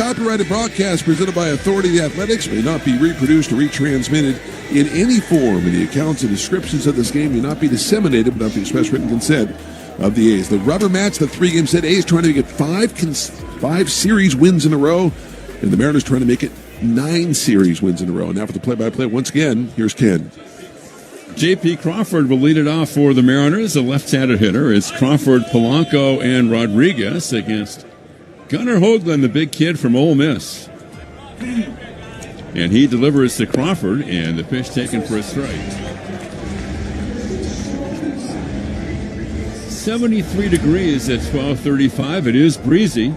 copyrighted broadcast presented by Authority of the Athletics may not be reproduced or retransmitted in any form, and the accounts and descriptions of this game may not be disseminated without the express written consent of the A's. The rubber match, the three-game set, A's trying to get five series wins in a row, and the Mariners trying to make it 9 series wins in a row. Now for the play-by-play, once again, here's Ken. J.P. Crawford will lead it off for the Mariners, a left-handed hitter. It's Crawford, Polanco, and Rodriguez against Gunnar Hoagland, the big kid from Ole Miss. And he delivers to Crawford, and the pitch taken for a strike. 73 degrees at 12:35. It is breezy.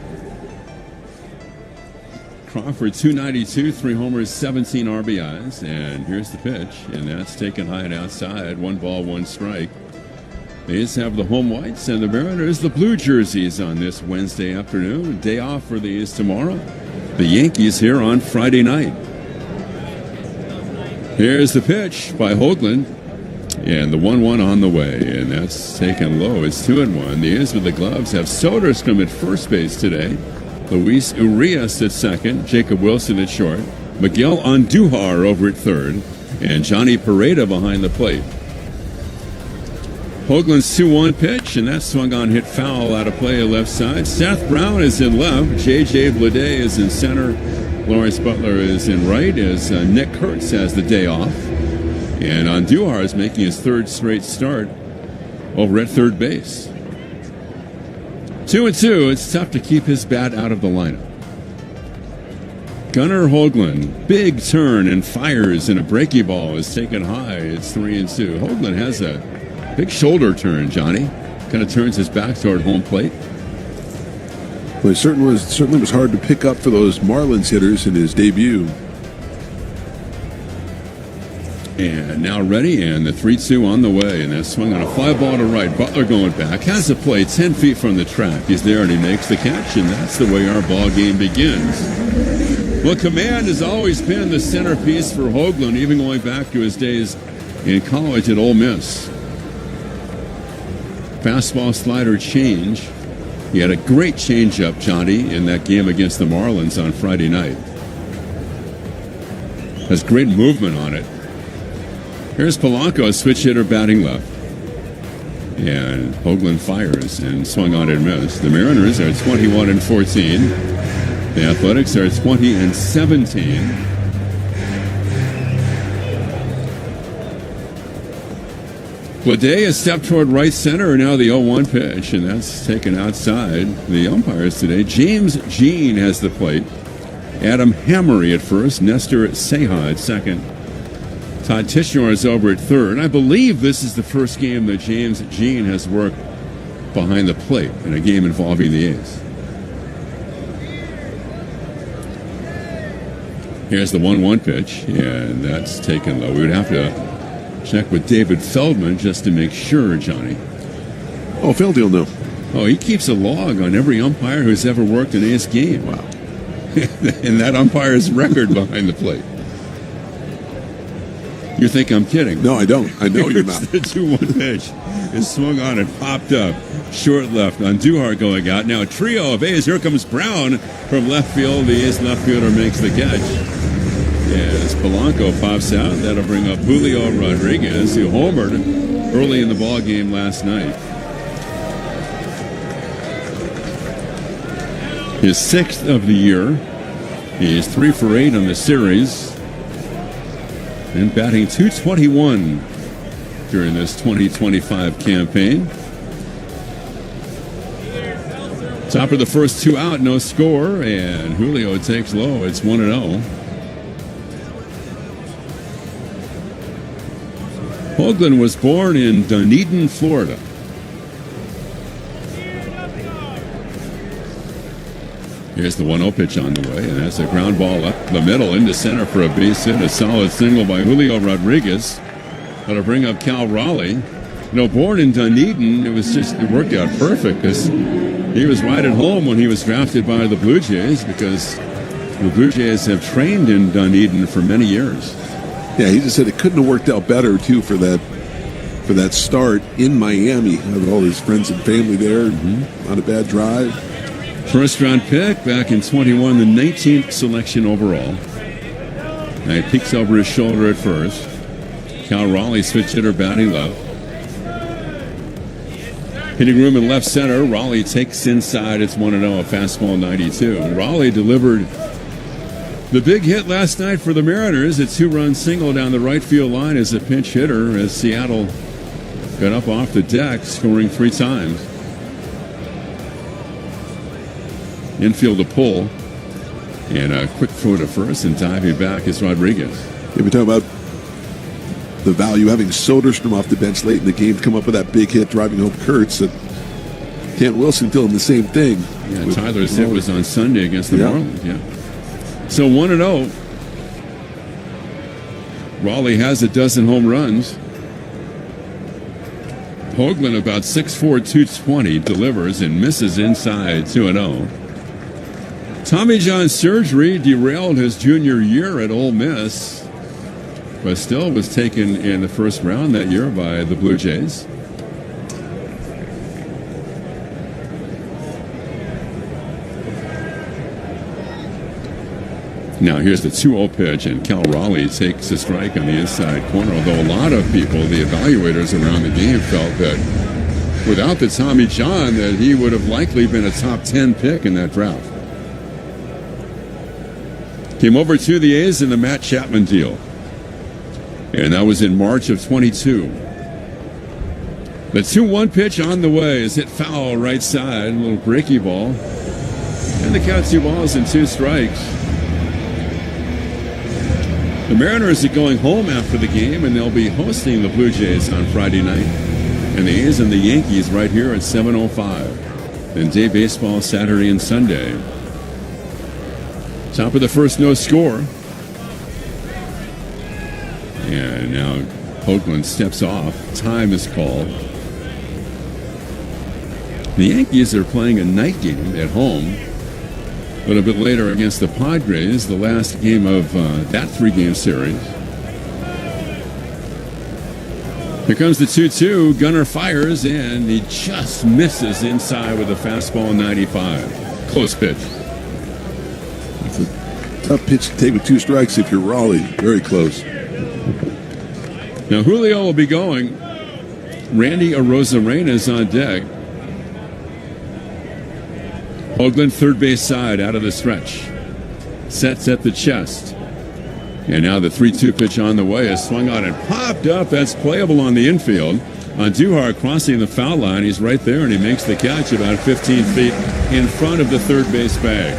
Crawford, 292, 3 homers, 17 RBIs. And here's the pitch, and that's taken high and outside. 1 ball, 1 strike. The A's have the home whites, and the Mariners the blue jerseys on this Wednesday afternoon. Day off for the A's tomorrow. The Yankees here on Friday night. Here's the pitch by Hoagland, and the 1-1 on the way, and that's taken low. It's 2-1. The A's with the gloves have Soderstrom at first base today. Luis Urias at second, Jacob Wilson at short, Miguel Andujar over at third, and Johnny Peralta behind the plate. Hoagland's 2-1 pitch, and that swung on, hit foul out of play left side. Seth Brown is in left, J.J. Bleday is in center, Lawrence Butler is in right, as Nick Kurtz has the day off. And Andujar is making his 3rd straight start over at third base. 2-2, it's tough to keep his bat out of the lineup. Gunnar Hoagland, big turn and fires, and a breaky ball is taken high. It's 3-2. Hoagland has a big shoulder turn, Johnny. Kind of turns his back toward home plate. Well, it certainly was hard to pick up for those Marlins hitters in his debut. And now ready, and the 3-2 on the way, and that swung on a fly ball to right. Butler going back, has the play 10 feet from the track. He's there, and he makes the catch, and that's the way our ball game begins. Well, command has always been the centerpiece for Hoagland, even going back to his days in college at Ole Miss. Fastball slider change. He had a great changeup, Johnny, in that game against the Marlins on Friday night. Has great movement on it. Here's Polanco, a switch hitter batting left. And Hoagland fires and swung on and missed. The Mariners are 21-14. The Athletics are 20-17. Bleday a step toward right center, and now the 0-1 pitch, and that's taken outside. The umpires today, James Jean has the plate. Adam Hammery at first, Nestor Seja at second. Todd Tishner is over at third. I believe this is the first game that James Jean has worked behind the plate in a game involving the A's. Here's the 1-1 pitch, and that's taken low. We would have to check with David Feldman just to make sure, Johnny. Oh, Feldy will know. Oh, he keeps a log on every umpire who's ever worked an A's game. Wow. And that umpire's record behind the plate. You think I'm kidding? No, I don't. I know you're not. The 2-1 pitch is swung on and popped up. Short left. Andujar going out. Now a trio of A's. Here comes Brown from left field. The A's left fielder makes the catch. As Polanco pops out, that'll bring up Julio Rodriguez, who homered early in the ball game last night. His 6th of the year. He is 3 for 8 on the series. And batting .221 during this 2025 campaign. Top of the first 2 out, no score, and Julio takes low. It's 1-0. Hoagland was born in Dunedin, Florida. Here's the 1-0 pitch on the way, and that's a ground ball up the middle into center for a base hit. A solid single by Julio Rodriguez. That'll bring up Cal Raleigh. You know, born in Dunedin, it worked out perfect because he was right at home when he was drafted by the Blue Jays, because the Blue Jays have trained in Dunedin for many years. Yeah, he just said it couldn't have worked out better, too, for that start in Miami. With all his friends and family there. Not a bad drive. First-round pick back in 21, the 19th selection overall. Now he peeks over his shoulder at first. Cal Raleigh, switch hitter, batting left. Hitting room in left center. Raleigh takes inside. It's 1-0, a fastball 92. Raleigh delivered the big hit last night for the Mariners. A 2-run single down the right field line as a pinch hitter as Seattle got up off the deck, scoring 3 times. Infield a pull. And a quick throw to first and diving back is Rodriguez. Yeah, we talk about the value having Soderstrom off the bench late in the game to come up with that big hit driving home Kurtz. That Kent Wilson doing the same thing. Yeah, Tyler's hit was on Sunday against the Marlins. Yeah. So 1-0. Raleigh has a dozen home runs. Hoagland about 6'4", 220, delivers and misses inside 2-0. Tommy John surgery derailed his junior year at Ole Miss, but still was taken in the first round that year by the Blue Jays. Now here's the 2-0 pitch, and Cal Raleigh takes a strike on the inside corner, although a lot of people, the evaluators around the game, felt that without the Tommy John that he would have likely been a top 10 pick in that draft. Came over to the A's in the Matt Chapman deal. And that was in March of 22. The 2-1 pitch on the way is hit foul right side. A little breaky ball. And the count 2 balls and 2 strikes. The Mariners are going home after the game, and they'll be hosting the Blue Jays on Friday night. And the A's and the Yankees right here at 7:05. Then day baseball Saturday and Sunday. Top of the first, no score. And now Hoagland steps off. Time is called. The Yankees are playing a night game at home. A little bit later against the Padres, the last game of that 3-game series. Here comes the 2-2. Gunnar fires, and he just misses inside with a fastball 95. Close pitch. Tough pitch to take with 2 strikes if you're Raleigh. Very close. Now Julio will be going. Randy Arozarena is on deck. Hoagland third base side out of the stretch. Sets at the chest. And now the 3-2 pitch on the way is swung on and popped up. That's playable on the infield. Andujar crossing the foul line. He's right there, and he makes the catch about 15 feet in front of the third base bag.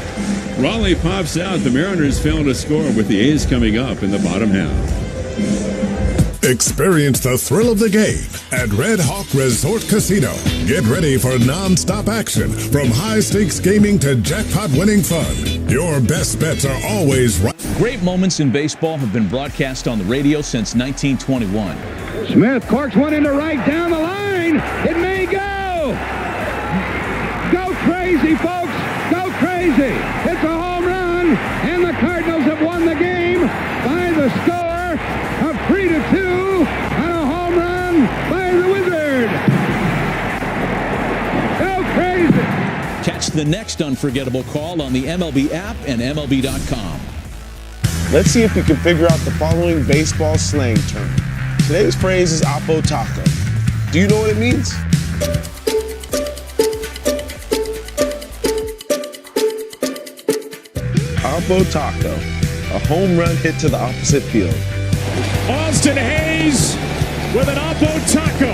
Raleigh pops out. The Mariners fail to score with the A's coming up in the bottom half. Experience the thrill of the game at Red Hawk Resort Casino. Get ready for non-stop action, from high-stakes gaming to jackpot-winning fun. Your best bets are always right. Great moments in baseball have been broadcast on the radio since 1921. Smith corks one into right, down the line. It may go. Go crazy, folks. Go crazy. It's a home run, and the Cardinals have won the game by the score of 3-2 on a home run by the Wizard. Go crazy. Catch the next unforgettable call on the MLB app and MLB.com. Let's see if we can figure out the following baseball slang term. Today's phrase is Oppo Taco. Do you know what it means? Oppo Taco, a home run hit to the opposite field. Austin Hayes with an Oppo Taco,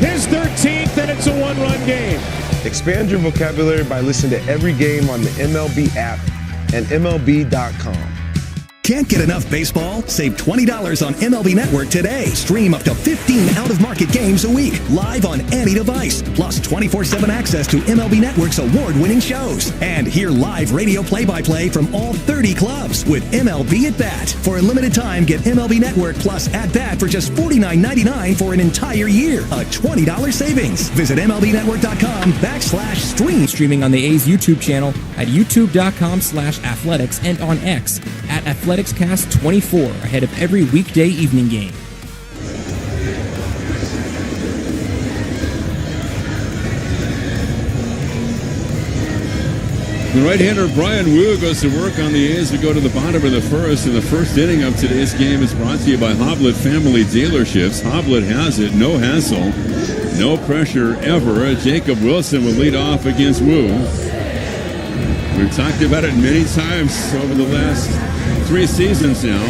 his 13th, and it's a 1-run game. Expand your vocabulary by listening to every game on the MLB app and MLB.com. Can't get enough baseball? Save $20 on MLB Network today. Stream up to 15 out-of-market games a week, live on any device. Plus 24/7 access to MLB Network's award-winning shows. And hear live radio play-by-play from all 30 clubs with MLB at Bat. For a limited time, get MLB Network plus At Bat for just $49.99 for an entire year. A $20 savings. Visit MLBNetwork.com/stream. Streaming on the A's YouTube channel at youtube.com/athletics and on X at AthleticsCast24 ahead of every weekday evening game. The right-hander Brian Wu goes to work on the A's. We go to the bottom of the first, and the first inning of today's game is brought to you by Hoblet Family Dealerships. Hoblet has it, no hassle, no pressure ever. Jacob Wilson will lead off against Wu. We've talked about it many times over the last 3 seasons now.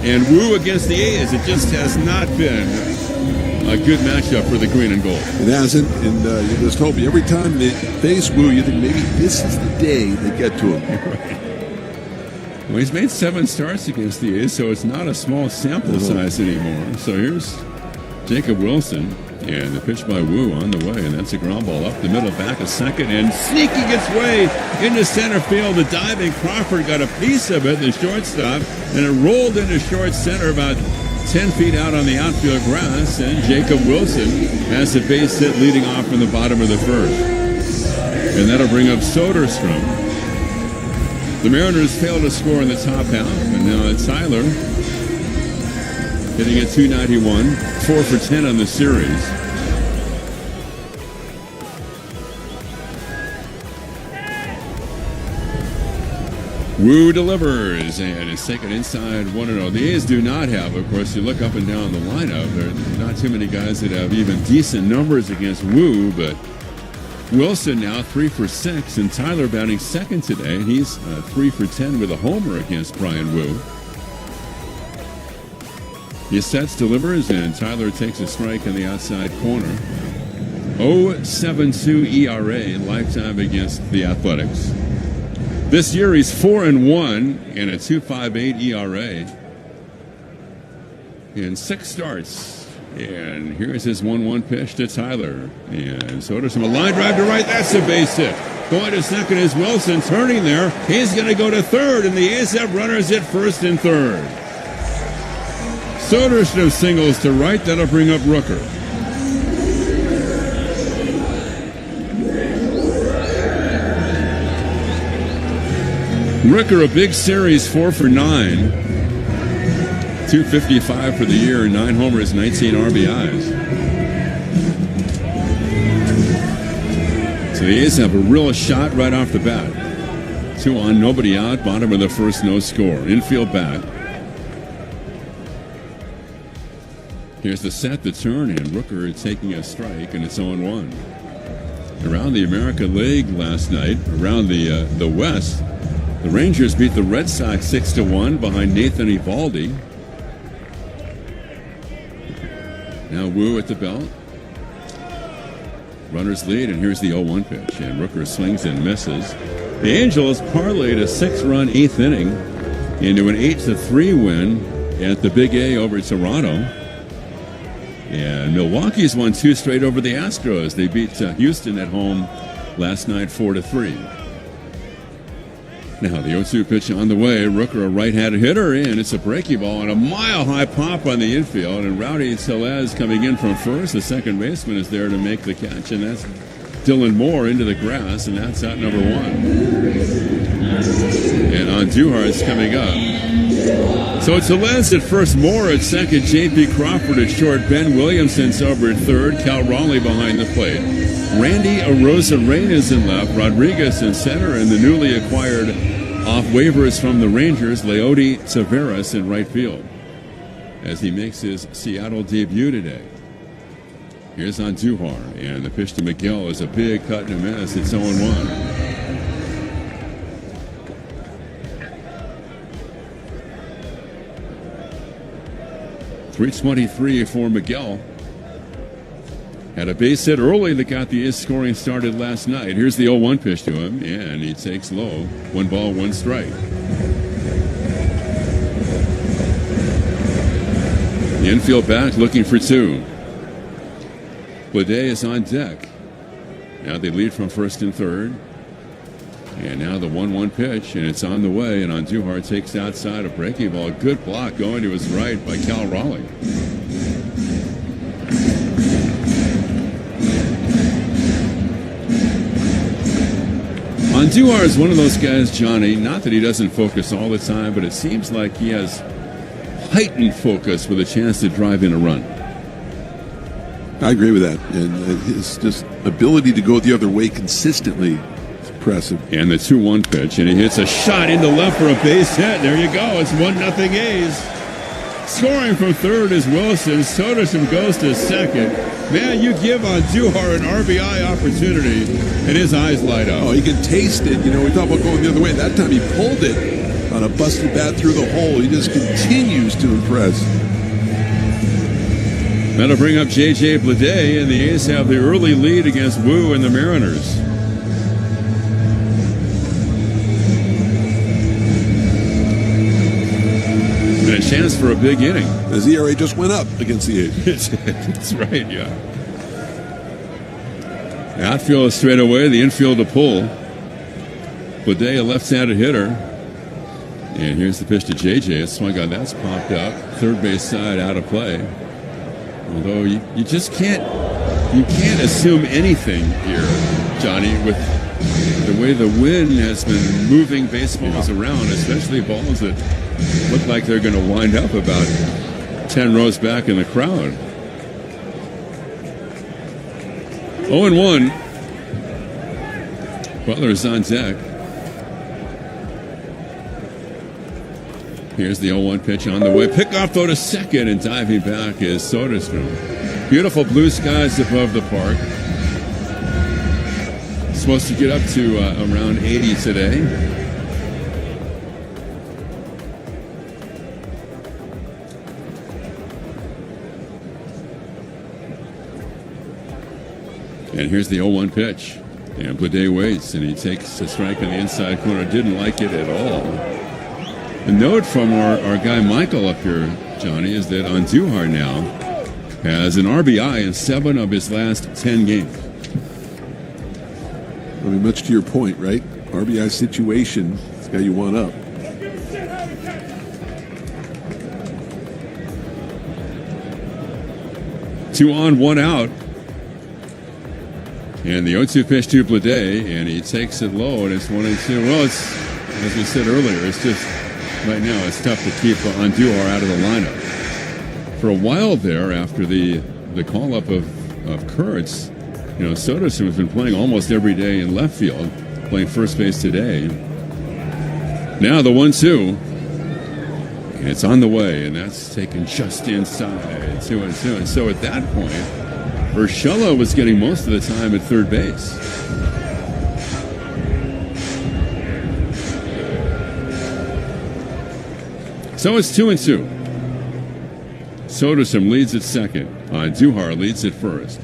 And Wu against the A's, it just has not been a good matchup for the green and gold. It hasn't, and you just hope every time they face Wu, you think maybe this is the day they get to him. Right. Well, he's made 7 starts against the A's, so it's not a small sample size anymore. So here's Jacob Wilson, and the pitch by Wu on the way, and that's a ground ball up the middle, back a second, and sneaking its way into center field. The diving Crawford got a piece of it, the shortstop, and it rolled into short center about 10 feet out on the outfield grass, and Jacob Wilson has a base hit leading off from the bottom of the first. And that'll bring up Soderstrom. The Mariners failed to score in the top half, and now it's Tyler hitting at .291, 4 for 10 on the series. Wu delivers, and it's taken inside 1-0. The A's do not have, of course, you look up and down the lineup, there are not too many guys that have even decent numbers against Wu, but Wilson now 3 for 6, and Tyler batting second today. He's 3 for 10 with a homer against Brian Wu. He sets, delivers, and Tyler takes a strike in the outside corner. 0.72 ERA lifetime against the Athletics. This year he's 4-1 and a 2.58 ERA in 6 starts. And here's his 1-1 pitch to Tyler. And Soderstrom, a line drive to right. That's a base hit. Going to second is Wilson, turning there. He's going to go to third, and the A's have runners at first and third. Soderstrom singles to right. That'll bring up Rooker. Rooker, a big series, 4 for 9. 255 for the year, 9 homers, 19 RBIs. So the A's have a real shot right off the bat. 2 on, nobody out, bottom of the first, no score. Infield back. Here's the set, the turn, and Rooker taking a strike, and it's 0-1. Around the American League last night, around the West, the Rangers beat the Red Sox 6-1 behind Nathan Eovaldi. Now Wu at the belt. Runners lead, and here's the 0-1 pitch. And Rooker swings and misses. The Angels parlayed a 6-run 8th inning into an 8-3 win at the Big A over Toronto. And Milwaukee's won 2 straight over the Astros. They beat Houston at home last night 4-3. Now the 0-2 pitch on the way. Rooker, a right-handed hitter, and it's a breaking ball and a mile-high pop on the infield. And Rowdy Tellez coming in from first. The second baseman is there to make the catch, and that's Dylan Moore into the grass, and that's out number 1. And Andujar's coming up. So Tellez at first, Moore at second, J.P. Crawford at short, Ben Williamson's over at third, Cal Raleigh behind the plate. Randy Arozarena in left, Rodriguez in center, and the newly acquired off waivers from the Rangers, Leody Taveras in right field as he makes his Seattle debut today. Here's Andujar, and the pitch to Miguel is a big cut and a miss. It's 0-1. .323 for Miguel. Had a base hit early that got the A's scoring started last night. Here's the 0-1 pitch to him, and he takes low. 1 ball, 1 strike. The infield back looking for 2. Blade is on deck. Now they lead from first and third. And now the 1-1 pitch, and it's on the way, and Andujar takes outside a breaking ball. Good block going to his right by Cal Raleigh. Andujar is one of those guys, Johnny, not that he doesn't focus all the time, but it seems like he has heightened focus with a chance to drive in a run. I agree with that. And his just ability to go the other way consistently is impressive. And the 2-1 pitch, and he hits a shot into left for a base hit. There you go. It's 1-0 A's. Scoring from third is Wilson. Soderstrom goes to second. Man, you give Andujar an RBI opportunity, and his eyes light up. Oh, he can taste it. You know, we talked about going the other way. That time he pulled it on a busted bat through the hole. He just continues to impress. That'll bring up J.J. Bleday, and the A's have the early lead against Wu and the Mariners. And a chance for a big inning. His ERA just went up against the A's. That's right, yeah. The outfield is straight away, the infield to pull. Bleday, a left-handed hitter. And here's the pitch to J.J. A swing on that's popped up. Third base side out of play. Although you just can't assume anything here, Johnny, with the way the wind has been moving baseballs around, especially balls that look like they're going to wind up about 10 rows back in the crowd. 0-1. Butler's on deck. Here's the 0-1 pitch on the way. Pickoff though to second, and diving back is Soderstrom. Beautiful blue skies above the park. Supposed to get up to around 80 today. And here's the 0-1 pitch. And Bleday waits, and he takes a strike on the inside corner. Didn't like it at all. A note from our guy Michael up here, Johnny, is that Andujar now has an RBI in 7 of his last 10 games. I mean, much to your point, right? RBI situation, it's got you one up. Two on, one out. And the 0-2 pitch to Bleday, and he takes it low, and it's 1-2. Well, it's, as we said earlier, it's just... right now, it's tough to keep Andujar out of the lineup. For a while there, after the call-up of Kurtz, you know, Soderstrom has been playing almost every day in left field, playing first base today. Now the 1-2, and it's on the way, and that's taken just inside, 2-2. And so at that point, Urshela was getting most of the time at third base. So it's 2-2. Soderstrom leads at second. Andujar leads at first.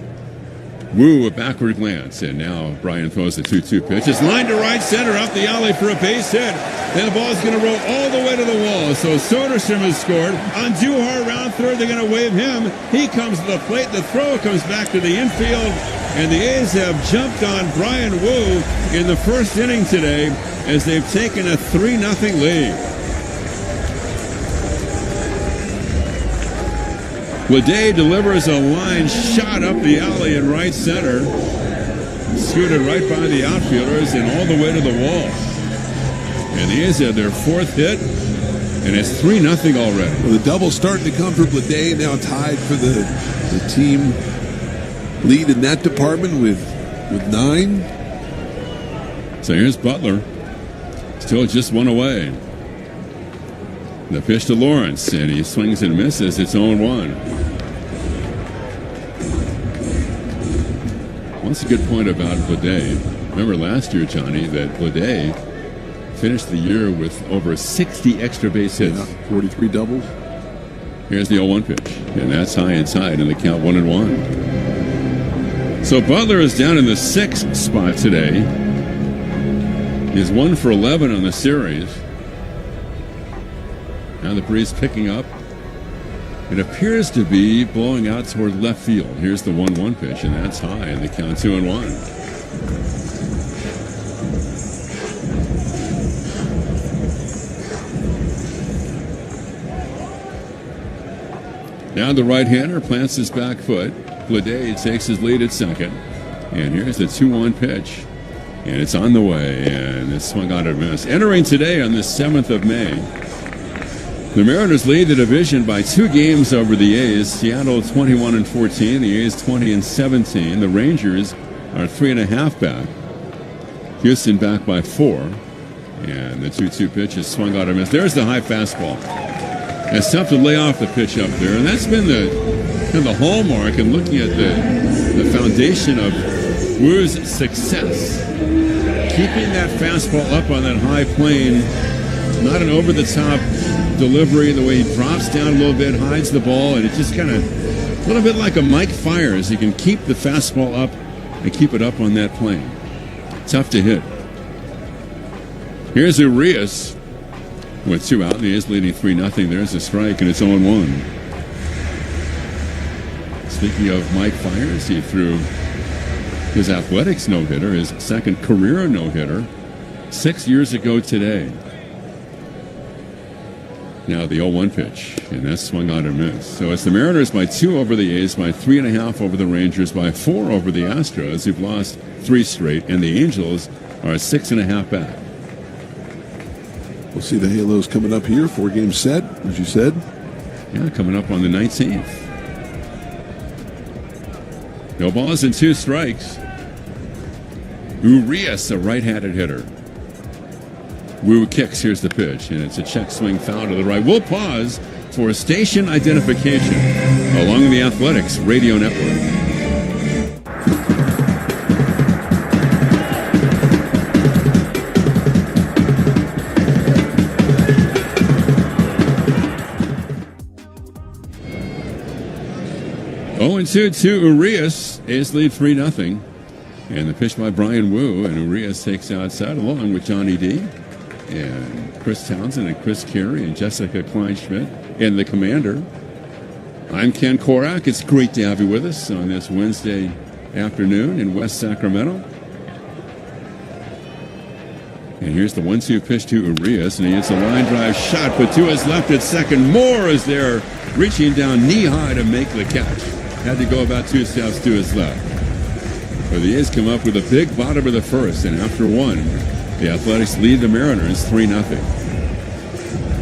Wu, a backward glance, and now Brian throws the 2-2 pitch. It's lined to right center, up the alley for a base hit. And the ball's going to roll all the way to the wall. So Soderstrom has scored. Andujar around third, they're going to wave him. He comes to the plate. The throw comes back to the infield. And the A's have jumped on Brian Wu in the first inning today as they've taken a 3-0 lead. Bleday delivers a line shot up the alley in right center. Scooted right by the outfielders and all the way to the wall. And the A's have their fourth hit, and it's 3-0 already. Well, the double starting to come for Bleday, now tied for the team lead in that department with 9. So here's Butler. Still just one away. The pitch to Lawrence, and he swings and misses. It's 0-1. What's a good point about Bleday? Remember last year, Johnny, that Bleday finished the year with over 60 extra base hits. Yeah, 43 doubles. Here's the 0-1 pitch, and that's high inside, and the count 1-1. So Butler is down in the 6th spot today. He's 1 for 11 on the series. Now the breeze picking up. It appears to be blowing out toward left field. Here's the 1-1 pitch, and that's high, and the count 2-1. Now the right-hander plants his back foot. Bleday takes his lead at second. And here's the 2-1 pitch. And it's on the way, and it's swung out of miss. Entering today on the 7th of May. The Mariners lead the division by 2 games over the A's. Seattle 21-14, the A's 20-17. The Rangers are 3.5 back. Houston back by 4. And the 2-2 pitch is swung out of miss. There's the high fastball. It's tough to lay off the pitch up there, and that's been the hallmark in looking at the foundation of Wu's success. Keeping that fastball up on that high plane, not an over-the-top delivery, the way he drops down a little bit, hides the ball, and it just kind of a little bit like a Mike Fiers. He can keep the fastball up and keep it up on that plane. Tough to hit. Here's Urias with 2 out. He is leading 3-0. There's a strike, and it's 0-1. Speaking of Mike Fiers, he threw his Athletics no-hitter, his second career no-hitter, 6 years ago today. Now the 0-1 pitch, and that's swung on and missed. So it's the Mariners by 2 over the A's, by 3.5 over the Rangers, by 4 over the Astros, who've lost 3 straight, and the Angels are 6.5 back. We'll see the Halos coming up here. 4-game set, as you said. Yeah, coming up on the 19th. No balls and 2 strikes. Urias, a right-handed hitter. Wu kicks. Here's the pitch, and it's a check swing foul to the right. We'll pause for station identification along the Athletics Radio Network. Oh, and 2 to Urias. A's lead 3-0. And the pitch by Brian Wu, and Urias takes outside along with Johnny D. And Chris Townsend and Chris Carey and Jessica Kleinschmidt and the Commander. I'm Ken Korak. It's great to have you with us on this Wednesday afternoon in West Sacramento. And here's the 1-2 pitch to Urias, and he hits a line drive shot, but to his left at second. Moore is there, reaching down knee-high to make the catch. Had to go about 2 steps to his left. But the A's come up with a big bottom of the first, and after 1, the Athletics lead the Mariners 3-0.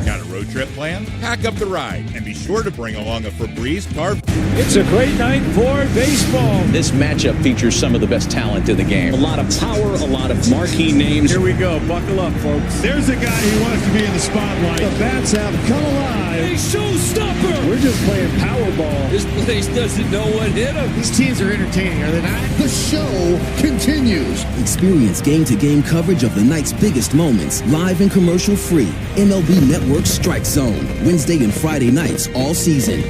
Got a road trip planned? Pack up the ride and be sure to bring along a Febreze car. It's a great night for baseball. This matchup features some of the best talent in the game. A lot of power, a lot of marquee names. Here we go. Buckle up, folks. There's a guy who wants to be in the spotlight. The bats have come alive. A showstopper. We're just playing Powerball. This place doesn't know what hit them. These teams are entertaining, are they not? The show continues. Experience game-to-game coverage of the night's biggest moments, live and commercial-free. MLB Network Strike Zone, Wednesday and Friday nights all season.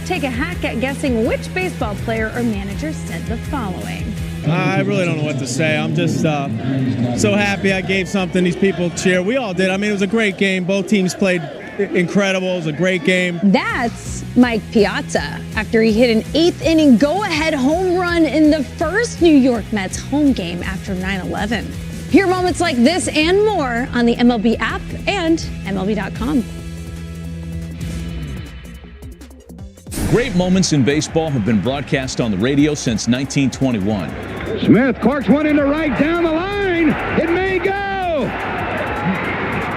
Take a hack at guessing which baseball player or manager said the following. I really don't know what to say. I'm just so happy I gave something these people cheer. We all did. I mean, it was a great game. Both teams played incredible. It was a great game. That's Mike Piazza after he hit an 8th-inning go-ahead home run in the first New York Mets home game after 9/11. Hear moments like this and more on the MLB app and MLB.com. Great moments in baseball have been broadcast on the radio since 1921. Smith corks one into right down the line. It may go.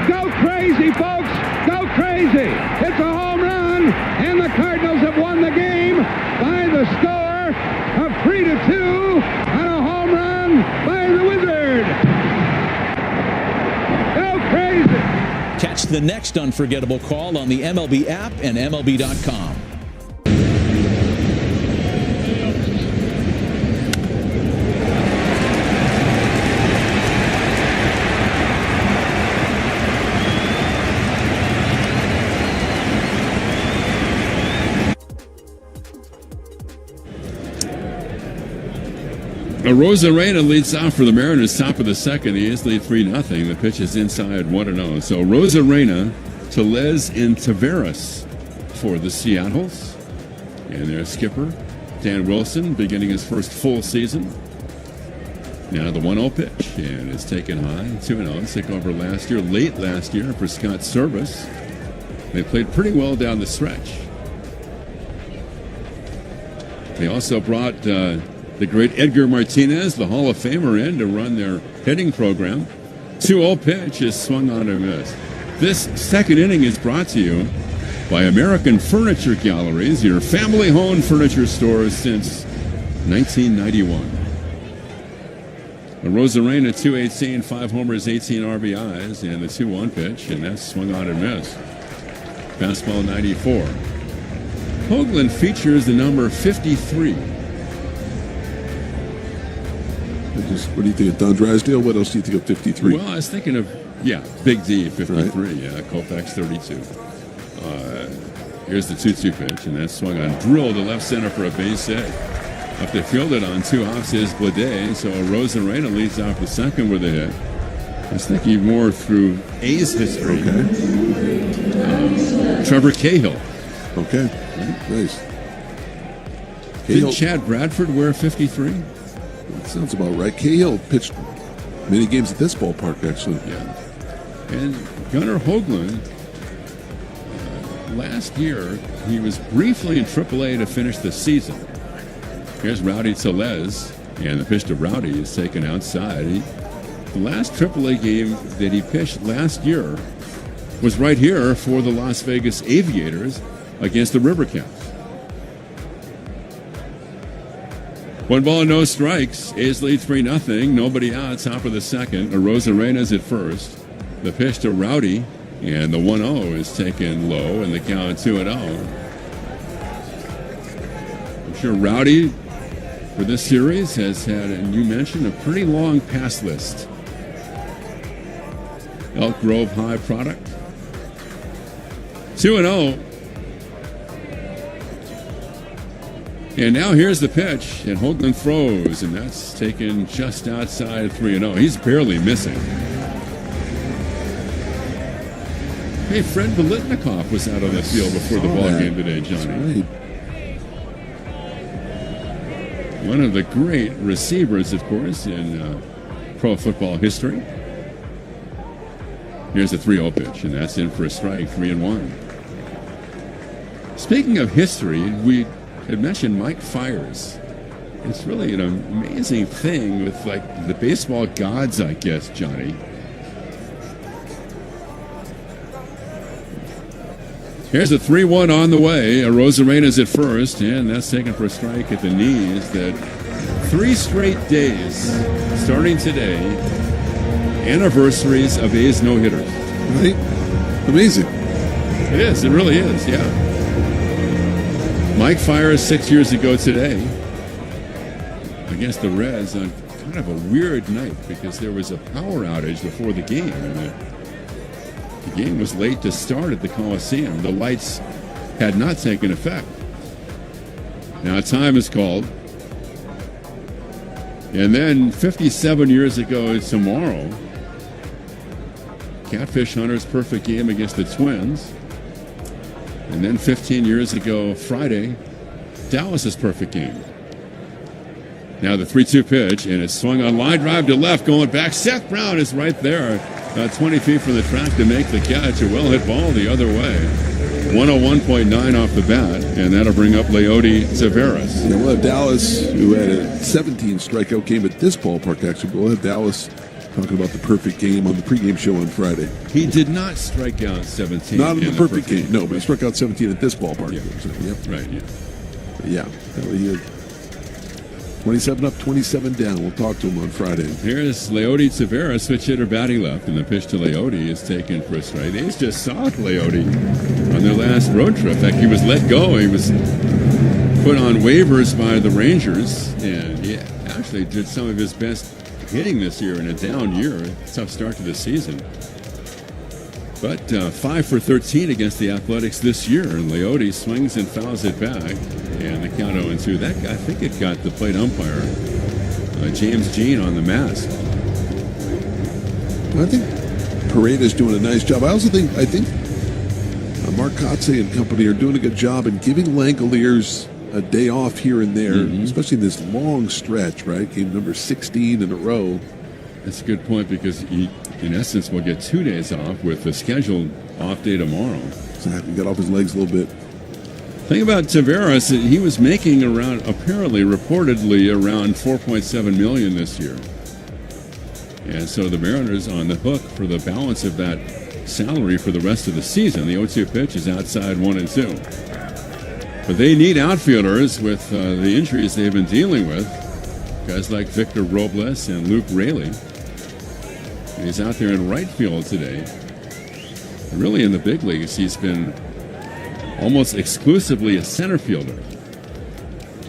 Go crazy, folks. Go crazy. It's a home run, and the Cardinals have won the game by the score of 3-2 on a home run by the Wizard. Go crazy. Catch the next unforgettable call on the MLB app and MLB.com. Rosarena leads off for the Mariners, top of the second. The A's lead 3-0. The pitch is inside 1-0. So Rosarena, Tellez, and Taveras for the Seattles. And their skipper, Dan Wilson, beginning his first full season. Now the 1-0 pitch, and it's taken high. 2-0. Took over late last year for Scott Service. They played pretty well down the stretch. They also brought the great Edgar Martinez, the Hall of Famer, in to run their hitting program. 2-0 pitch is swung on and missed. This second inning is brought to you by American Furniture Galleries, your family-owned furniture stores since 1991. Rosarena, 218, 5 homers, 18 RBIs, and the 2-1 pitch, and that's swung on and missed. Fastball 94. Hoagland features the number 53. What do you think of Don Drysdale? What else do you think of 53? Well, I was thinking of, Big D, 53. Right. Yeah, Koufax, 32. Here's the 2-2 pitch, and that's swung on. Drill to left center for a base hit. Up to field it on 2 outs is Blade, so Rosarena leads off the second with a hit. I was thinking more through A's history. Okay. Trevor Cahill. Okay, nice. Did Chad Bradford wear 53? That sounds about right. Cahill pitched many games at this ballpark, actually. Yeah. And Gunnar Hoagland, last year, he was briefly in AAA to finish the season. Here's Rowdy Tellez, and the pitch to Rowdy is taken outside. The last AAA game that he pitched last year was right here for the Las Vegas Aviators against the River Cats. 1 ball, no strikes. A's lead 3-0. Nobody out. Top of the second. Rosarena's at first. The pitch to Rowdy, and the 1-0 is taken low, and the count 2-0. I'm sure Rowdy, for this series, has had, and you mentioned, a pretty long pass list. Elk Grove High product. 2-0. And now here's the pitch, and Hoagland throws, and that's taken just outside 3-0. He's barely missing. Hey, Fred Biletnikoff was out on the field before the ball game today, Johnny. One of the great receivers, of course, in pro football history. Here's a 3-0 pitch, and that's in for a strike, 3-1. Speaking of history, we had mentioned Mike Fiers. It's really an amazing thing with, like, the baseball gods, I guess, Johnny. Here's a 3-1 on the way. Rosarena's at first, and that's taken for a strike at the knees. That 3 straight days, starting today, anniversaries of A's no-hitters. Right? Amazing. It is. It really is, yeah. Mike Fiers 6 years ago today against the Reds on kind of a weird night because there was a power outage before the game, and the game was late to start at the Coliseum. The lights had not taken effect. Now time is called. And then 57 years ago tomorrow, Catfish Hunter's perfect game against the Twins. And then 15 years ago Friday, Dallas's perfect game. Now the 3-2 pitch, and it's swung on line drive to left, going back. Seth Brown is right there. 20 feet from the track to make the catch. A well-hit ball the other way. 101.9 off the bat, and that'll bring up Leody Taveras. Yeah, we'll have Dallas, who had a 17 strikeout game at this ballpark, actually. We'll have Dallas talking about the perfect game on the pregame show on Friday. He did not strike out 17. Not in the perfect game. No, but he struck out 17 at this ballpark. Yeah. Yep. Right, yeah. He had 27 up, 27 down. We'll talk to him on Friday. Here's Leody Taveras, switch hitter batting left, and the pitch to Leody is taken for a strike. They just saw Leody on their last road trip. In fact, he was let go. He was put on waivers by the Rangers, and he actually did some of his best hitting this year in a down year. Tough start to the season. But 5 for 13 against the Athletics this year. And Leody swings and fouls it back. And the count 0-2. That, I think it got the plate umpire, James Jean, on the mask. I think Paredes doing a nice job. I think Mark Kotze and company are doing a good job in giving Langoliers a day off here and there, especially in this long stretch, right? Game number 16 in a row. That's a good point because he, in essence, will get 2 days off with the scheduled off day tomorrow. Exactly. Got off his legs a little bit. Thing about Taveras, he was making around, reportedly around $4.7 million this year. And so the Mariners on the hook for the balance of that salary for the rest of the season. The 0-2 pitch is outside 1-2. But they need outfielders with the injuries they've been dealing with. Guys like Victor Robles and Luke Raley. He's out there in right field today. Really, in the big leagues, he's been almost exclusively a center fielder.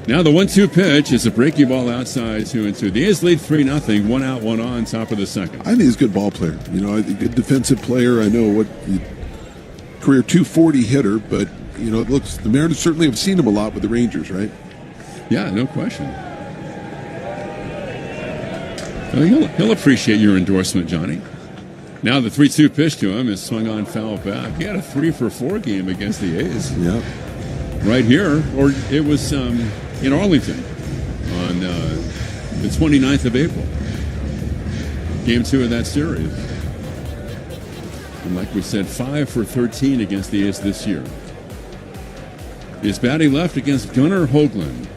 Now the 1-2 pitch is a breaking ball outside, 2-2. The A's lead 3-0, 1 out, 1 on, top of the second. I think he's a good ball player. You know, a good defensive player. I know what career 240 hitter, but you know, it looks the Mariners certainly have seen him a lot with the Rangers, right? Yeah, no question. Well, he'll appreciate your endorsement, Johnny. Now the 3-2 pitch to him is swung on foul back. He had a 3-for-4 game against the A's. Yeah. Right here, or it was in Arlington on the 29th of April. Game 2 of that series. And like we said, 5 for 13 against the A's this year. He's batting left against Gunnar Hoagland.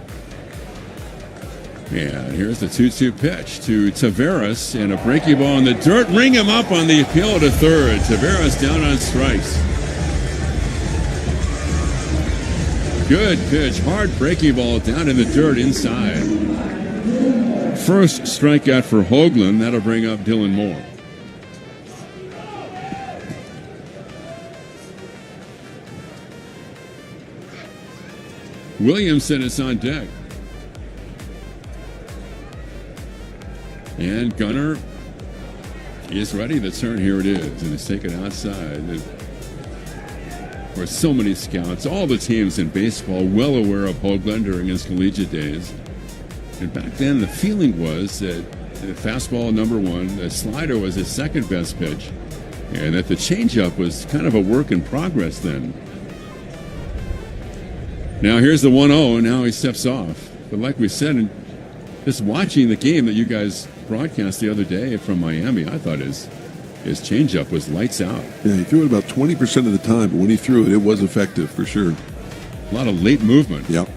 And here's the 2-2 pitch to Taveras, and a breaking ball in the dirt. Ring him up on the appeal to third. Taveras down on strikes. Good pitch, hard breaking ball down in the dirt inside. First strikeout for Hoagland. That'll bring up Dylan Moore. Williamson is on deck. And Gunnar is ready. The turn, here it is, and it's taken outside. Where so many scouts, all the teams in baseball, well aware of Hoagland during his collegiate days. And back then, the feeling was that the fastball number 1, the slider was his second best pitch, and that the changeup was kind of a work in progress then. Now here's the 1-0, and now he steps off. But like we said, just watching the game that you guys broadcast the other day from Miami, I thought his changeup was lights out. Yeah, he threw it about 20% of the time, but when he threw it, it was effective for sure. A lot of late movement. Yep.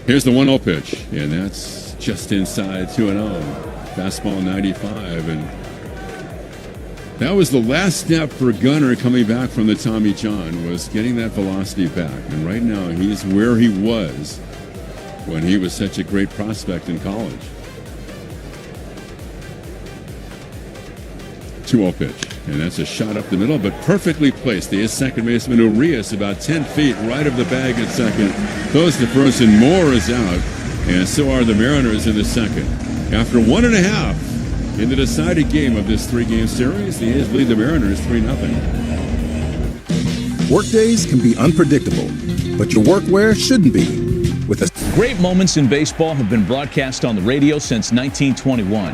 Here's the 1-0 pitch, and that's just inside 2-0. Fastball 95, and that was the last step for Gunnar coming back from the Tommy John, was getting that velocity back. And right now, he's where he was when he was such a great prospect in college. 2-0 pitch, and that's a shot up the middle, but perfectly placed. The second baseman Urias about 10 feet right of the bag at second. Goes to first, and Moore is out, and so are the Mariners in the second. After 1.5 in the decided game of this 3-game series, the A's lead the Mariners 3-0. Workdays can be unpredictable, but your workwear shouldn't be. Great moments in baseball have been broadcast on the radio since 1921.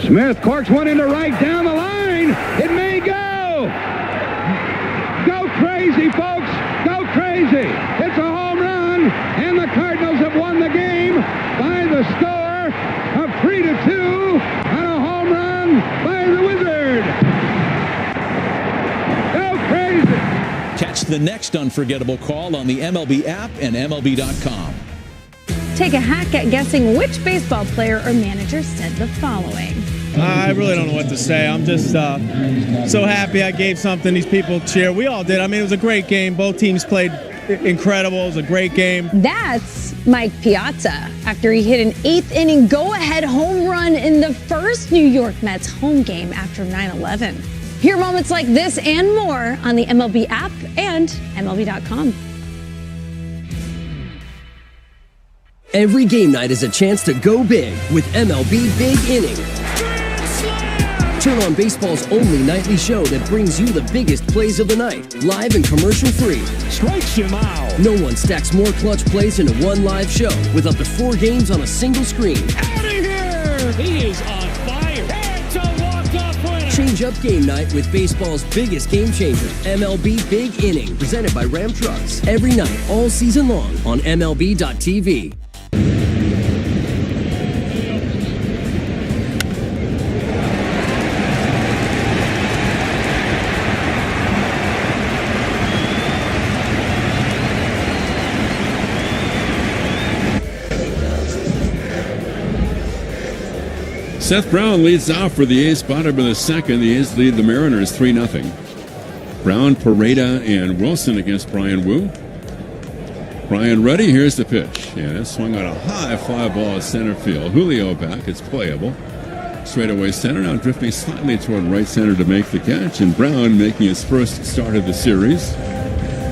Smith corks one into right down the line. It may go. Go crazy, folks. Go crazy. It's a home run, and the Cardinals have won the game by the score of 3-2 on a home run by the Wizard. Go crazy. Catch the next unforgettable call on the MLB app and MLB.com. Take a hack at guessing which baseball player or manager said the following. I really don't know what to say. I'm just so happy I gave something these people cheer. We all did. I mean, it was a great game. Both teams played incredible. It was a great game. That's Mike Piazza after he hit an 8th inning go-ahead home run in the first New York Mets home game after 9/11. Hear moments like this and more on the MLB app and MLB.com. Every game night is a chance to go big with MLB Big Inning. Turn on baseball's only nightly show that brings you the biggest plays of the night, live and commercial-free. Strikes him out. No one stacks more clutch plays into one live show with up to 4 games on a single screen. Out of here! He is on fire. It's a walk-off winner. Change up game night with baseball's biggest game changer, MLB Big Inning, presented by Ram Trucks. Every night, all season long on MLB.tv. Seth Brown leads off for the A's, bottom of the second. The A's lead the Mariners 3-0. Brown, Peralta, and Wilson against Brian Wu. Brian ready. Here's the pitch. Yeah, that swung on a high fly ball at center field. Julio back. It's playable. Straightaway center, now drifting slightly toward right center to make the catch. And Brown making his first start of the series.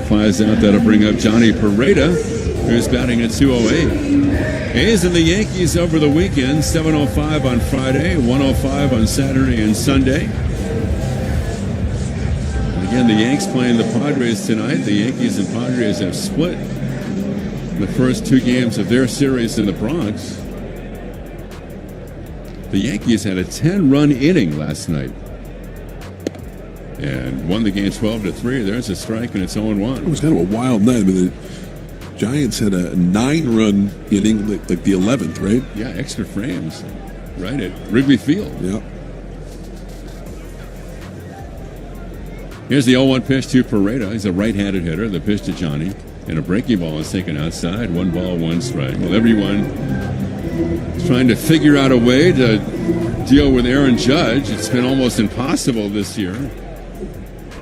Flies out. That'll bring up Johnny Peralta, who's batting at 208. A's and the Yankees over the weekend. 7:05 on Friday, 1:05 on Saturday and Sunday. And again, the Yanks playing the Padres tonight. The Yankees and Padres have split the first two games of their series in the Bronx. The Yankees had a 10-run inning last night and won the game 12-3. There's a strike, and it's 0-1. It was kind of a wild night. I mean, the Giants had a 9-run inning, like the 11th, right? Yeah, extra frames, right at Wrigley Field. Yeah. Here's the 0-1 pitch to Peralta. He's a right-handed hitter. The pitch to Johnny. And a breaking ball is taken outside. 1 ball, 1 strike. Well, everyone is trying to figure out a way to deal with Aaron Judge. It's been almost impossible this year.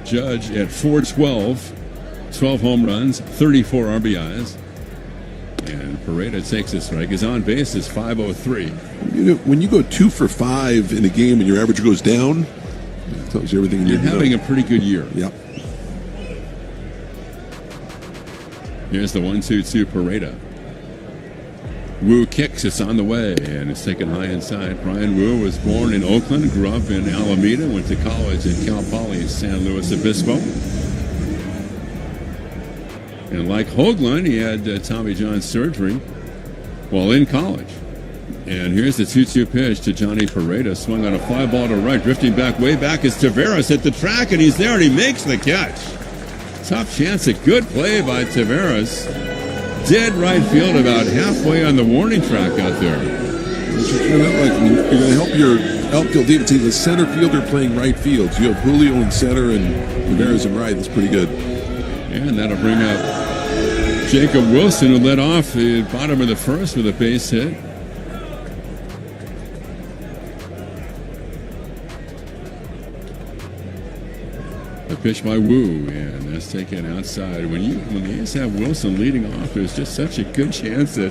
Judge at .412, 12 home runs, 34 RBIs. And Peralta takes a strike. His on base is .503. You know, when you go 2 for 5 in a game and your average goes down, it tells you everything you need to know. You're having a pretty good year. Yep. Here's the 1-2 to Peralta. Wu kicks, it's on the way, and it's taken high inside. Brian Wu was born in Oakland, grew up in Alameda, went to college at Cal Poly San Luis Obispo. And like Hoagland, he had Tommy John surgery while in college. And here's the 2-2 pitch to Johnny Peralta. Swung on a fly ball to right, drifting back, way back is Taveras at the track, and he's there, and he makes the catch. Tough chance, a good play by Taveras. Dead right field, about halfway on the warning track out there. You're going to help your outfield team. It's a center fielder playing right field. So you have Julio in center and Taveras in right. That's pretty good. And that'll bring up Jacob Wilson, who led off the bottom of the first with a base hit. A pitch by Wu, and that's taken outside. When the A's have Wilson leading off, there's just such a good chance that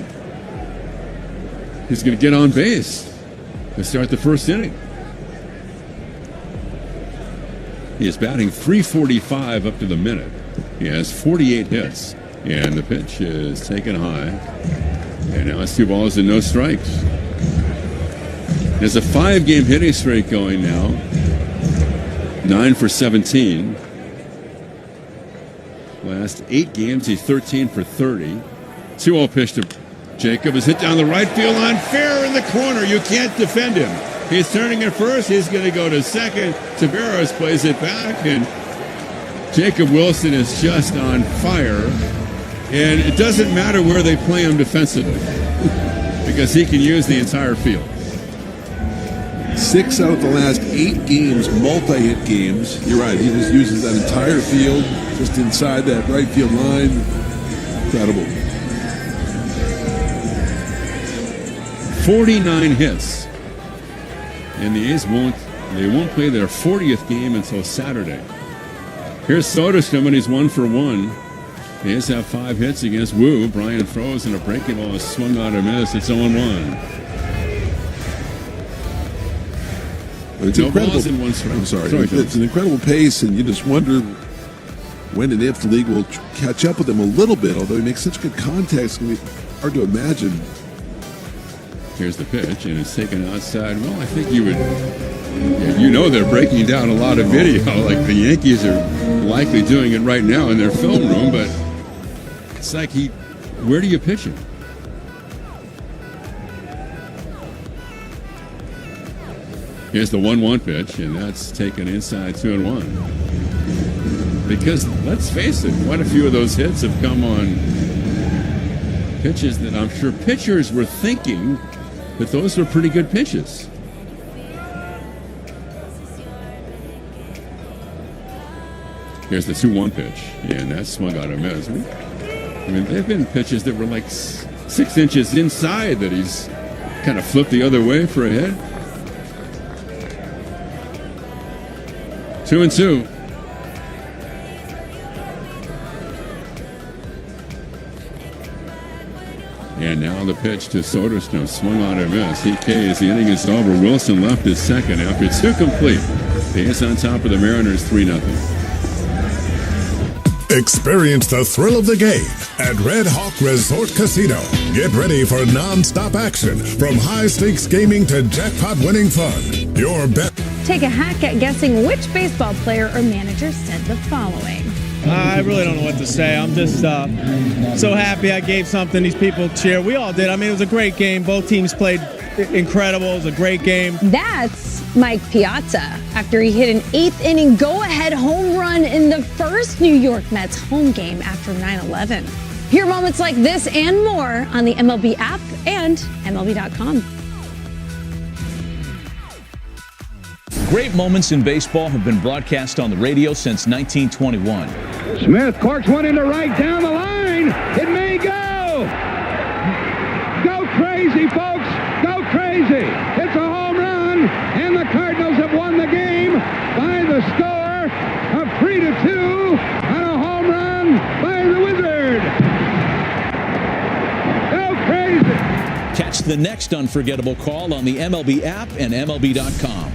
he's going to get on base to start the first inning. He is batting .345 up to the minute. He has 48 hits, and the pitch is taken high. And now it's 2 balls and no strikes. There's a 5-game hitting streak going now. 9 for 17. Last 8 games, he's 13 for 30. 2-0 pitch to Jacob is hit down the right field line, fair in the corner. You can't defend him. He's turning at first. He's going to go to second. Taveras plays it back, and Jacob Wilson is just on fire. And it doesn't matter where they play him defensively because he can use the entire field. 6 out of the last 8 games, multi-hit games. You're right. He just uses that entire field, just inside that right field line. Incredible. 49 hits. And the A's won't play their 40th game until Saturday. Here's Soderstrom, and he's 1 for 1. The A's have 5 hits against Wu. Brian throws, and a breaking ball is swung on a miss. It's 0-1. It's incredible. I'm sorry. It's an incredible pace, and you just wonder when and if the league will catch up with him a little bit. Although he makes such good contact, it's going to be hard to imagine. Here's the pitch, and it's taken outside. Well, I think you would. Yeah, they're breaking down a lot of video, like the Yankees are likely doing it right now in their film room. But it's like where do you pitch him? Here's the 1-1 pitch, and that's taken inside 2-1. Because, let's face it, quite a few of those hits have come on pitches that I'm sure pitchers were thinking that those were pretty good pitches. Here's the 2-1 pitch, and that's swung on a miss. I mean, there have been pitches that were like 6 inches inside that he's kind of flipped the other way for a hit. 2-2. And now the pitch to Soderstrom. Swung on a miss. He Ks. The inning is over. Wilson left his second after 2 complete. The A's on top of the Mariners 3-0. Experience the thrill of the game at Red Hawk Resort Casino. Get ready for non-stop action from high-stakes gaming to jackpot-winning fun. Your bet. Take a hack at guessing which baseball player or manager said the following. I really don't know what to say. I'm just so happy I gave something these people cheer. We all did. I mean, it was a great game. Both teams played incredible. It was a great game. That's Mike Piazza after he hit an 8th inning go-ahead home run in the first New York Mets home game after 9/11. Hear moments like this and more on the MLB app and MLB.com. Great moments in baseball have been broadcast on the radio since 1921. Smith corks one into right down the line. It may go. Go crazy, folks. Go crazy. It's a home run, and the Cardinals have won the game by the score of 3-2 on a home run by the Wizard. Go crazy. Catch the next unforgettable call on the MLB app and MLB.com.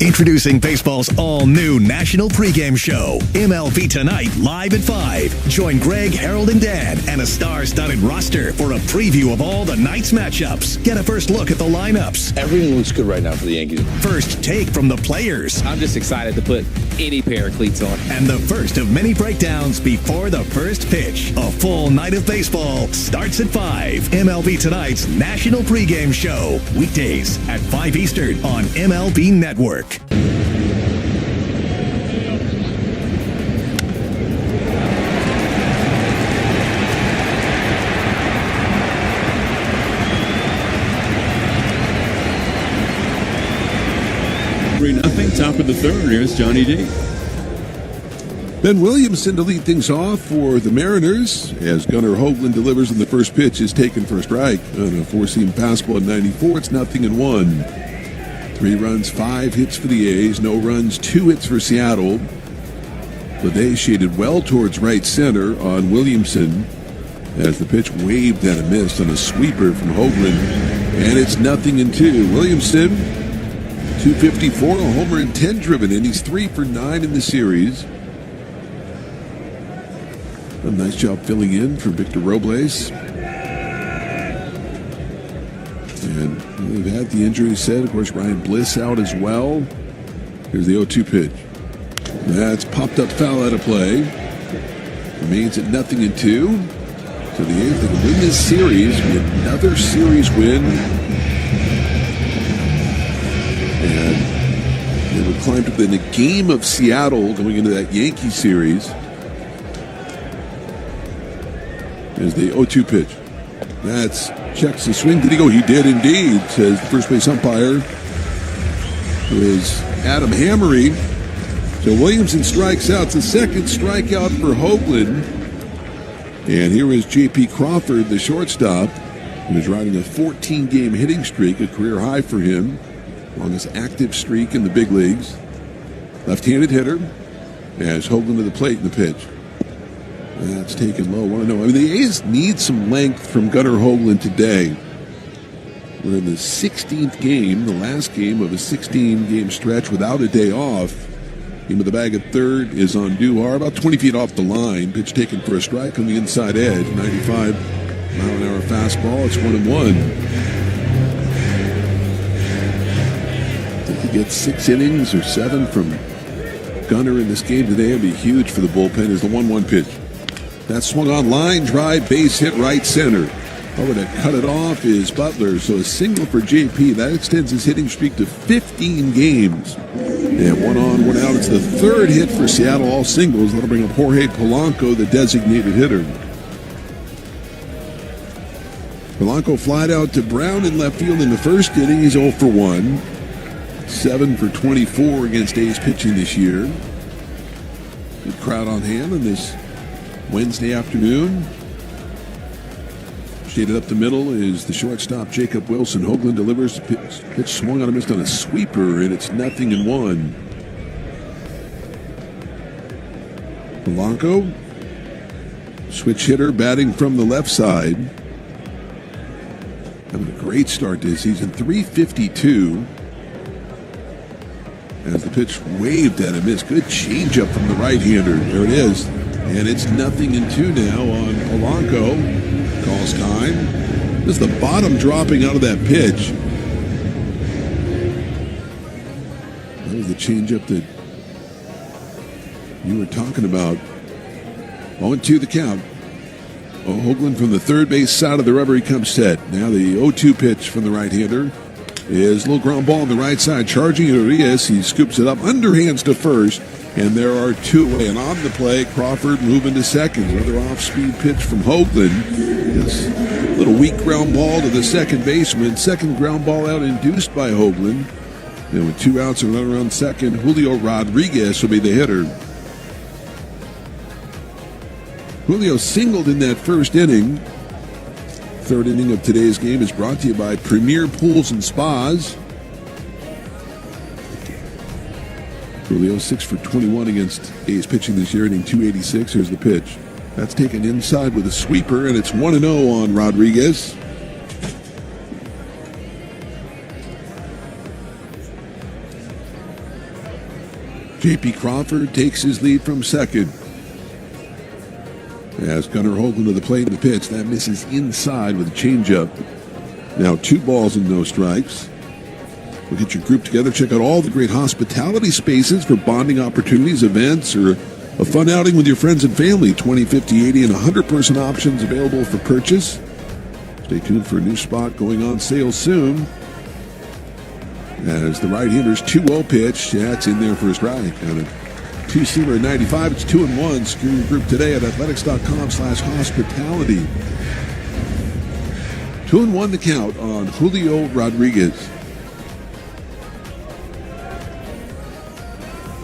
Introducing baseball's all-new national pregame show, MLB Tonight, live at 5. Join Greg, Harold, and Dan and a star-studded roster for a preview of all the night's matchups. Get a first look at the lineups. Everything looks good right now for the Yankees. First take from the players. I'm just excited to put any pair of cleats on. And the first of many breakdowns before the first pitch. A full night of baseball starts at 5. MLB Tonight's national pregame show. Weekdays at 5 Eastern on MLB Network. Nothing. Top of the third. Here's Johnny D. Ben Williamson to lead things off for the Mariners as Gunnar Hoagland delivers, and the first pitch is taken for a strike on a four-seam fastball at 94. It's 0-1. 3 runs, 5 hits for the A's. No runs, 2 hits for Seattle. But they shaded well towards right center on Williamson as the pitch waved and a miss on a sweeper from Hoagland. And it's 0-2. Williamson, 254, a homer and 10 driven in. He's 3 for 9 in the series. A nice job filling in for Victor Robles. And they've had the injury set. Of course, Ryan Bliss out as well. Here's the 0-2 pitch. That's popped up foul out of play. Remains at 0-2. So the A's, they can win this series. Another series win. And they would climb to within a game of Seattle going into that Yankee series. There's the 0-2 pitch. That's checks the swing. Did he go? He did indeed, says the first base umpire, who is Adam Hammery. So Williamson strikes out. It's the second strikeout for Hoagland. And here is J.P. Crawford, the shortstop, who is riding a 14-game hitting streak, a career high for him. Longest active streak in the big leagues. Left-handed hitter as Hoagland to the plate in the pitch. That's taken low. 1-0. I mean, the A's need some length from Gunnar Hoagland today. We're in the 16th game, the last game of a 16-game stretch without a day off. Game of the bag at third is on Duhar, about 20 feet off the line. Pitch taken for a strike on the inside edge. 95-mile-an-hour fastball. It's 1-1. I think he gets 6 innings or 7 from Gunnar in this game today. It'd be huge for the bullpen. Is the 1-1 pitch. That swung on line drive, base hit right center. Over to cut it off is Butler. So a single for JP. That extends his hitting streak to 15 games. And 1 on, 1 out. It's the third hit for Seattle, all singles. That'll bring up Jorge Polanco, the designated hitter. Polanco flied out to Brown in left field in the first inning. He's 0 for 1. 7 for 24 against A's pitching this year. Good crowd on hand on this Wednesday afternoon. Shaded up the middle is the shortstop, Jacob Wilson. Hoagland delivers. Pitch swung on a missed on a sweeper, and it's 0-1. Polanco, switch hitter, batting from the left side. Having a great start this season, 352. As the pitch waved at him, missed. Good changeup from the right-hander. There it is. And it's 0-2 now on Polanco. Calls time. This is the bottom dropping out of that pitch. That was the changeup that you were talking about. 0-2 the count. Hoagland from the third base side of the rubber, he comes set. Now the 0-2 pitch from the right-hander is a little ground ball on the right side. Charging Urias, he scoops it up, underhands to first, and there are two away. And on the play, Crawford moving to second. Another off-speed pitch from Hoagland. This little weak ground ball to the second baseman. Second ground ball out induced by Hoagland. And with 2 outs and runner on second, Julio Rodriguez will be the hitter. Julio singled in that first inning. Third inning of today's game is brought to you by Premier Pools and Spas. Julio 6 for 21 against A's pitching this year, hitting .286. Here's the pitch. That's taken inside with a sweeper, and it's 1-0 on Rodriguez. J.P. Crawford takes his lead from second. As Gunnar Hoagland to the plate of the pitch, that misses inside with a changeup. Now 2 balls and no strikes. We'll get your group together. Check out all the great hospitality spaces for bonding opportunities, events, or a fun outing with your friends and family. 20, 50, 80, and 100-person options available for purchase. Stay tuned for a new spot going on sale soon. As the right-hander's 2-0 pitch, that's in there for a strike. On a 2-seamer at 95, it's 2-1. Secure your group today at athletics.com/hospitality. 2-1 the count on Julio Rodriguez.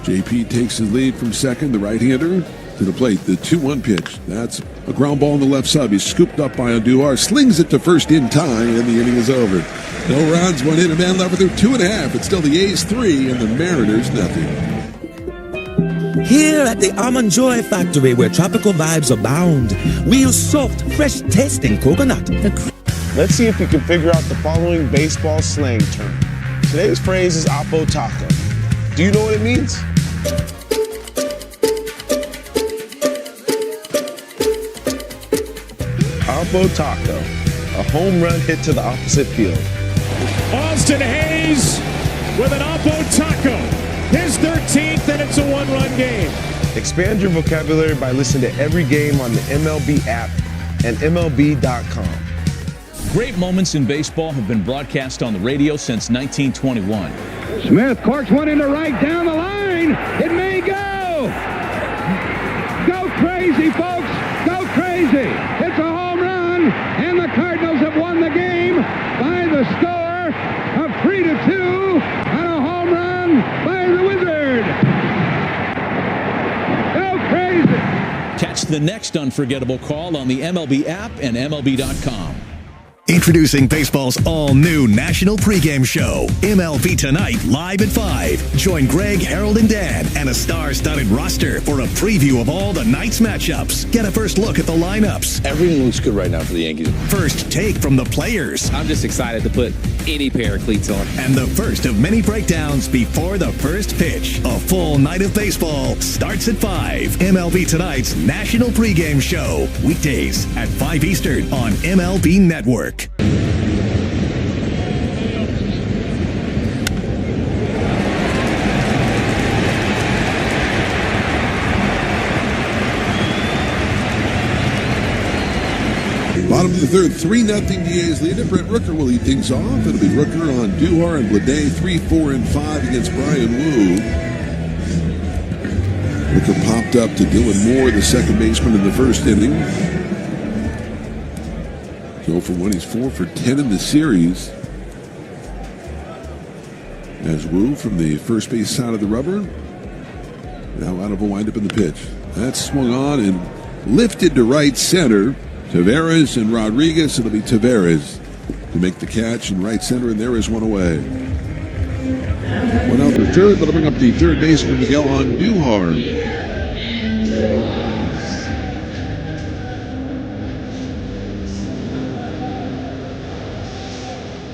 JP takes his lead from second, the right-hander to the plate. The 2-1 pitch. That's a ground ball on the left side. He's scooped up by Andujar, slings it to first in time, and the inning is over. No runs, 1 hit, a man left through 2.5. It's still the A's 3 and the Mariners nothing. Here at the Almond Joy Factory, where tropical vibes abound, we use soft, fresh-tasting coconut. Let's see if we can figure out the following baseball slang term. Today's phrase is Oppo Taco. Do you know what it means? Oppo Taco, a home run hit to the opposite field. Austin Hayes with an Oppo Taco. His 13th, and it's a 1-run game. Expand your vocabulary by listening to every game on the MLB app and MLB.com. Great moments in baseball have been broadcast on the radio since 1921. Smith corks one into right down the line. It may go. Go crazy, folks. Go crazy. It's a home run, and the Cardinals have won the game by the score of 3-2 on a home run by the Wizard. Go crazy. Catch the next unforgettable call on the MLB app and MLB.com. Introducing baseball's all-new national pregame show, MLB Tonight, live at 5. Join Greg, Harold, and Dan, and a star-studded roster for a preview of all the night's matchups. Get a first look at the lineups. Everything looks good right now for the Yankees. First take from the players. I'm just excited to put any pair of cleats on. And the first of many breakdowns before the first pitch. A full night of baseball starts at 5. MLB Tonight's national pregame show. Weekdays at 5 Eastern on MLB Network. Bottom of the third, 3-0 DA's lead. Brent Rooker will lead things off. It'll be Rooker on Duhar and Bleday, 3, 4, and 5 against Brian Wu. Rooker popped up to Dylan Moore, the second baseman in the first inning. 0 for 1, he's 4 for 10 in the series. As Wu from the first base side of the rubber. Now out of a windup in the pitch. That's swung on and lifted to right center. Taveras and Rodriguez. It'll be Taveras to make the catch in right center, and there is one away. One out the third. That'll bring up the third baseman, Miguel Andujar.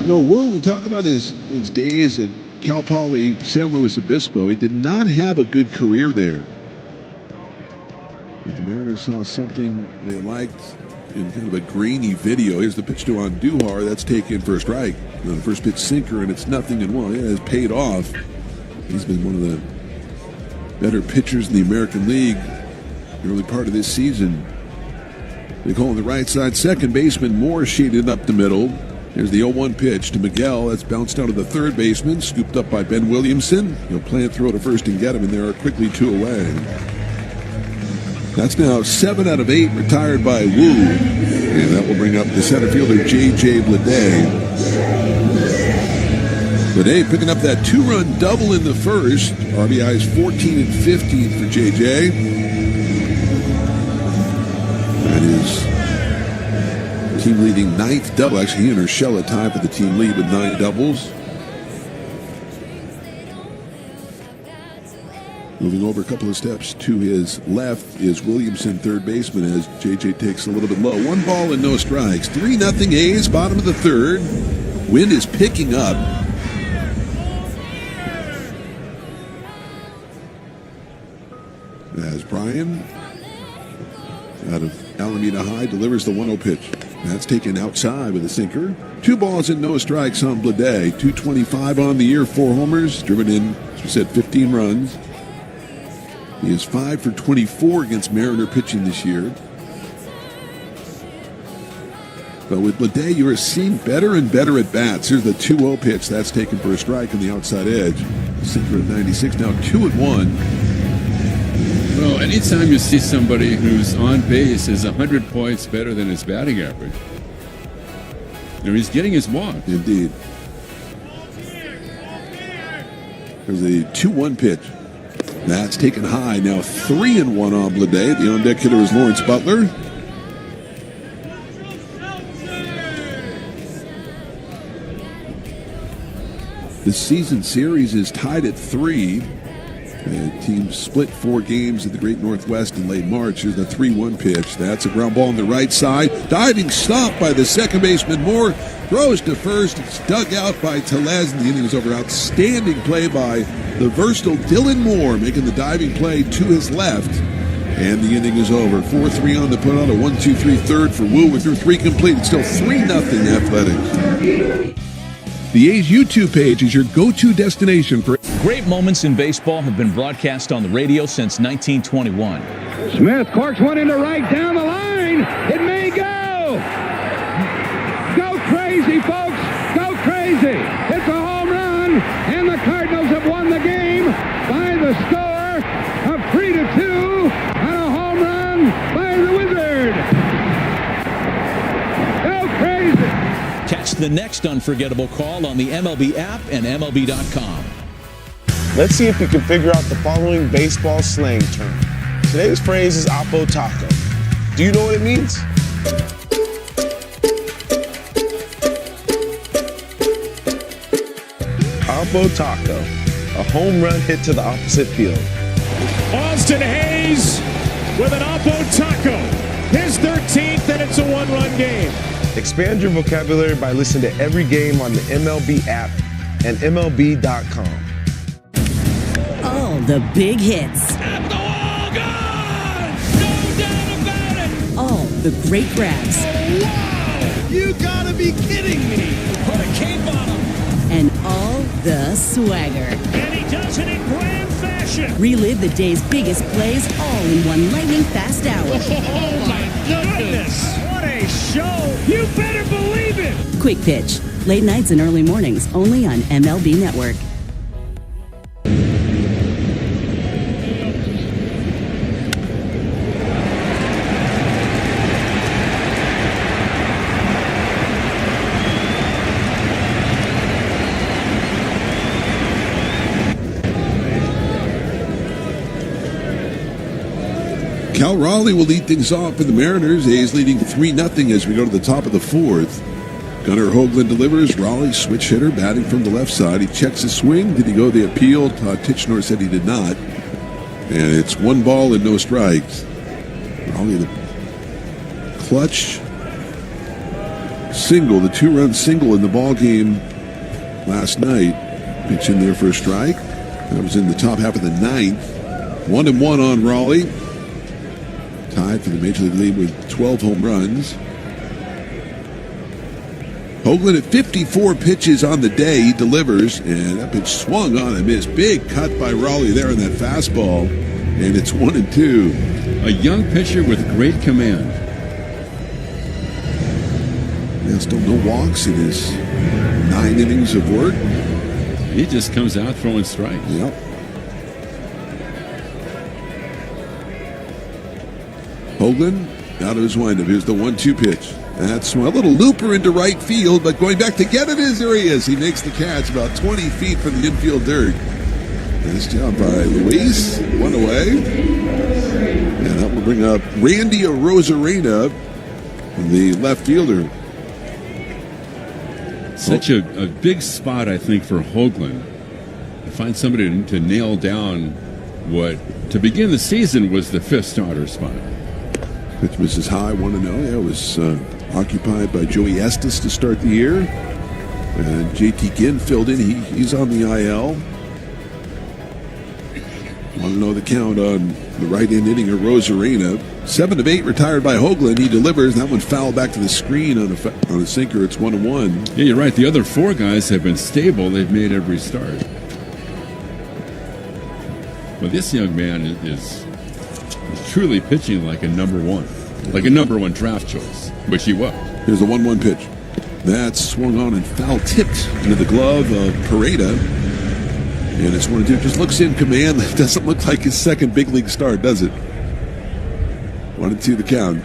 Wu, we talk about his days at Cal Poly San Luis Obispo. He did not have a good career there. But the Mariners saw something they liked in kind of a grainy video. Here's the pitch to Andujar. That's taken for a strike. The first pitch sinker, and it's 0-1. It has paid off. He's been one of the better pitchers in the American League the early part of this season. They call him the right side second baseman. Moore shaded up the middle. There's the 0-1 pitch to Miguel. That's bounced out of the third baseman, scooped up by Ben Williamson. He'll plant throw to first and get him, and there are quickly 2 away. That's now 7 out of 8 retired by Wu, and that will bring up the center fielder J.J. Bleday. Bleday picking up that 2-run double in the first. RBIs 14 and 15 for J.J. That is team-leading 9th double. Actually, he and Urshela tied for the team lead with 9 doubles. Moving over a couple of steps to his left is Williamson, third baseman, as J.J. takes a little bit low. 1 ball and no strikes. 3-0 A's, bottom of the third. Wind is picking up. As Brian, out of Alameda High, delivers the 1-0 pitch. That's taken outside with a sinker. 2 balls and no strikes on Bleday. 225 on the year, 4 homers, driven in, as we said, 15 runs. He is 5 for 24 against Mariner pitching this year. But with Bleday, you are seeing better and better at bats. Here's the 2-0 pitch. That's taken for a strike on the outside edge. Sinker at 96, now 2-1. Well, anytime you see somebody who's on base is 100 points better than his batting average, he's getting his walk. Indeed. There's a 2-1 pitch. That's taken high. Now 3-1 on Bleday. The on-deck hitter is Lawrence Butler. The season series is tied at 3. The team split 4 games in the Great Northwest in late March. Here's the 3-1 pitch. That's a ground ball on the right side. Diving stop by the second baseman. Moore throws to first. It's dug out by Tellez, and the inning is over. Outstanding play by the versatile Dylan Moore, making the diving play to his left. And the inning is over. 4-3 on the put on. A 1-2-3 third for Wu. We're through 3 complete. It's still 3-0 Athletics. The A's YouTube page is your go-to destination for Great moments in baseball have been broadcast on the radio since 1921. Smith corks one into right down the line. It may go. Go crazy, folks. Go crazy. It's a home run, and the Cardinals have won the game by the score of 3-2 on a home run by the Wizard. Go crazy. Catch the next unforgettable call on the MLB app and MLB.com. Let's see if you can figure out the following baseball slang term. Today's phrase is Oppo Taco. Do you know what it means? Oppo Taco, a home run hit to the opposite field. Austin Hayes with an Oppo Taco. His 13th, and it's a 1-run game. Expand your vocabulary by listening to every game on the MLB app and MLB.com. All the big hits. At the wall, gone! No doubt about it! All the great grabs. Oh, wow! You gotta be kidding me! Put a cape on him! And all the swagger. And he does it in grand fashion! Relive the day's biggest plays all in one lightning-fast hour. Oh, my goodness! What a show! You better believe it! Quick Pitch. Late nights and early mornings, only on MLB Network. Cal Raleigh will lead things off for the Mariners. A's leading 3-0 as we go to the top of the 4th. Gunnar Hoagland delivers. Raleigh, switch hitter, batting from the left side. He checks his swing. Did he go the appeal? Todd Tichenor said he did not. And it's 1 ball and no strikes. Raleigh, the clutch single, the 2-run single in the ball game last night. Pitch in there for a strike. That was in the top half of the 9th. 1-1 on Raleigh. Tied for the Major League lead with 12 home runs. Hoagland at 54 pitches on the day. He delivers, and that pitch swung on and missed. Big cut by Raleigh there in that fastball, and it's 1-2. A young pitcher with great command. Yeah, still no walks in his 9 innings of work. He just comes out throwing strikes. Yep. Hoagland out of his windup. Here's the 1-2 pitch. That's a little looper into right field, but going back to get it is there he is. He makes the catch about 20 feet from the infield dirt. Nice job by Luis. 1 away. And that will bring up Randy Arozarena, the left fielder. Such a big spot, I think, for Hoagland. To find somebody to nail down what, to begin the season, was the 5th starter spot. Pitch misses high, 1-0. Yeah, it was occupied by Joey Estes to start the year. And JT Ginn filled in. He's on the IL. 1-0 the count on the right-hand inning of Rosarena. 7 of 8 retired by Hoagland. He delivers. That one fouled back to the screen on a sinker. It's 1-1. Yeah, you're right. The other 4 guys have been stable. They've made every start. But this young man is truly pitching like a number 1. Like a number 1 draft choice, which he was. Here's the 1-1 pitch. That's swung on and foul tipped into the glove of Pareda. And it's 1-2. Just looks in command. That doesn't look like his second big league start, does it? 1-2 the count.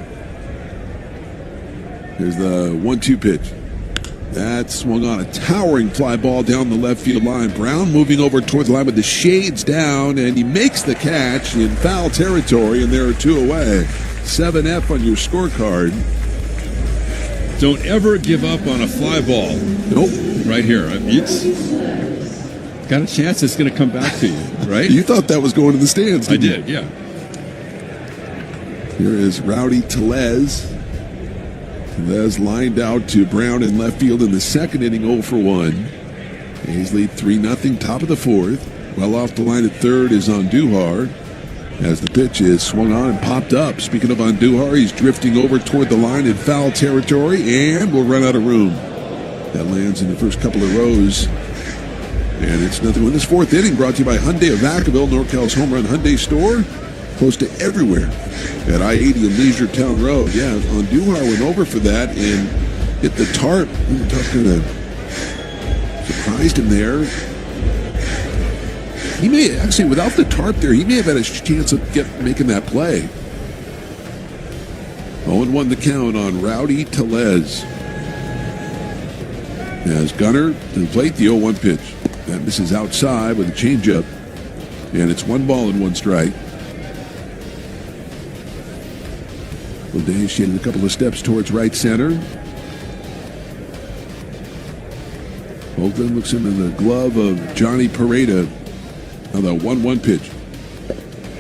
Here's the 1-2 pitch. That swung on a towering fly ball down the left field line. Brown moving over toward the line with the shades down, and he makes the catch in foul territory, and there are 2 away. 7F on your scorecard. Don't ever give up on a fly ball. Nope. Right here. It's got a chance it's going to come back to you, right? You thought that was going to the stands, didn't I did, yeah. Here is Rowdy Tellez. Tellez lined out to Brown in left field in the 2nd inning, 0 for 1. A's lead 3-0, top of the 4th. Well off the line at 3rd is Andujar, as the pitch is swung on and popped up. Speaking of Andujar, he's drifting over toward the line in foul territory and will run out of room. That lands in the first couple of rows. And it's 0-0 in this 4th inning, brought to you by Hyundai of Vacaville, NorCal's home run Hyundai store. Close to everywhere at I-80 and Leisure Town Road. Yeah, Andujar went over for that and hit the tarp. The tarp kind of surprised him there. He may actually, without the tarp there, he may have had a chance of making that play. 0-1 the count on Rowdy Tellez. As Gunnar to the plate, the 0-1 pitch. That misses outside with a changeup. And it's 1 ball and 1 strike. O'Day shaded a couple of steps towards right center. Hoagland looks in the glove of Johnny Pareda. Now the 1-1 pitch.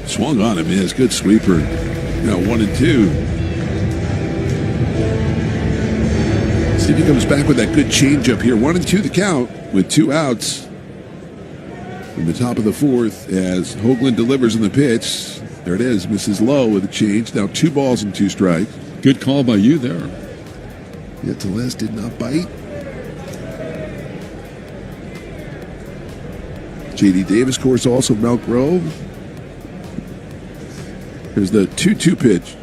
Swung on him, is good sweeper. Now 1-2. See if he comes back with that good changeup here. 1-2 the count with 2 outs. In the top of the 4th as Hoagland delivers in the pitch. There it is, misses low with a change. Now 2 balls and 2 strikes. Good call by you there. Yeah, Tellez did not bite. J.D. Davis, of course, also Mount Grove. Here's the 2-2 pitch.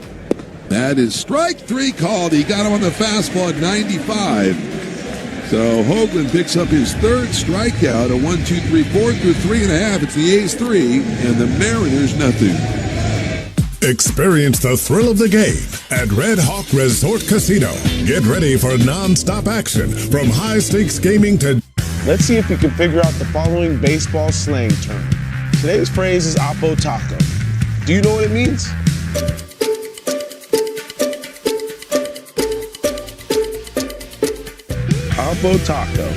That is strike 3 called. He got him on the fastball at 95. So Hoagland picks up his 3rd strikeout. A 1-2-3-4 through 3.5. It's the A's 3 and the Mariners nothing. Experience the thrill of the game at Red Hawk Resort Casino. Get ready for non-stop action from high-stakes gaming to... Let's see if we can figure out the following baseball slang term. Today's phrase is Oppo Taco. Do you know what it means? Oppo Taco,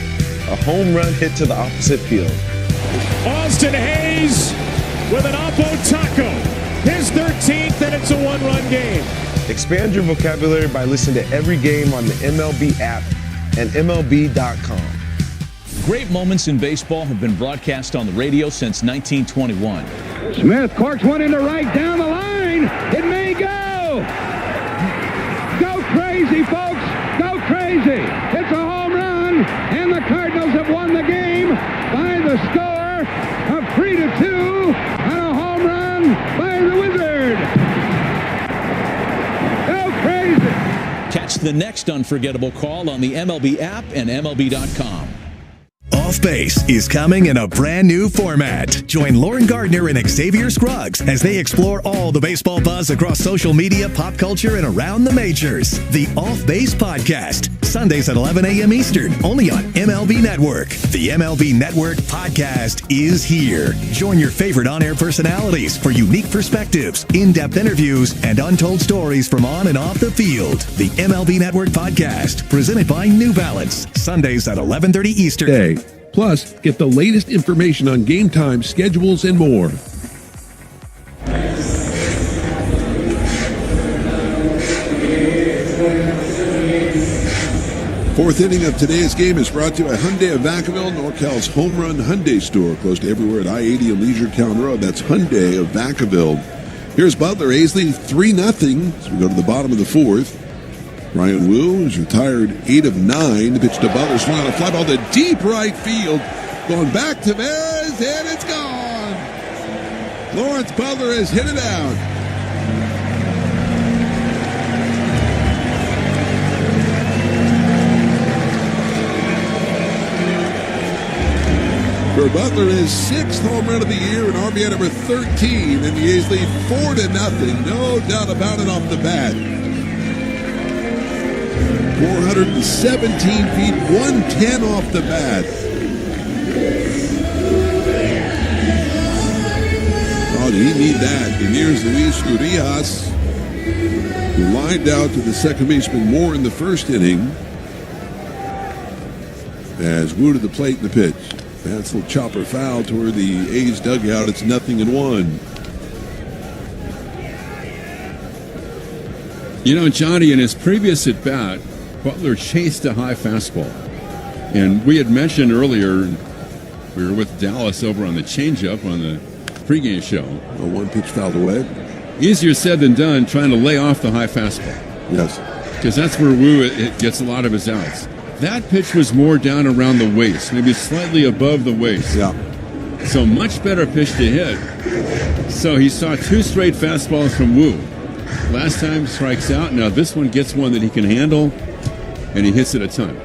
a home run hit to the opposite field. Austin Hayes with an Oppo Taco. game. Expand your vocabulary by listening to every game on the MLB app and MLB.com. Great moments in baseball have been broadcast on the radio since 1921. Smith corks one into right down the line. It may go. Go crazy, folks. Go crazy. It's a home run, and the Cardinals have won the game by the score of 3-2 on a home run by the Wizard. Go crazy. Catch the next unforgettable call on the MLB app and MLB.com. Off Base is coming in a brand new format. Join Lauren Gardner and Xavier Scruggs as they explore all the baseball buzz across social media, pop culture, and around the majors. The Off Base Podcast, Sundays at 11 a.m. Eastern, only on MLB Network. The MLB Network Podcast is here. Join your favorite on-air personalities for unique perspectives, in-depth interviews, and untold stories from on and off the field. The MLB Network Podcast, presented by New Balance, Sundays at 11:30 Eastern. Plus, get the latest information on game time, schedules, and more. Fourth inning of today's game is brought to you by Hyundai of Vacaville, NorCal's home run Hyundai store, close to everywhere at I-80 and Leisure Town Road. That's Hyundai of Vacaville. Here's Butler, Aisley, 3-0 as we go to the bottom of the fourth. Ryan Wu is retired 8 of 9. The pitch to Butler, swung on a fly ball to deep right field. Going back to Tavares, and it's gone. Lawrence Butler has hit it out. For Butler, his 6th home run of the year and RBI number 13, and the A's lead 4-0. No doubt about it off the bat. 417 feet, 110 off the bat. Oh, did he need that? And here's Luis Urias, who lined out to the second baseman Moore in the first inning. As Wu to the plate in the pitch. That's a little chopper foul toward the A's dugout. It's 0-1. You know, Johnny, in his previous at-bat, Butler chased a high fastball. And we had mentioned earlier, we were with Dallas over on the changeup on the pregame show. A one pitch fouled away. Easier said than done trying to lay off the high fastball. Yes. Because that's where Wu gets a lot of his outs. That pitch was more down around the waist, maybe slightly above the waist. Yeah. So much better pitch to hit. So he saw 2 straight fastballs from Wu. Last time strikes out. Now this one gets one that he can handle, and he hits it a ton.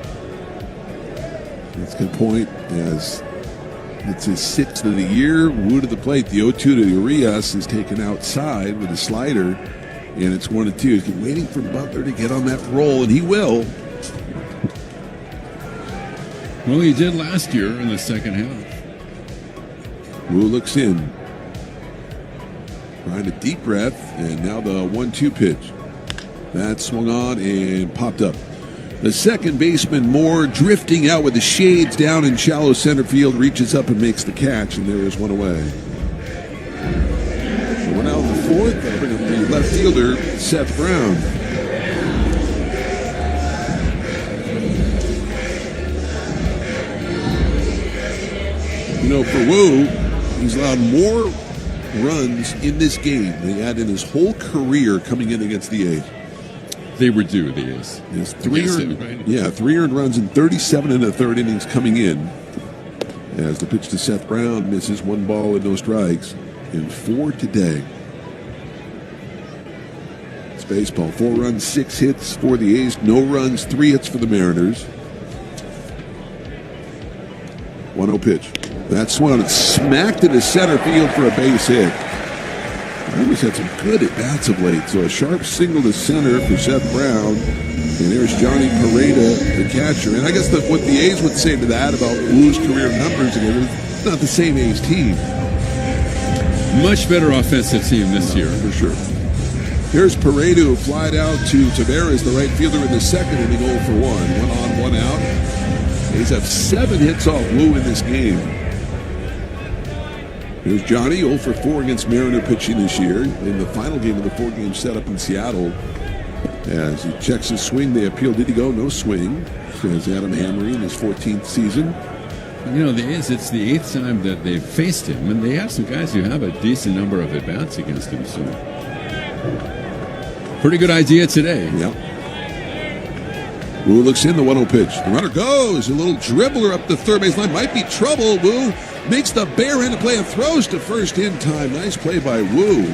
That's a good point. As it's his 6th of the year, Wu to the plate. The 0-2 to Urias is taken outside with a slider, and it's 1-2. He's waiting for Butler to get on that roll, and he will. Well, he did last year in the second half. Wu looks in. Trying a deep breath, and now the 1-2 pitch. That swung on and popped up. The second baseman, Moore, drifting out with the shades down in shallow center field, reaches up and makes the catch, and there is one away. So we're now in the fourth. They'll bring up the left fielder, Seth Brown. You know, for Wu, he's allowed more runs in this game than he had in his whole career coming in against the A's. They were due, the A's. Yes, 3 earned runs in 37 1/3 innings coming in. As the pitch to Seth Brown misses, 1 ball and no strikes, and 4 today. It's baseball. 4 runs, 6 hits for the A's. No runs, 3 hits for the Mariners. 1-0 pitch. That swung and smacked into center field for a base hit. He's had some good at-bats of late. So a sharp single to center for Seth Brown. And there's Johnny Peralta, the catcher. And I guess what the A's would say to that about Wu's career numbers, again, it's not the same A's team. Much better offensive team this year. For sure. Here's Peralta, who flied out to Tavares, the right fielder, in the second inning, 0 for 1. 1 on, 1 out. A's have 7 hits off Wu in this game. Here's Johnny, 0 for 4 against Mariner pitching this year in the final game of the 4-game setup in Seattle. As he checks his swing, they appeal. Did he go? No swing. Says Adam Hamry in his 14th season. You know, the A's, it's the 8th time that they've faced him, and they have some guys who have a decent number of at-bats against him. So, pretty good idea today. Yep. Wu looks in, the 1-0 pitch. The runner goes. A little dribbler up the third base line. Might be trouble. Wu makes the bare end of play and throws to first in time. Nice play by Wu.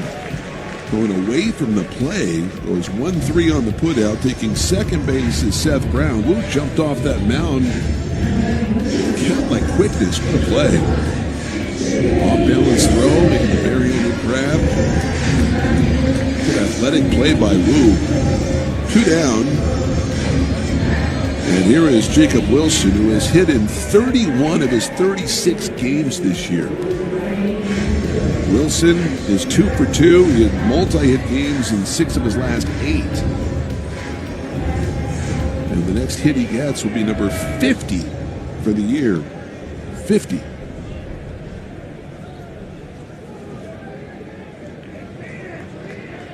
Going away from the play. Goes 1-3 on the putout. Taking second base is Seth Brown. Wu jumped off that mound. Count like quickness. What a play. Off-balance throw. Making the bare-handed grab. Good athletic play by Wu. 2 down. And here is Jacob Wilson, who has hit in 31 of his 36 games this year. Wilson is 2 for 2. He had multi-hit games in 6 of his last 8. And the next hit he gets will be number 50 for the year. 50.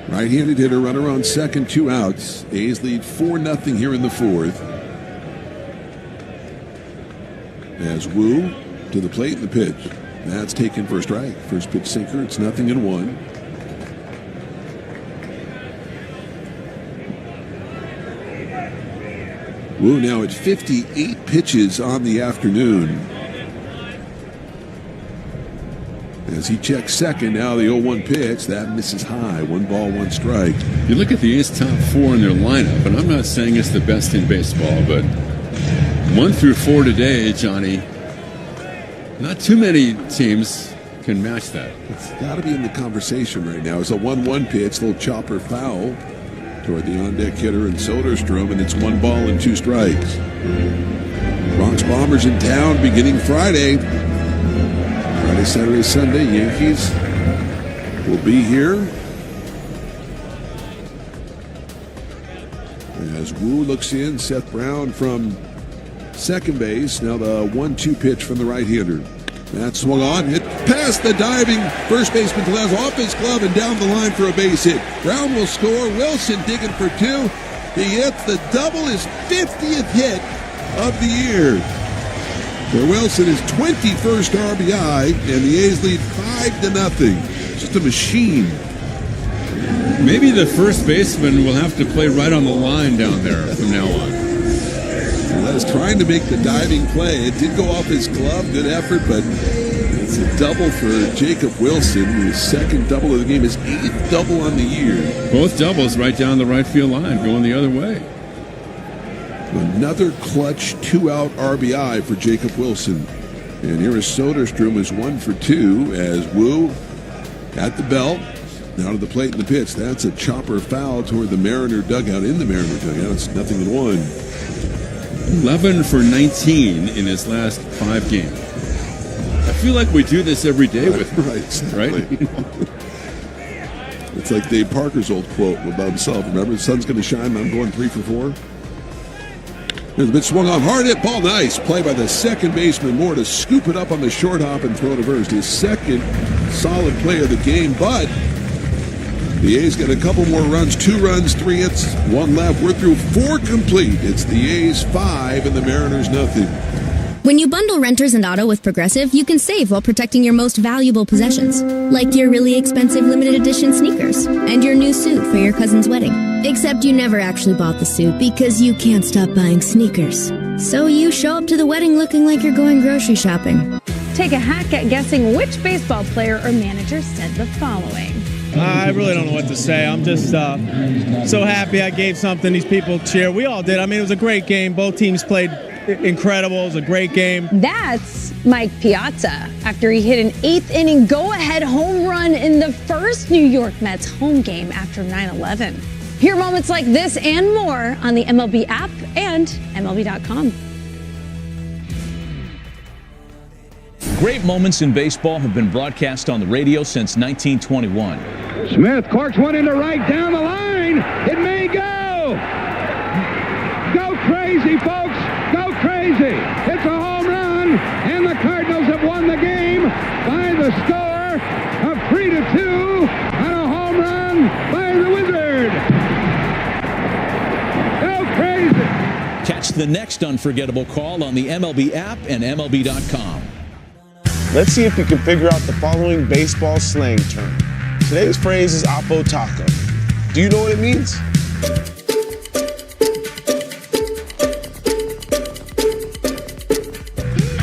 Right-handed hitter, runner on second, 2 outs. A's lead 4-0 here in the 4th. As Wu to the plate and the pitch. That's taken for a strike. First pitch sinker. It's 0-1. Wu now at 58 pitches on the afternoon. As he checks second, now the 0-1 pitch. That misses high. 1 ball, 1 strike. You look at the A's top 4 in their lineup, and I'm not saying it's the best in baseball, but 1 through 4 today, Johnny, not too many teams can match that. It's got to be in the conversation right now. It's a 1-1 pitch, little chopper foul toward the on-deck hitter and Soderstrom, and it's 1 ball and 2 strikes. Bronx Bombers in town beginning Friday. Friday, Saturday, Sunday. Yankees will be here. As Wu looks in, Seth Brown from second base. Now the 1-2 pitch from the right-hander. That swung on. Hit past the diving first baseman Tellez, off his glove and down the line for a base hit. Brown will score. Wilson digging for 2. He hits the double, his 50th hit of the year. For Wilson, his 21st RBI, and the A's lead 5-0. Just a machine. Maybe the first baseman will have to play right on the line down there from now on. Tellez trying to make the diving play. It did go off his glove. Good effort, but it's a double for Jacob Wilson. His second double of the game, his 8th double on the year. Both doubles right down the right field line, going the other way. Another clutch 2-out RBI for Jacob Wilson. And here is Soderstrom, who's 1 for 2 as Wu at the belt. Now to the plate and the pitch. That's a chopper foul toward the Mariner dugout. In the Mariner dugout, it's 0-1. 11 for 19 in his last 5 games. I feel like we do this every day with him. Right, exactly. Right? It's like Dave Parker's old quote about himself. Remember, the sun's going to shine, I'm going 3 for 4. There's a bit swung on, hard hit ball, nice play by the second baseman Moore to scoop it up on the short hop and throw to first. His second solid play of the game, but the A's got a couple more runs, 2 runs, 3 hits, 1 left. We're through 4 complete. It's the A's 5 and the Mariners nothing. When you bundle renters and auto with Progressive, you can save while protecting your most valuable possessions, like your really expensive limited edition sneakers and your new suit for your cousin's wedding. Except you never actually bought the suit because you can't stop buying sneakers. So you show up to the wedding looking like you're going grocery shopping. Take a hack at guessing which baseball player or manager said the following. I really don't know what to say. I'm just so happy I gave something these people cheer. We all did. I mean, it was a great game. Both teams played incredible. It was a great game. That's Mike Piazza after he hit an 8th inning go-ahead home run in the first New York Mets home game after 9/11. Hear moments like this and more on the MLB app and MLB.com. Great moments in baseball have been broadcast on the radio since 1921. Smith corks one into right down the line. It may go. Go crazy, folks. Go crazy. It's a home run, and the Cardinals have won the game by the score Ask the next unforgettable call on the MLB app and MLB.com. Let's see if you can figure out the following baseball slang term. Today's phrase is Oppo Taco. Do you know what it means?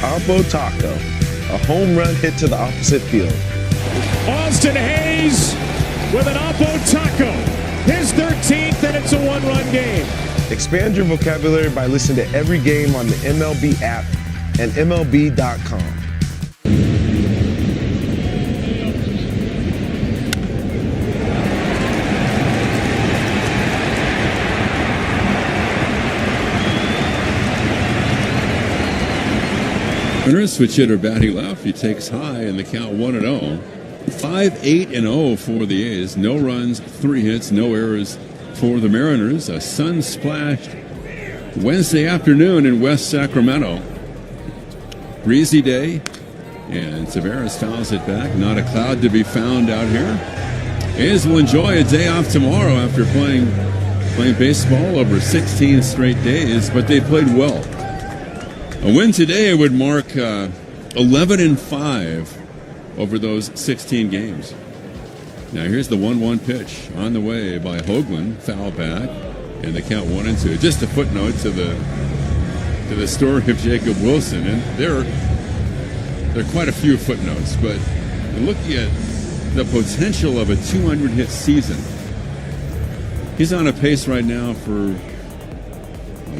Oppo Taco, a home run hit to the opposite field. Austin Hayes with an Oppo Taco, his 13th, and it's a one-run game. Expand your vocabulary by listening to every game on the MLB app and MLB.com. Switch hitter batting left. He takes high in the count 1-0. 5-8-0 for the A's. No runs, 3 hits, no errors for the Mariners. A sun-splashed Wednesday afternoon in West Sacramento. Breezy day, and Tavares fouls it back. Not a cloud to be found out here. A's will enjoy a day off tomorrow after playing baseball over 16 straight days, but they played well. A win today would mark 11-5 over those 16 games. Now here's the 1-1 pitch on the way by Hoagland, foul back, and the count 1-2. Just a footnote to the story of Jacob Wilson, and there are quite a few footnotes, but looking at the potential of a 200-hit season, he's on a pace right now for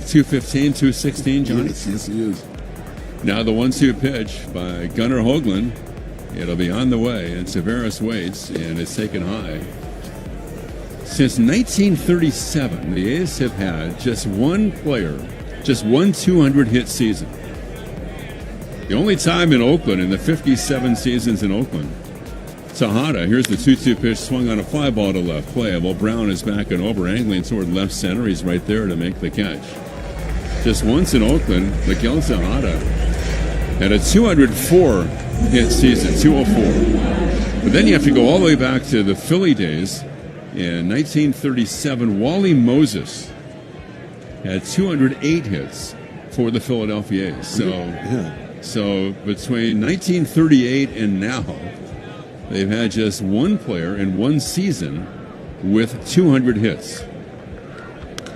215, 216, Johnny? Yes, he is. Now the 1-2 pitch by Gunnar Hoagland. It'll be on the way, and Tavares waits, and it's taken high. Since 1937, the A's have had just one player, just one 200-hit season. The only time in Oakland, in the 57 seasons in Oakland. Tejada, here's the 2-2 pitch, swung on a fly ball to left, playable. Brown is back and over, angling toward left center. He's right there to make the catch. Just once in Oakland, Miguel Tejada had a 204-hit season, 204. But then you have to go all the way back to the Philly days. In 1937, Wally Moses had 208 hits for the Philadelphia A's. So between 1938 and now, they've had just one player in one season with 200 hits.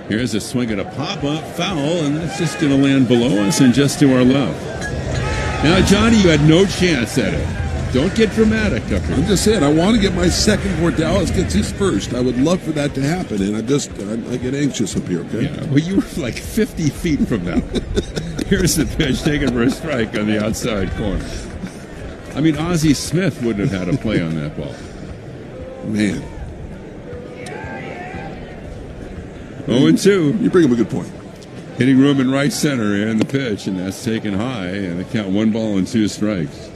Here's a swing at a pop-up foul, and it's just going to land below us and just to our left. Now, Johnny, you had no chance at it. Don't get dramatic up here. I'm just saying, I want to get my second before Dallas gets his first. I would love for that to happen, and I get anxious up here, okay? Yeah, well, you were like 50 feet from that. Here's the pitch taken for a strike on the outside corner. I mean, Ozzie Smith wouldn't have had a play on that ball. Man. 0-2. You bring up a good point. Hitting room in right center and the pitch, and that's taken high, and the count 1-2 strikes.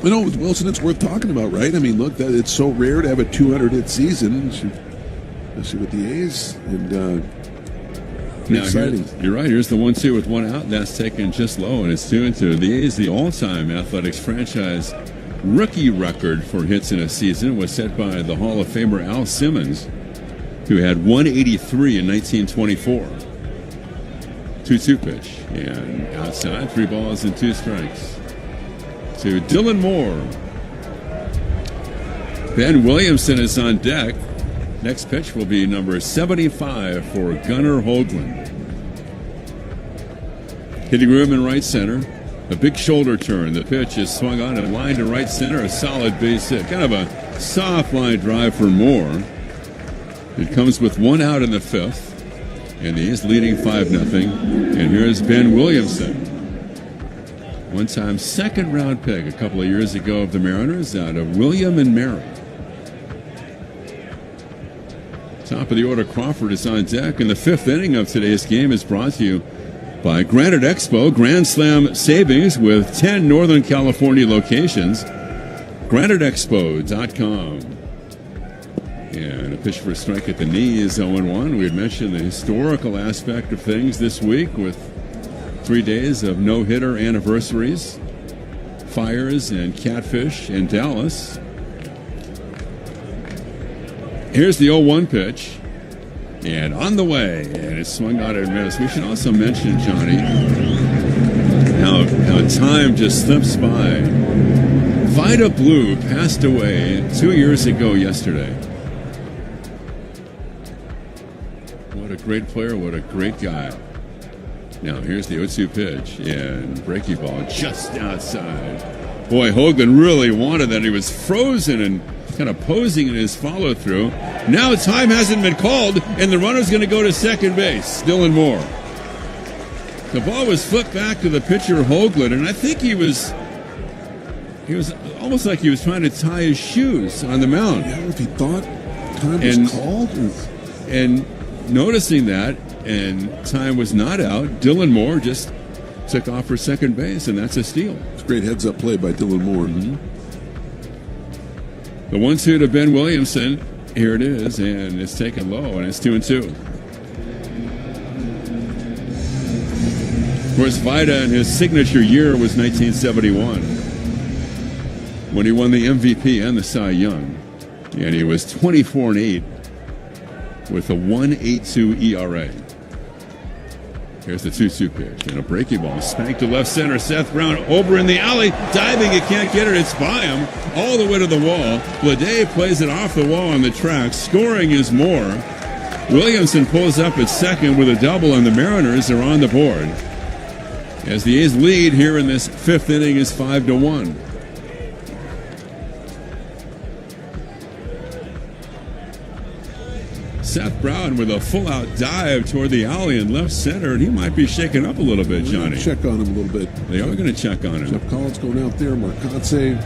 You know, with Wilson, it's worth talking about, right? I mean, look, it's so rare to have a 200-hit season, especially with the A's, and exciting. You're right. Here's the 1-2 with one out. That's taken just low, and it's 2-2. The A's, the all-time Athletics franchise rookie record for hits in a season was set by the Hall of Famer Al Simmons, who had 183 in 1924. 2-2 pitch, and outside, 3 balls and 2 strikes. To Dylan Moore. Ben Williamson is on deck. Next pitch will be number 75 for Gunnar Hoagland. Hitting room in right center. A big shoulder turn. The pitch is swung on and lined to right center. A solid base hit. Kind of a soft line drive for Moore. It comes with one out in the 5th. And he is leading 5-0. And here's Ben Williamson. One-time second-round pick a couple of years ago of the Mariners out of William and Mary. Top of the order, Crawford is on deck, and the 5th inning of today's game is brought to you by Granite Expo, Grand Slam savings with 10 Northern California locations. GraniteExpo.com. And a pitch for a strike at the knee is 0-1. We had mentioned the historical aspect of things this week with 3 days of no-hitter anniversaries, fires and catfish in Dallas. Here's the 0-1 pitch. And on the way, and it swung out and missed. We should also mention, Johnny, how time just slips by. Vida Blue passed away 2 years ago yesterday. What a great player, what a great guy. Now, here's the 0-2 pitch, and breaking ball just outside. Boy, Hoagland really wanted that. He was frozen and kind of posing in his follow-through. Now time hasn't been called, and the runner's going to go to second base. Dylan Moore. The ball was flipped back to the pitcher, Hoagland, and I think he was almost like he was trying to tie his shoes on the mound. Yeah, if he thought time was called. And noticing that, and time was not out, Dylan Moore just took off for second base, and that's a steal. It's a great heads-up play by Dylan Moore. Mm-hmm. The 1-2 to Ben Williamson. Here it is, and it's taken low, and it's 2-2. Of course, Vida in his signature year was 1971, when he won the MVP and the Cy Young, and he was 24-8 with a 1.82 ERA. Here's the 2-2 pitch, and a breaking ball spanked to left center. Seth Brown over in the alley, diving, he can't get it. It's by him all the way to the wall. Lede plays it off the wall on the track. Scoring is Moore. Williamson pulls up at second with a double, and the Mariners are on the board. As the A's lead here in this fifth inning is 5-1. Seth Brown with a full-out dive toward the alley in left center, and he might be shaken up a little bit, Johnny. Check on him a little bit. They are going to check on him. Jeff Collins going out there, Marcotte.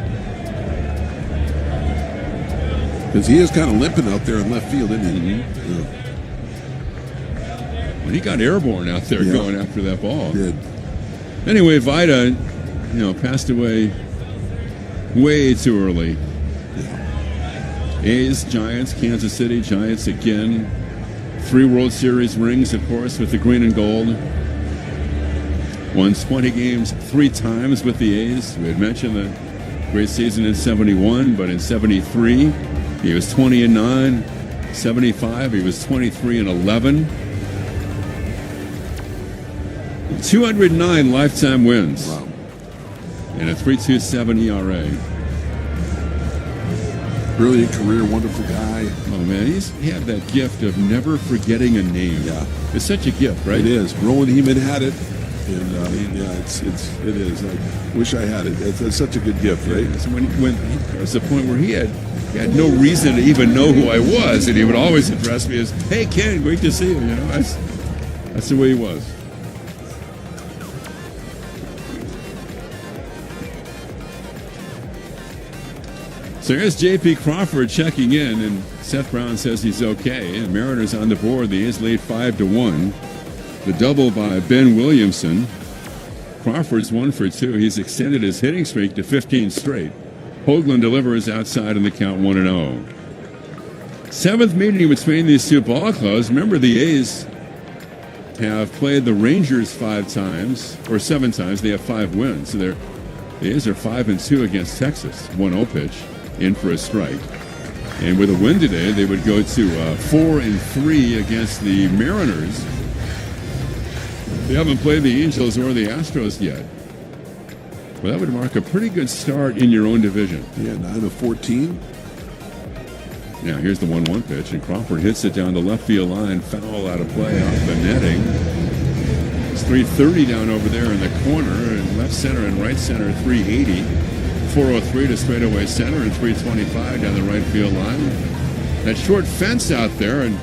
Because he is kind of limping out there in left field, isn't he? Mm-hmm. Yeah. When he got airborne out there going after that ball. He did. Anyway, Vida, passed away way too early. A's, Giants, Kansas City, Giants again. 3 World Series rings, of course, with the green and gold. Won 20 games 3 times with the A's. We had mentioned the great season in 71, but in 73, he was 20-9. 75, he was 23-11. 209 lifetime wins. Wow. And a 3.27 ERA. Brilliant career, wonderful guy. Oh man, he had that gift of never forgetting a name. Yeah, it's such a gift, right? It is. Roland Heeman had it, and it is. I wish I had it. It's such a good gift, right? When there was a point where he had no reason to even know who I was, and he would always address me as, "Hey Ken, great to see you." That's the way he was. So here's J.P. Crawford checking in, and Seth Brown says he's okay. And Mariners on the board. The A's lead 5-1. The double by Ben Williamson. Crawford's 1 for 2. He's extended his hitting streak to 15 straight. Hoagland delivers outside in the count 1-0. 7th meeting between these two ball clubs. Remember, the A's have played the Rangers 5 times, or 7 times. They have 5 wins. So the A's are 5-2 against Texas. 1-0 pitch. In for a strike. And with a win today, they would go to 4-3 against the Mariners. They haven't played the Angels or the Astros yet. Well, that would mark a pretty good start in your own division. Yeah, 9-14. Now, here's the 1-1 pitch, and Crawford hits it down the left field line. Foul out of play off the netting. It's 330 down over there in the corner, and left center and right center 380. 403 to straightaway center and 325 down the right field line. That short fence out there, and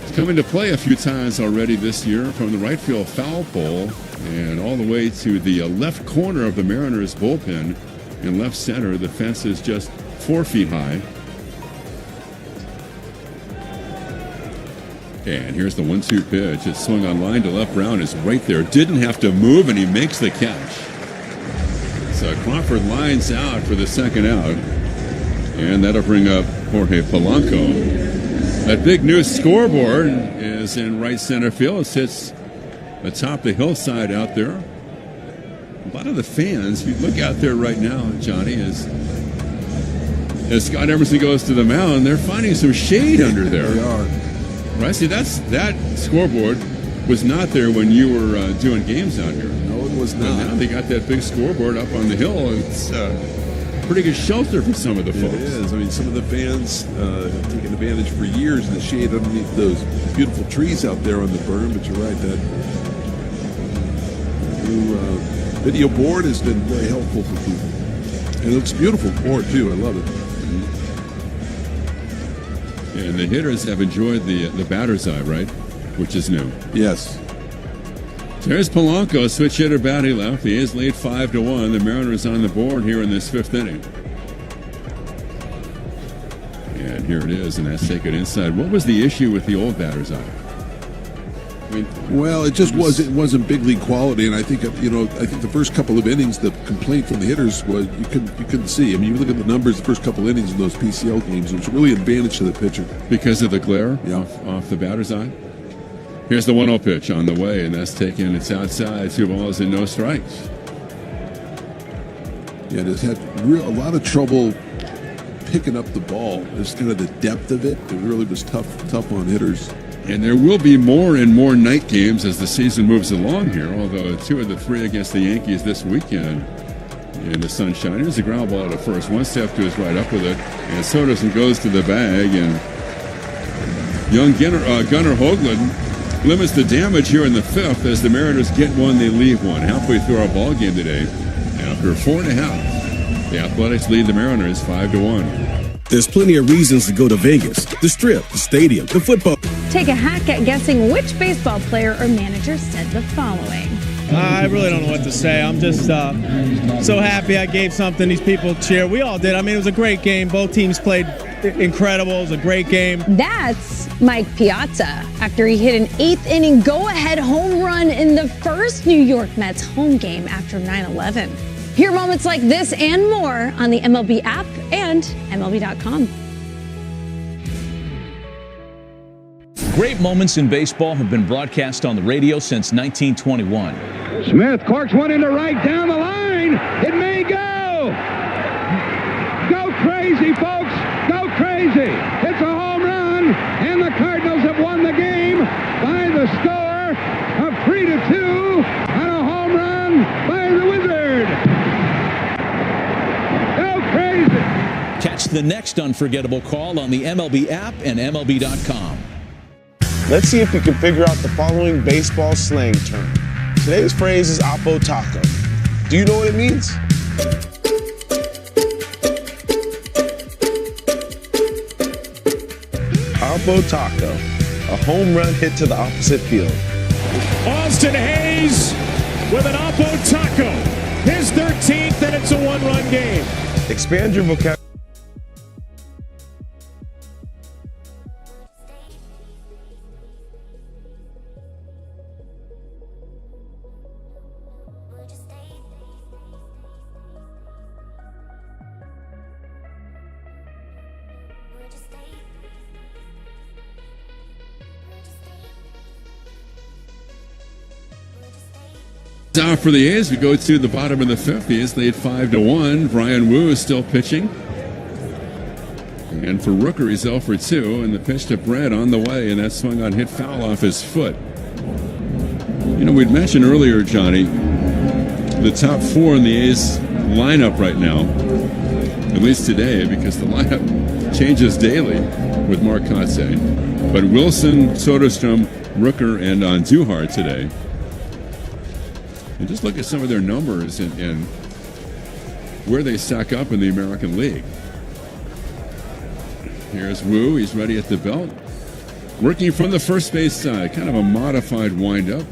it's come into play a few times already this year from the right field foul pole and all the way to the left corner of the Mariners bullpen in left center. The fence is just 4 feet high. And here's the 1-2 pitch. It's swung on line to left. Brown is right there. Didn't have to move, and he makes the catch. So Crawford lines out for the second out, and that'll bring up Jorge Polanco. That big new scoreboard is in right center field. It sits atop the hillside out there. A lot of the fans, if you look out there right now, Johnny, as Scott Emerson goes to the mound, they're finding some shade under there. They are. Right, see, that scoreboard was not there when you were doing games out here. No, it was not. Now they got that big scoreboard up on the hill. It's pretty good shelter for some of the folks. It is. I mean, some of the fans have taken advantage for years of the shade underneath those beautiful trees out there on the berm. But you're right, that new video board has been very helpful for people. And it looks beautiful board, too. I love it. And the hitters have enjoyed the batter's eye, right? Which is new. Yes. There's Polanco, switch hitter, batting left. The A's lead 5-1. The Mariners on the board here in this fifth inning. And here it is, and that's taken inside. What was the issue with the old batter's eye? I mean, well, it just wasn't big league quality, and I think the first couple of innings, the complaint from the hitters was you couldn't see. I mean, you look at the numbers, the first couple of innings in those PCL games, it was really an advantage to the pitcher because of the glare off the batter's eye. Here's the 1-0 pitch on the way, and that's taken. It's outside, 2 balls and no strikes. Yeah, just had a lot of trouble picking up the ball. Just kind of the depth of it. It really was tough on hitters. And there will be more and more night games as the season moves along here, although 2 of the 3 against the Yankees this weekend in the sunshine. Here's a ground ball at first. One step to his right, up with it. And Soderson goes to the bag, and young Gunnar Hoagland limits the damage here in the fifth as the Mariners get one, they leave one. Halfway through our ball game today, after 4.5, the Athletics lead the Mariners 5-1. There's plenty of reasons to go to Vegas. The Strip, the stadium, the football. Take a hack at guessing which baseball player or manager said the following. I really don't know what to say. I'm just so happy I gave something these people cheer. We all did. I mean, it was a great game. Both teams played incredible. It was a great game. That's Mike Piazza after he hit an 8th inning go-ahead home run in the first New York Mets home game after 9/11. Hear moments like this and more on the MLB app and MLB.com. Great moments in baseball have been broadcast on the radio since 1921. Smith corks one into right down the line. It may go. Go crazy, folks. Go crazy. It's a home run, and the Cardinals have won the game by the score of 3-2 on a home run by the Wizard. Go crazy. Catch the next unforgettable call on the MLB app and MLB.com. Let's see if we can figure out the following baseball slang term. Today's phrase is Oppo Taco. Do you know what it means? Oppo Taco, a home run hit to the opposite field. Austin Hayes with an Oppo Taco, his 13th, and it's a 1-run game. Expand your vocabulary. Out for the A's, we go to the bottom of the fifth. The A's lead 5-1. Brian Wu is still pitching. And for Rooker, he's 0 for 2. And the pitch to Brett on the way, and that swung on, hit foul off his foot. You know, we'd mentioned earlier, Johnny, the top 4 in the A's lineup right now, at least today, because the lineup changes daily with Mark Kotsay. But Wilson, Soderstrom, Rooker, and Andujar today. And just look at some of their numbers and where they stack up in the American League. Here's Wu. He's ready at the belt. Working from the first base side. Kind of a modified windup.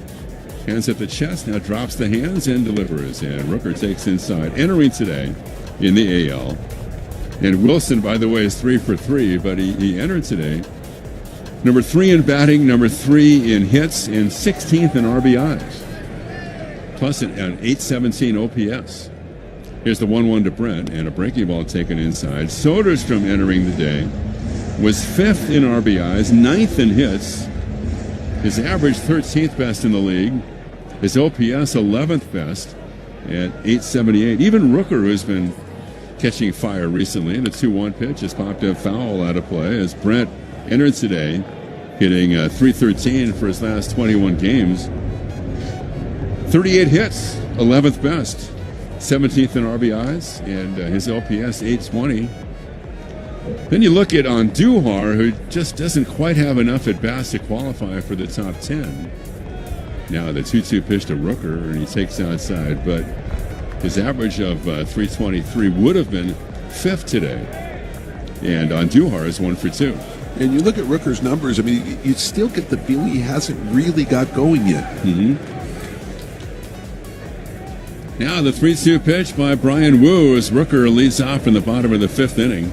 Hands at the chest. Now drops the hands and delivers. And Rooker takes inside. Entering today in the AL. And Wilson, by the way, is 3 for 3. But he entered today. Number 3 in batting. Number 3 in hits. And 16th in RBIs. Plus an 817 OPS. Here's the 1-1 to Brent, and a breaking ball taken inside. Soderstrom entering the day was 5th in RBIs, 9th in hits. His average 13th best in the league. His OPS 11th best at 878. Even Rooker, who's been catching fire recently, the 2-1 pitch has popped a foul out of play as Brent entered today hitting .313 for his last 21 games. 38 hits, 11th best, 17th in RBIs, and his OPS 820. Then you look at Andujar, who just doesn't quite have enough at bats to qualify for the top 10. Now the 2-2 pitch to Rooker, and he takes outside, but his average of .323 would have been 5th today. And Andujar is 1 for 2. And you look at Rooker's numbers, I mean, you still get the feeling he hasn't really got going yet. Mm-hmm. Now the 3-2 pitch by Brian Wu as Rooker leads off in the bottom of the 5th inning.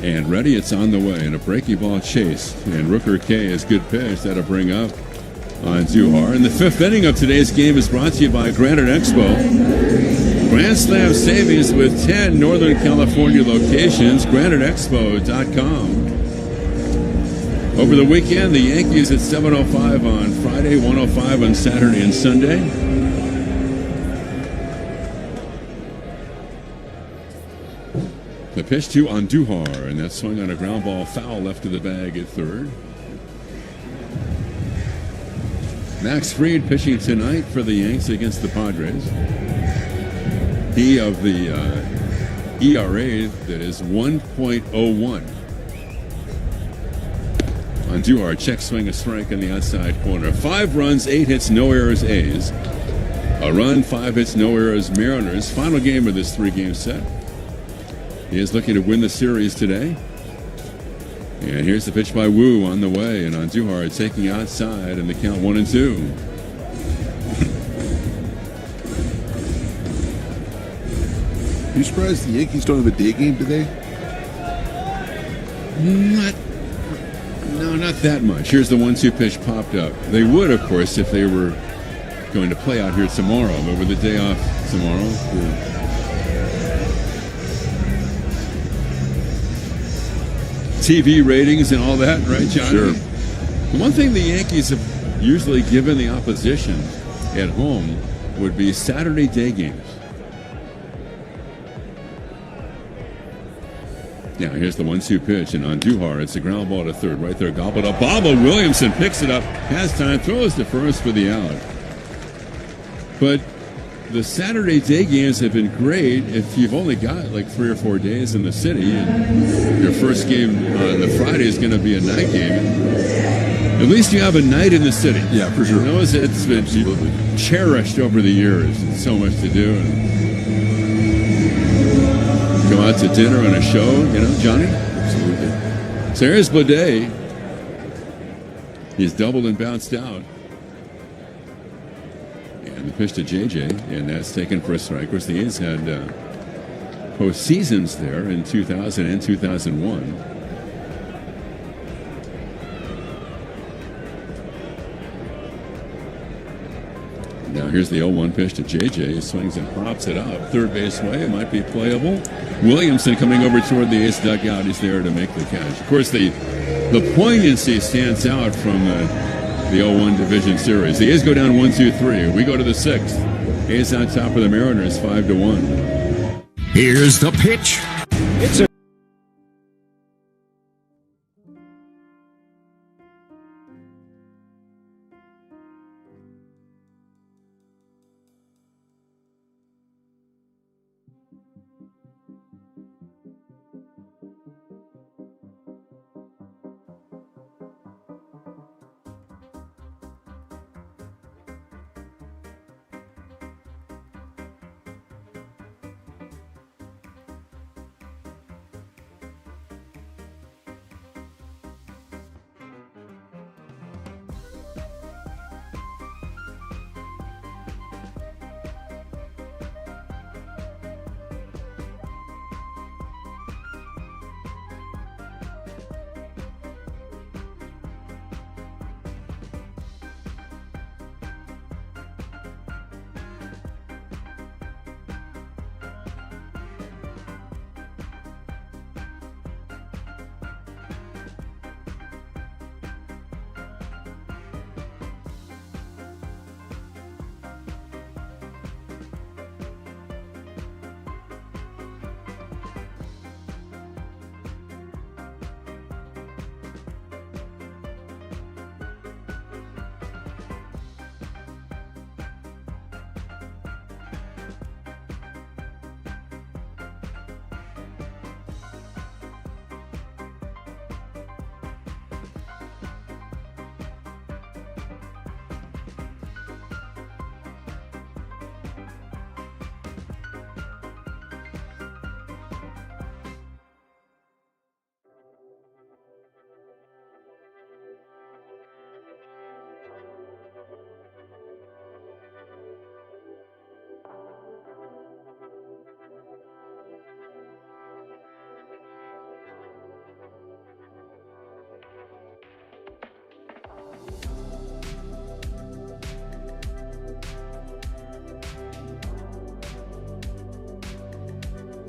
And ready, it's on the way, and a breaking ball chase. And Rooker K is good pitch. That'll bring up Andujar. And the 5th inning of today's game is brought to you by Granite Expo. Grand Slam savings with 10 Northern California locations. GraniteExpo.com. Over the weekend, the Yankees at 7:05 on Friday, 1:05 on Saturday and Sunday. The pitch to Andujar, and that swung on a ground ball foul left of the bag at third. Max Fried pitching tonight for the Yanks against the Padres. He of the ERA that is 1.01. Andujar, check swing, a strike in the outside corner. 5 runs, 8 hits, no errors, A's. A run, 5 hits, no errors, Mariners. Final game of this 3-game set. He is looking to win the series today. And here's the pitch by Wu on the way, and Andujar taking outside, and the count 1-2. You surprised the Yankees don't have a day game today? Not that much. Here's the 1-2 pitch popped up. They would, of course, if they were going to play out here tomorrow, but with the day off tomorrow. Yeah. TV ratings and all that, right, Johnny? Sure. One thing the Yankees have usually given the opposition at home would be Saturday day games. Now, here's the 1-2 pitch, and Andujar, it's a ground ball to third. Right there, gobbled up. Bobble Williamson picks it up, has time, throws to first for the out. But the Saturday day games have been great if you've only got like 3 or 4 days in the city, and your first game on the Friday is going to be a night game. At least you have a night in the city. Yeah, for sure. You know, it's been cherished over the years. It's so much to do. And go out to dinner and a show, you know, Johnny? Absolutely. So here's Bidet. He's doubled and bounced out. And the pitch to JJ, and that's taken for a strike. Of course, the A's had postseasons there in 2000 and 2001. Now here's the 0-1 pitch to JJ. He swings and pops it up. Third base way. It might be playable. Williamson coming over toward the A's dugout. He's there to make the catch. Of course, the poignancy stands out from the 0-1 division series. The A's go down 1-2-3. We go to the 6th. A's on top of the Mariners 5-1. Here's the pitch. It's a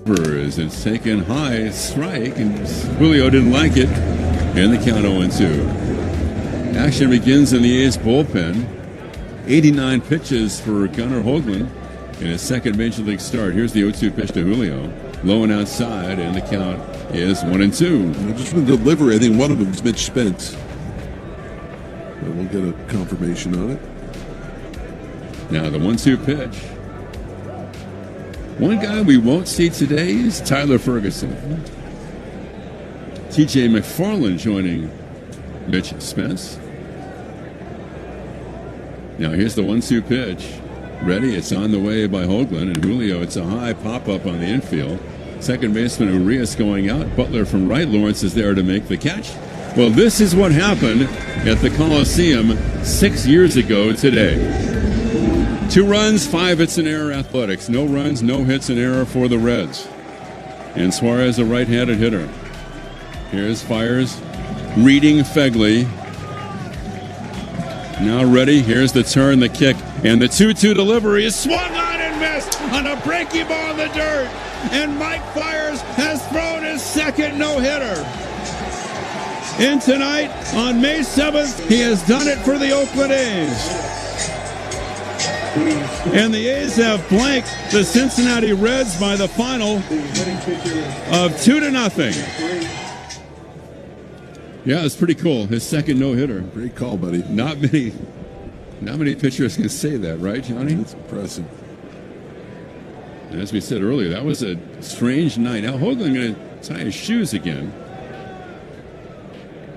As it's taken high strike, and Julio didn't like it, and the count 0-2. Action begins in the A's bullpen. 89 pitches for Gunnar Hoagland in his second major league start. Here's the 0-2 pitch to Julio, low and outside, and the count is 1-2. Just from the delivery, I think one of them is Mitch Spence. But we'll get a confirmation on it. Now the 1-2 pitch. One guy we won't see today is Tyler Ferguson. T.J. McFarland joining Mitch Spence. Now here's the 1-2 pitch. Ready, it's on the way by Hoagland, and Julio, it's a high pop-up on the infield. Second baseman Urias going out. Butler from right. Lawrence is there to make the catch. Well, this is what happened at the Coliseum 6 years ago today. 2 runs, 5 hits and error Athletics. No runs, no hits and error for the Reds. And Suarez, a right-handed hitter. Here's fires, reading Fegley. Now ready, here's the turn, the kick, and the 2-2 delivery is swung on and missed on a breaking ball in the dirt. And Mike Fiers has thrown his second no-hitter. And tonight, on May 7th, he has done it for the Oakland A's. And the A's have blanked the Cincinnati Reds by the final of 2-0. Yeah, it's pretty cool. His second no-hitter. Great call, buddy. Not many pitchers can say that, right, Johnny? That's impressive. And as we said earlier, that was a strange night. Now Hoagland going to tie his shoes again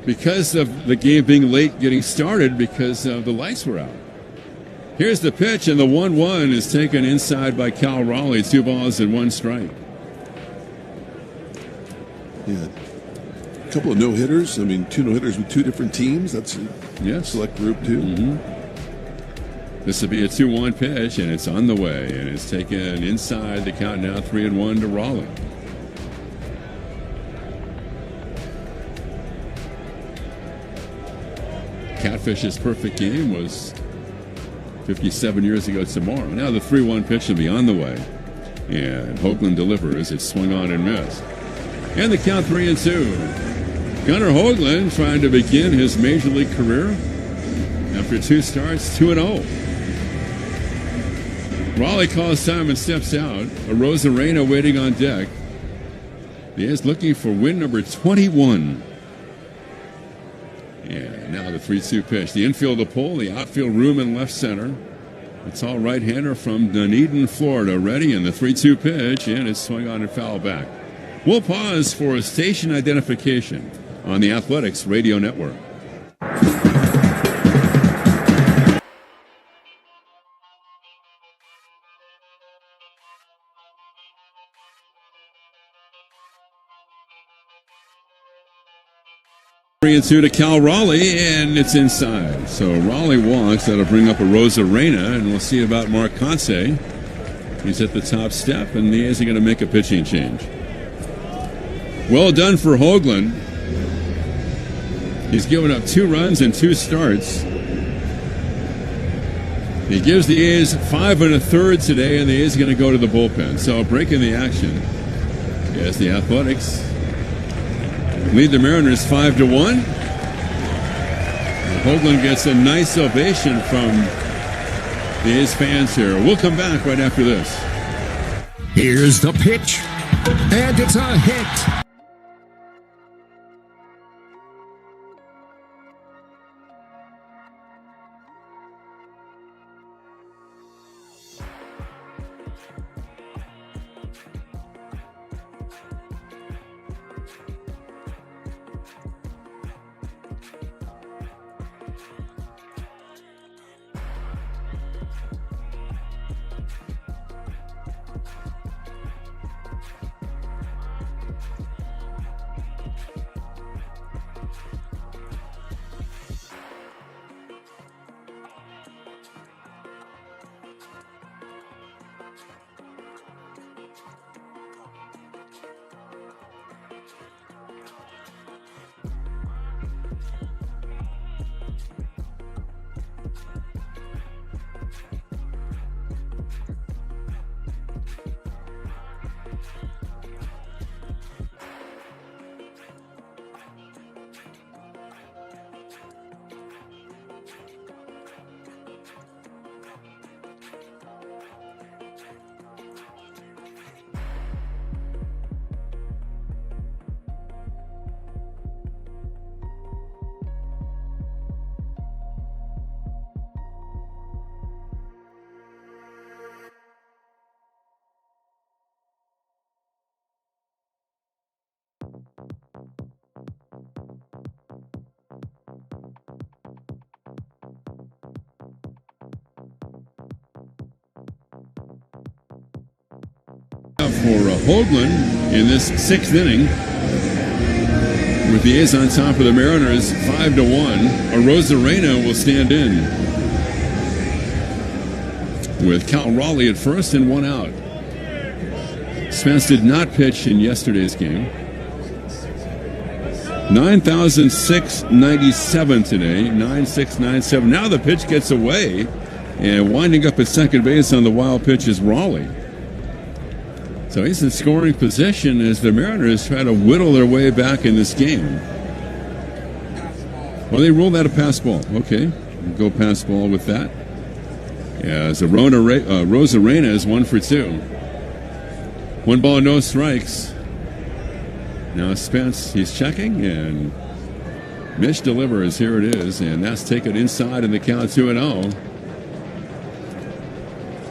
because of the game being late getting started because the lights were out. Here's the pitch, and the 1-1 is taken inside by Cal Raleigh. 2 balls and 1 strike. Yeah. A couple of no-hitters. I mean, 2 no-hitters with 2 different teams. That's a select group, too. Mm-hmm. This will be a 2-1 pitch, and it's on the way. And it's taken inside the count now 3-1 to Raleigh. Catfish's perfect game was 57 years ago tomorrow. Now the 3-1 pitch will be on the way. And Hoagland delivers. It's swung on and missed. And the count 3-2. Gunnar Hoagland trying to begin his major league career after 2 starts, 2-0. Raleigh calls time and steps out. A Rosarena waiting on deck. The A's looking for win number 21. And now the 3-2 pitch. The infield to pull, the outfield room in left center. It's all right-hander from Dunedin, Florida. Ready, and the 3-2 pitch, and it's swung on and foul back. We'll pause for a station identification on the Athletics Radio Network. 3-2 to Cal Raleigh, and it's inside. So Raleigh walks. That'll bring up a Rosarena, and we'll see about Mark Conce. He's at the top step, and the A's are going to make a pitching change. Well done for Hoagland. He's given up 2 runs and 2 starts. He gives the A's 5 1/3 today, and the A's are going to go to the bullpen. So breaking the action as the Athletics lead the Mariners 5-1. Hoagland gets a nice ovation from the A's fans here. We'll come back right after this. Here's the pitch, and it's a hit. Hoagland in this 6th inning. With the A's on top of the Mariners 5-1. Arozarena will stand in with Cal Raleigh at first and 1 out. Spence did not pitch in yesterday's game. 9,697 today, 9,697. Now the pitch gets away, and winding up at second base on the wild pitch is Raleigh. So he's in scoring position as the Mariners try to whittle their way back in this game. Well, they ruled that a pass ball. Okay, we'll go pass ball with that. As Arozarena is 1 for 2. 1 ball, no strikes. Now Spence, he's checking, and Mitch delivers. Here it is, and that's taken inside in the count 2-0.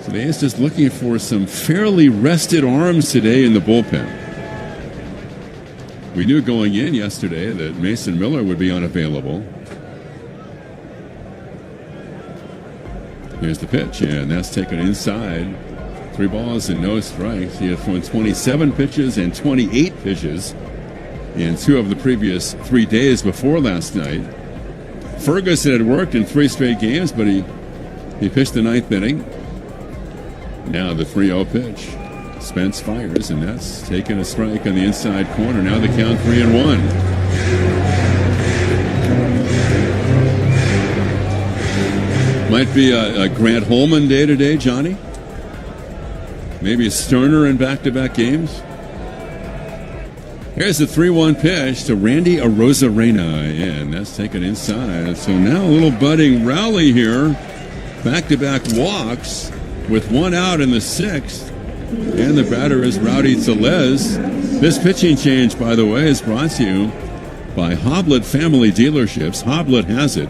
So the A's just looking for some fairly rested arms today in the bullpen. We knew going in yesterday that Mason Miller would be unavailable. Here's the pitch, and that's taken inside. 3 balls and no strikes. He had thrown 27 pitches and 28 pitches in 2 of the previous 3 days before last night. Ferguson had worked in 3 straight games, but he pitched the 9th inning. Now the 3-0 pitch. Spence fires, and that's taken a strike on the inside corner. Now the count 3-1. Might be a Grant Holman day today, Johnny. Maybe a Sterner in back-to-back games. Here's the 3-1 pitch to Randy Arozarena, and that's taken inside. So now a little budding rally here. Back-to-back walks with 1 out in the 6th. And the batter is Rowdy Tellez. This pitching change, by the way, is brought to you by Hoblet Family Dealerships. Hoblet has it.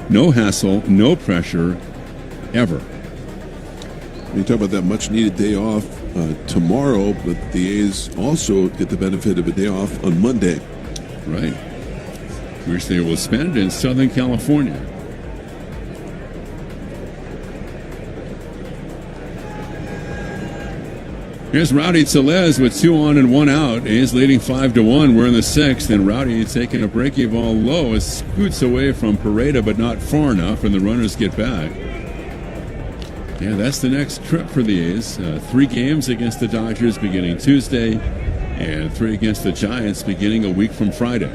No hassle, no pressure, ever. You talk about that much-needed day off tomorrow, but the A's also get the benefit of a day off on Monday. Right. Which they will spend in Southern California. Here's Rowdy Tellez with 2 on and 1 out. A's leading 5-1. We're in the 6th, and Rowdy taking a breaking ball low. It scoots away from Peralta, but not far enough, and the runners get back. Yeah, that's the next trip for the A's. 3 games against the Dodgers beginning Tuesday, and 3 against the Giants beginning a week from Friday.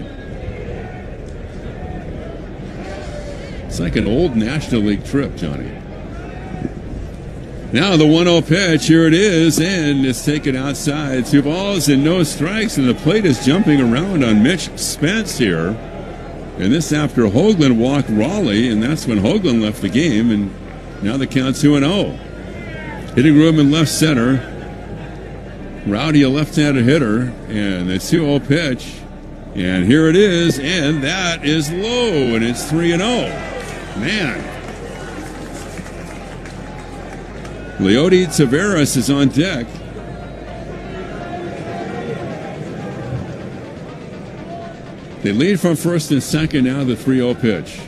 It's like an old National League trip, Johnny. Now the 1-0 pitch, here it is, and it's taken outside. 2 balls and no strikes, and the plate is jumping around on Mitch Spence here. And this after Hoagland walked Raleigh, and that's when Hoagland left the game, and now the count 2-0. Hitting room in left center. Rowdy, a left-handed hitter, and the 2-0 pitch. And here it is, and that is low, and it's 3-0. Man. Leody Taveras is on deck. They lead from first and second, now the 3-0 pitch.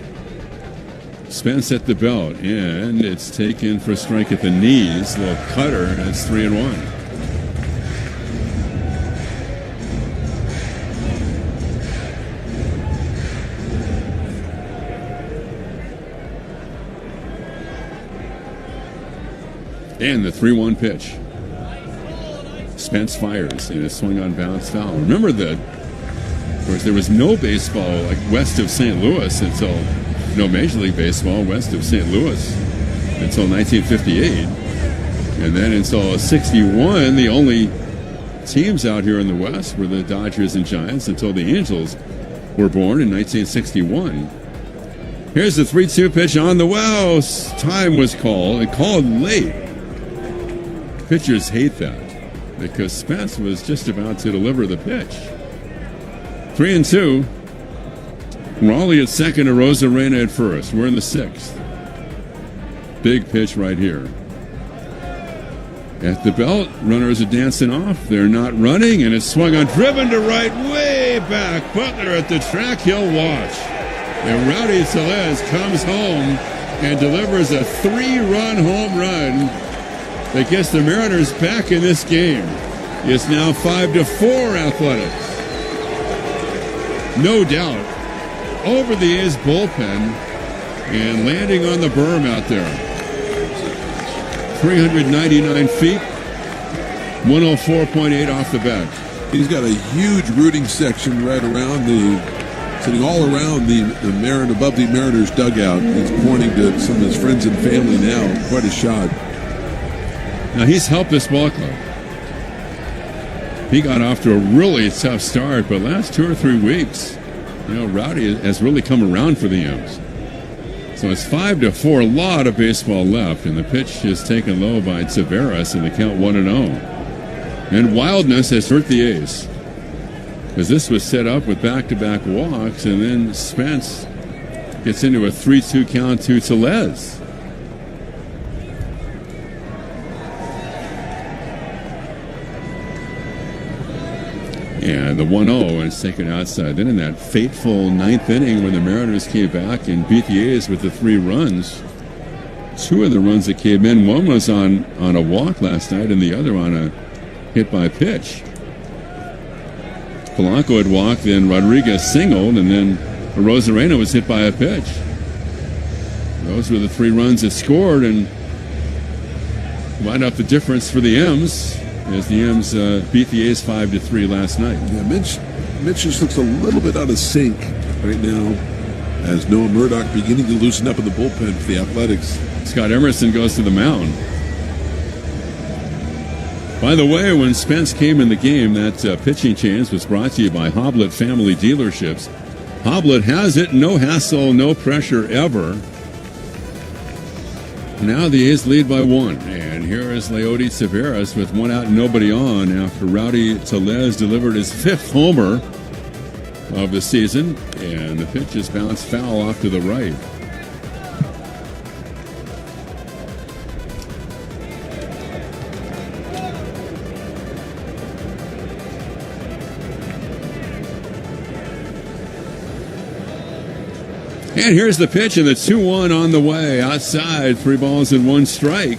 Spence at the belt, and it's taken for a strike at the knees. A little cutter, and it's 3-1. And the 3-1 pitch. Spence fires in a swing on bounce foul. Remember that, of course, there was no baseball like west of St. Louis until, no Major League Baseball west of St. Louis until 1958. And then until 61, the only teams out here in the West were the Dodgers and Giants until the Angels were born in 1961. Here's the 3-2 pitch on the well. Time was called. It called late. Pitchers hate that because Spence was just about to deliver the pitch. 3-2. Raleigh at second, Arozarena at first. We're in the 6th. Big pitch right here. At the belt, runners are dancing off. They're not running, and it's swung on, driven to right, way back. Butler at the track, he'll watch. And Rowdy Tellez comes home and delivers a 3-run home run that gets the Mariners back in this game. is now 5-4 Athletics. No doubt over the A's bullpen and landing on the berm out there. 399 feet, 104.8 off the bat. He's got a huge rooting section right around sitting all around the above the Mariners dugout. He's pointing to some of his friends and family now. Quite a shot. Now he's helped this ball club. He got off to a really tough start, but last 2 or 3 weeks, Rowdy has really come around for the M's. So it's 5-4, a lot of baseball left, and the pitch is taken low by Taveras in the count 1-0. And wildness has hurt the A's, because this was set up with back-to-back walks, and then Spence gets into a 3-2 count to Tellez. And the 1-0, and it's taken outside. Then in that fateful 9th inning when the Mariners came back and beat the A's with the 3 runs, 2 of the runs that came in, one was on a walk last night and the other on a hit by pitch. Polanco had walked, then Rodriguez singled, and then Rosarena was hit by a pitch. Those were the 3 runs that scored and wind up the difference for the M's, as the M's beat the A's 5-3 last night. Yeah, Mitch just looks a little bit out of sync right now, as Noah Murdoch beginning to loosen up in the bullpen for the Athletics. Scott Emerson goes to the mound. By the way, when Spence came in the game, that pitching chance was brought to you by Hoblet Family Dealerships. Hoblet has it, no hassle, no pressure ever. Now the A's lead by 1, and here is Leody Taveras with 1 out and nobody on after Rowdy Tellez delivered his 5th homer of the season, and the pitch is bounced foul off to the right. And here's the pitch, and the 2-1 on the way. Outside, 3 balls and 1 strike.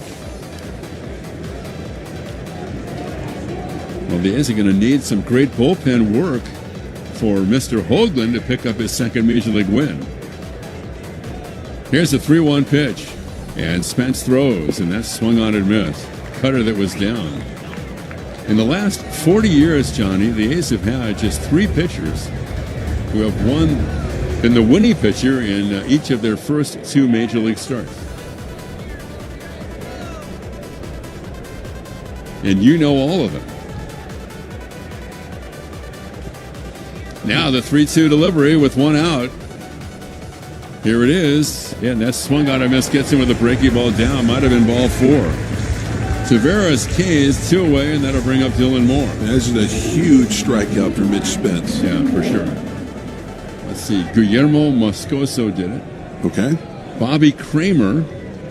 Well, the A's are going to need some great bullpen work for Mr. Hoagland to pick up his 2nd Major League win. Here's the 3-1 pitch, and Spence throws, and that's swung on and missed. Cutter that was down. In the last 40 years, Johnny, the A's have had just 3 pitchers who have been the winning pitcher in each of their first 2 Major League starts. And you know all of them. Now the 3-2 delivery with 1 out. Here it is. Yeah, and that swung on a miss, gets him with a breaking ball down. Might have been ball 4. Taveras K's 2 away, and that'll bring up Dylan Moore. This is a huge strikeout for Mitch Spence. Yeah, for sure. Let's see. Guillermo Moscoso did it. Okay. Bobby Kramer.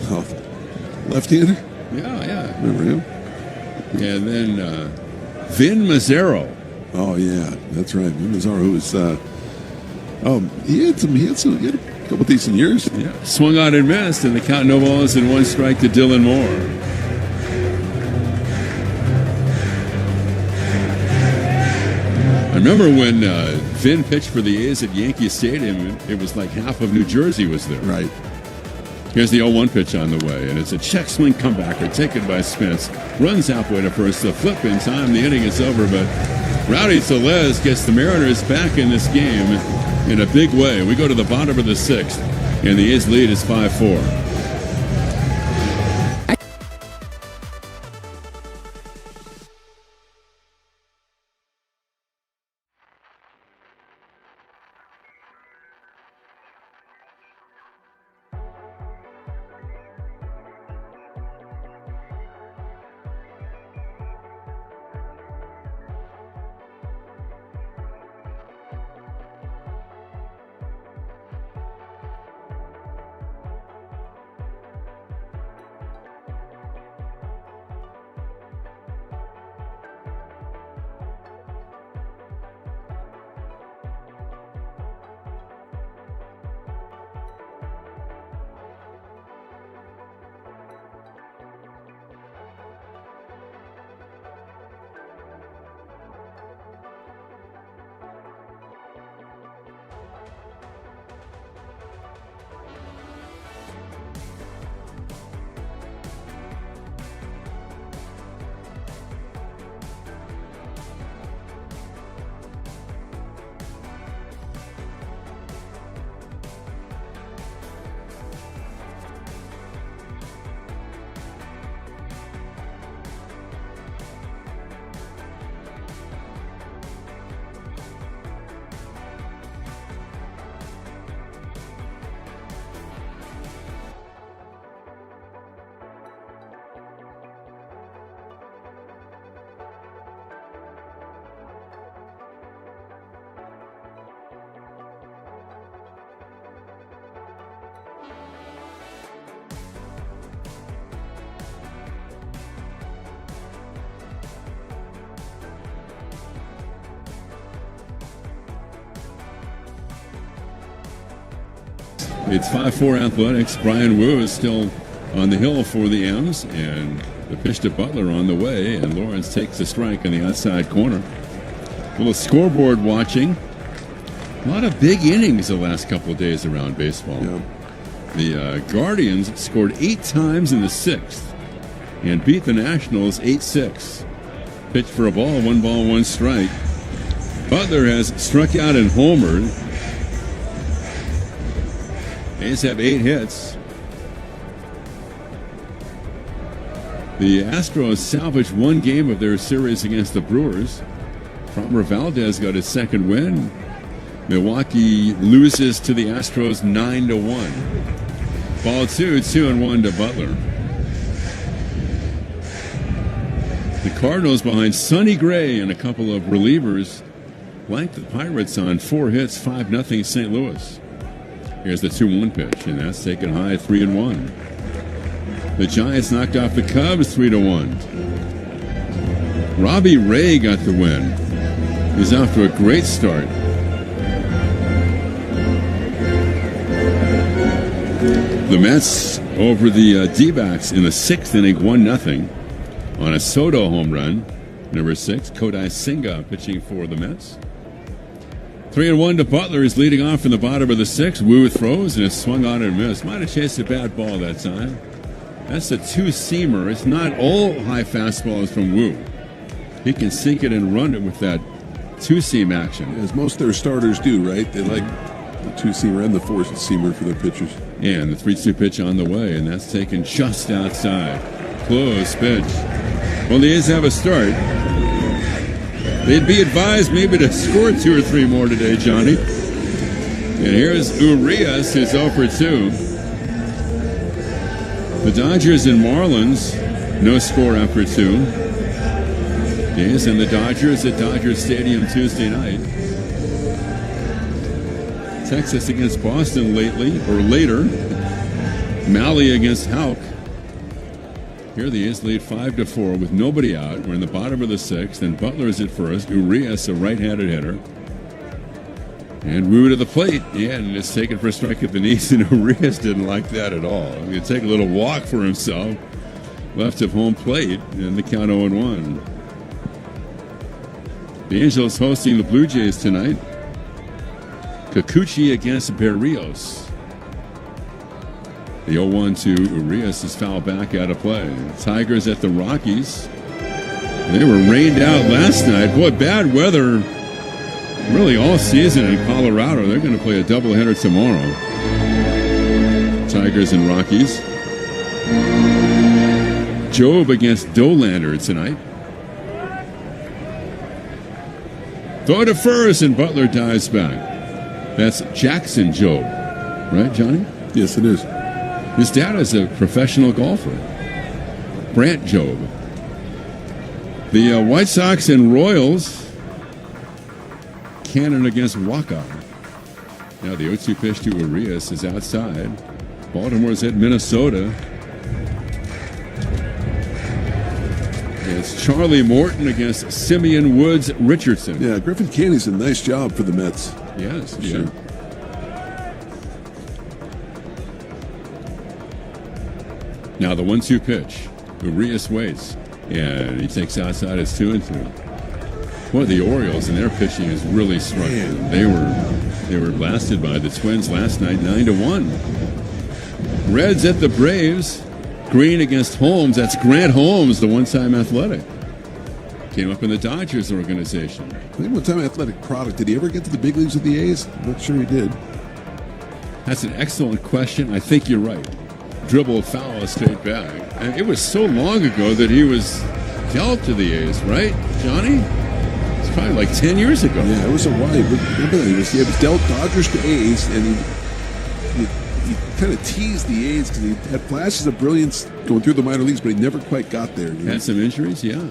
Oh, left-hander? Yeah. Remember him? And then Vin Mazzaro. Oh, yeah. That's right. Vin Mazzaro, who was... he had a couple decent years. Yeah. Swung out and missed, and the count no balls and 1 strike to Dylan Moore. I remember when Vin pitched for the A's at Yankee Stadium, it was like half of New Jersey was there. Right. Here's the 0-1 pitch on the way, and it's a check swing comebacker taken by Spence. Runs halfway to first, a flip in time. The inning is over, but Rowdy Tellez gets the Mariners back in this game in a big way. We go to the bottom of the 6th, and the A's lead is 5-4. It's 5-4 Athletics. Brian Wu is still on the hill for the M's, and the pitch to Butler on the way, and Lawrence takes a strike in the outside corner. A little scoreboard watching. A lot of big innings the last couple of days around baseball. Yeah. The Guardians scored 8 times in the 6th and beat the Nationals 8-6. Pitch for a ball, 1 ball, 1 strike. Butler has struck out and homered. A's have 8 hits. The Astros salvaged 1 game of their series against the Brewers. Framber Valdez got his 2nd win. Milwaukee loses to the Astros 9-1. Ball 2, 2-1 to Butler. The Cardinals behind Sonny Gray and a couple of relievers blanked the Pirates on 4 hits, 5-0 St. Louis. Here's the 2-1 pitch, and that's taken high, 3-1. The Giants knocked off the Cubs 3-1. Robbie Ray got the win. He's off to a great start. The Mets over the D-backs in the 6th inning, 1-0 on a Soto home run. Number 6, Kodai Senga pitching for the Mets. 3-1 to Butler is leading off in the bottom of the 6th. Wu throws and is swung on and missed. Might have chased a bad ball that time. That's a 2-seamer. It's not all high fastballs from Wu. He can sink it and run it with that 2-seam action. As most of their starters do, right? They like the 2-seamer and the 4-seamer for their pitchers. And the 3-2 pitch on the way, and that's taken just outside. Close pitch. Well, the A's have a start. They'd be advised maybe to score 2 or 3 more today, Johnny. And here's Urias, who's 0 for 2. The Dodgers and Marlins, no score after 2. The A's and the Dodgers at Dodger Stadium Tuesday night. Texas against Boston later. Mahle against Houck. Here the A's lead 5-4 with nobody out. We're in the bottom of the 6th, and Butler's at first. Urias, a right-handed hitter. And Wu to the plate. Yeah, and it's taken for a strike at the knees, and Urias didn't like that at all. He could take a little walk for himself. Left of home plate, and the count 0-1. The Angels hosting the Blue Jays tonight. Kikuchi against Berrios. The 0-1 to Urias is fouled back out of play. Tigers at the Rockies. They were rained out last night. Boy, bad weather really all season in Colorado. They're going to play a doubleheader tomorrow. Tigers and Rockies. Job against Dolander tonight. Throw to first, and Butler dives back. That's Jackson Job. Right, Johnny? Yes, it is. His dad is a professional golfer. Brant Job. The White Sox and Royals. Cannon against Waka. Now the 0-2 pitch to Urias is outside. Baltimore's at Minnesota. It's Charlie Morton against Simeon Woods Richardson. Yeah, Griffin Canny's a nice job for the Mets. Yes, for sure. Now the 1-2 pitch. Urias waits, and he takes outside. It's 2-2. Boy, the Orioles and their pitching is really struggling. They were blasted by the Twins last night, 9-1. Reds at the Braves. Green against Holmes. That's Grant Holmes, the one-time Athletic. Came up in the Dodgers organization. I think one-time Athletic product. Did he ever get to the big leagues with the A's? I'm not sure he did. That's an excellent question. I think you're right. Dribble, foul, straight back. And it was so long ago that he was dealt to the A's, right, Johnny? It's probably like 10 years ago. Yeah, it was a while. Remember that? He was dealt Dodgers to A's, and he kind of teased the A's because he had flashes of brilliance going through the minor leagues, but he never quite got there. Had some injuries, yeah.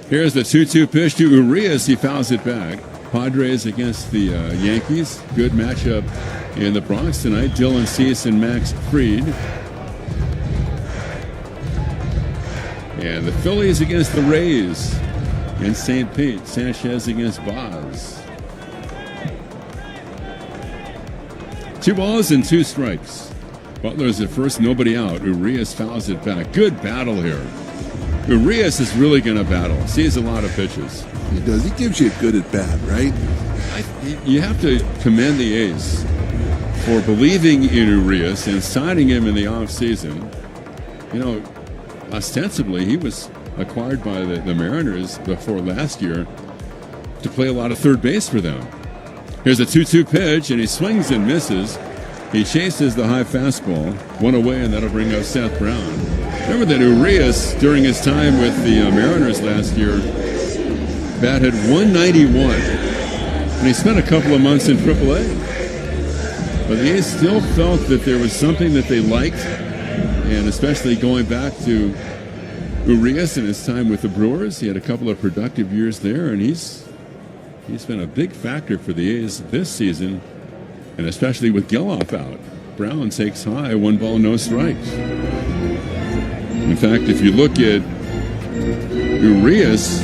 Here's the 2-2 pitch to Urias. He fouls it back. Padres against the Yankees. Good matchup in the Bronx tonight. Dylan Cease and Max Fried. And the Phillies against the Rays in St. Pete. Sanchez against Boz. 2 balls and 2 strikes. Butler's at first, nobody out. Urias fouls it back. Good battle here. Urias is really going to battle. Sees a lot of pitches. He does. He gives you a good at bat, right? You have to commend the A's for believing in Urias and signing him in the offseason. You know, ostensibly, he was acquired by the Mariners before last year to play a lot of third base for them. Here's a 2-2 pitch, and he swings and misses. He chases the high fastball, one away, and that'll bring up Seth Brown. Remember that Urias, during his time with the Mariners last year, batted .191, and he spent a couple of months in AAA. But the A's still felt that there was something that they liked, and especially going back to Urias and his time with the Brewers. He had a couple of productive years there, and he's been a big factor for the A's this season, and especially with Geloff out. Brown takes high, 1 ball, no strikes. In fact, if you look at Urias,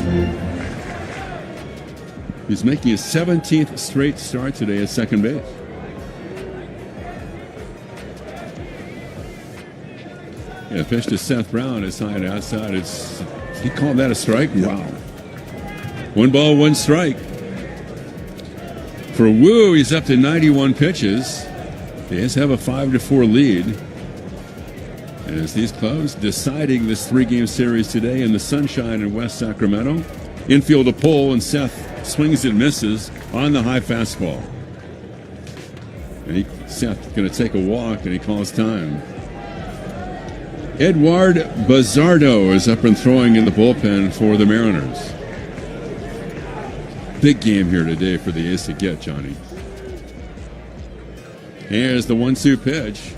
he's making his 17th straight start today at second base. Yeah, pitch to Seth Brown is high and outside. He called that a strike? Yeah. Wow. 1 ball, 1 strike. For Wu, he's up to 91 pitches. The A's have a 5-4 lead. And as these clubs deciding this 3-game series today in the sunshine in West Sacramento, infield a pole, and Seth swings and misses on the high fastball. And Seth's going to take a walk, and he calls time. Edward Bazardo is up and throwing in the bullpen for the Mariners. Big game here today for the A's to get, Johnny. Here's the 1-2 pitch.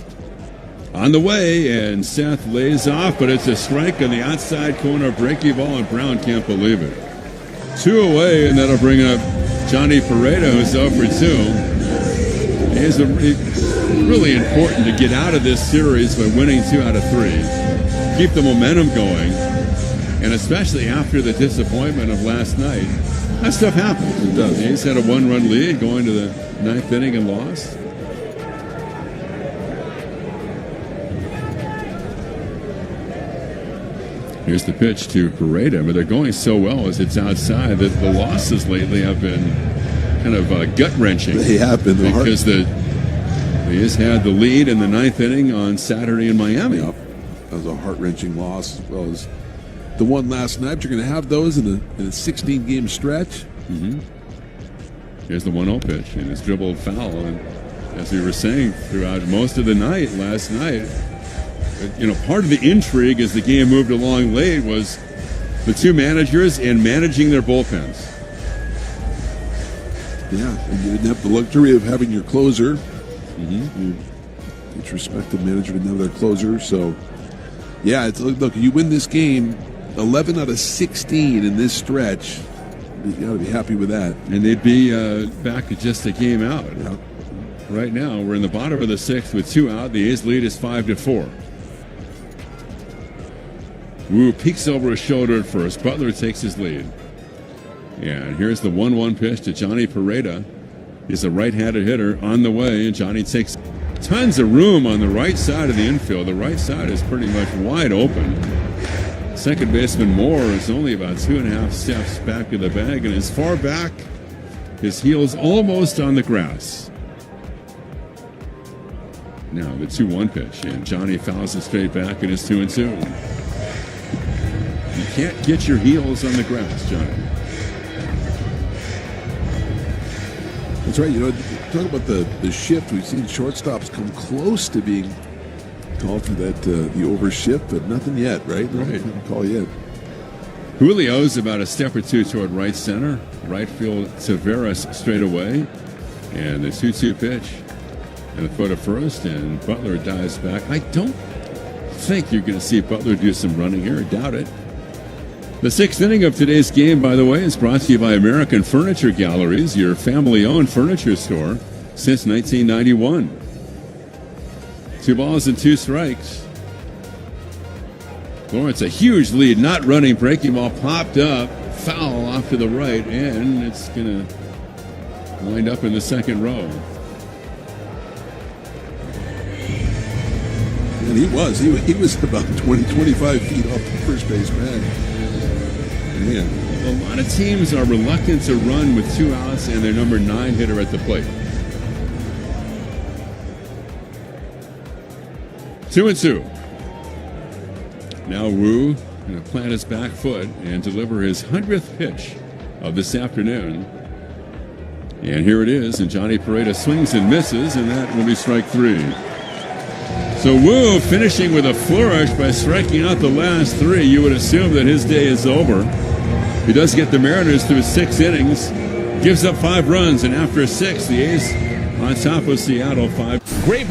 On the way, and Seth lays off, but it's a strike on the outside corner, breaking ball, and Brown can't believe it. 2 away, and that'll bring up Johnny Peralta, who's 0 for 2. It's really important to get out of this series by winning 2 out of 3. Keep the momentum going, and especially after the disappointment of last night. That stuff happens. It does. The A's had a 1-run lead going to the 9th inning and lost. Here's the pitch to Peralta, but they're going so well as it's outside that the losses lately have been kind of gut-wrenching. They have been. Because the A's had the lead in the 9th inning on Saturday in Miami. Yep. That was a heart-wrenching loss, as well as the one last night. You're going to have those in a 16-game stretch. Mm-hmm. Here's the 1-0 pitch, and it's dribbled foul. And as we were saying throughout most of the night last night, part of the intrigue as the game moved along late was the 2 managers and managing their bullpens. Yeah, and you didn't have the luxury of having your closer. Mm-hmm. Each respective manager didn't have their closer, so yeah, look, you win this game 11 out of 16 in this stretch. You got to be happy with that. And they'd be back at just a game out. Yeah. Right now, we're in the bottom of the 6th with 2 out. The A's lead is 5-4. Wu peeks over his shoulder at first. Butler takes his lead. Yeah, and here's the 1-1 pitch to Johnny Peralta. He's a right-handed hitter on the way, and Johnny takes tons of room on the right side of the infield. The right side is pretty much wide open. Second baseman Moore is only about 2.5 steps back of the bag, and as far back, his heels almost on the grass. Now the 2-1 pitch, and Johnny fouls it straight back, and it's 2-2. You can't get your heels on the grass, Johnny. That's right. Talk about the shift. We've seen shortstops come close to being called for that the over shift, but nothing yet, right? Right. Nothing call yet. Julio's about a step or 2 toward right center. Right field, Taveras straight away. And the 2-2 pitch. And a throw to first, and Butler dives back. I don't think you're going to see Butler do some running here. I doubt it. The 6th inning of today's game, by the way, is brought to you by American Furniture Galleries, your family-owned furniture store since 1991. 2 balls and 2 strikes. Lawrence, a huge lead, not running, breaking ball popped up, foul off to the right, and it's going to wind up in the second row. And he was about 20, 25 feet off the first base bag. Man. A lot of teams are reluctant to run with 2 outs and their number 9 hitter at the plate. 2-2. Now Wu going to plant his back foot and deliver his 100th pitch of this afternoon. And here it is, and Johnny Peralta swings and misses, and that will be strike 3. So Wu finishing with a flourish by striking out the last 3. You would assume that his day is over. He does get the Mariners through 6 innings, gives up 5 runs, and after 6, the A's on top of Seattle 5. Great.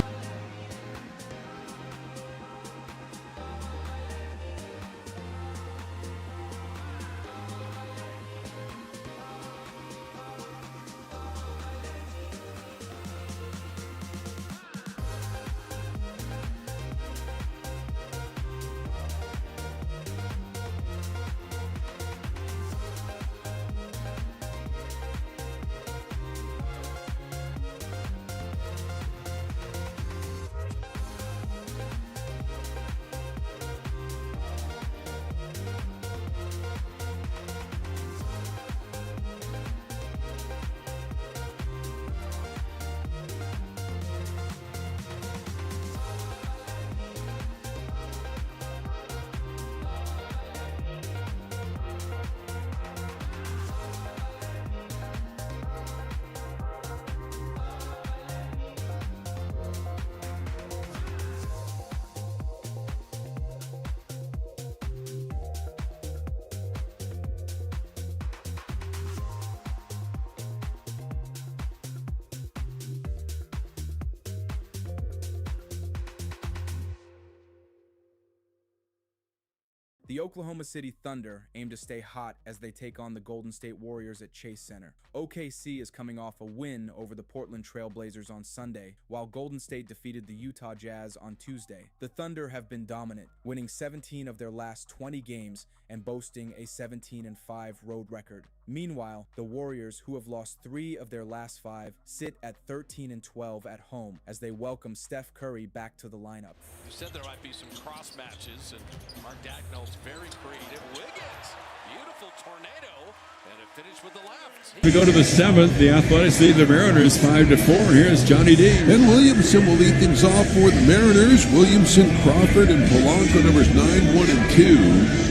The Oklahoma City Thunder aim to stay hot as they take on the Golden State Warriors at Chase Center. OKC is coming off a win over the Portland Trail Blazers on Sunday, while Golden State defeated the Utah Jazz on Tuesday. The Thunder have been dominant, winning 17 of their last 20 games and boasting a 17-5 road record. Meanwhile, the Warriors, who have lost 3 of their last 5, sit at 13-12 at home as they welcome Steph Curry back to the lineup. You said there might be some cross matches, and Mark Dagnall's very creative. Wiggins, beautiful tornado, and it finished with the left. We go to the 7th. The Athletics lead the Mariners 5-4. Here's Johnny D. And Williamson will lead things off for the Mariners. Williamson, Crawford, and Polanco, numbers 9, 1, and 2.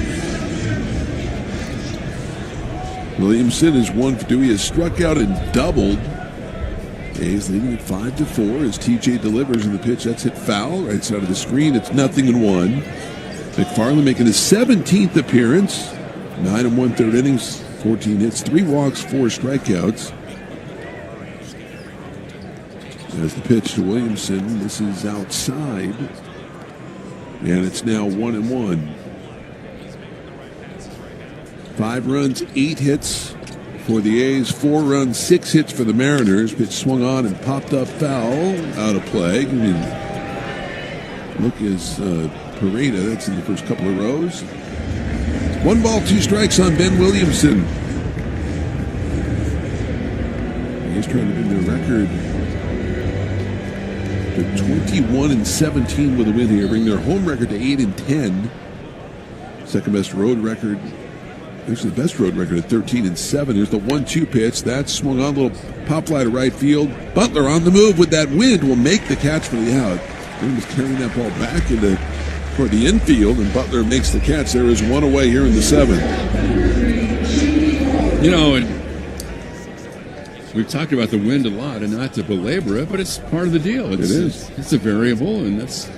Williamson is 1 for 2. He has struck out and doubled. A's leading at 5-4 as TJ delivers in the pitch. That's hit foul. Right side of the screen. It's 0-1. McFarland making his 17th appearance. 9 1/3 innings, 14 hits, 3 walks, 4 strikeouts. As the pitch to Williamson, this is outside. And it's now 1-1. 5 runs, 8 hits for the A's, 4 runs, 6 hits for the Mariners. Pitch swung on and popped up foul, out of play. Look is Peralta, that's in the first couple of rows. 1 ball, 2 strikes on Ben Williamson. He's trying to bring their record to 21-17 with a win here, bring their home record to 8-10. Second best road record. Actually, the best road record at 13-7. Here's the 1-2 pitch. That's swung on, a little pop fly to right field. Butler on the move with that wind will make the catch for the out. Williams carrying that ball back for the infield, and Butler makes the catch. There is 1 away here in the 7th. You know, and we've talked about the wind a lot, and not to belabor it, but it's part of the deal. It is. It's a variable, and that's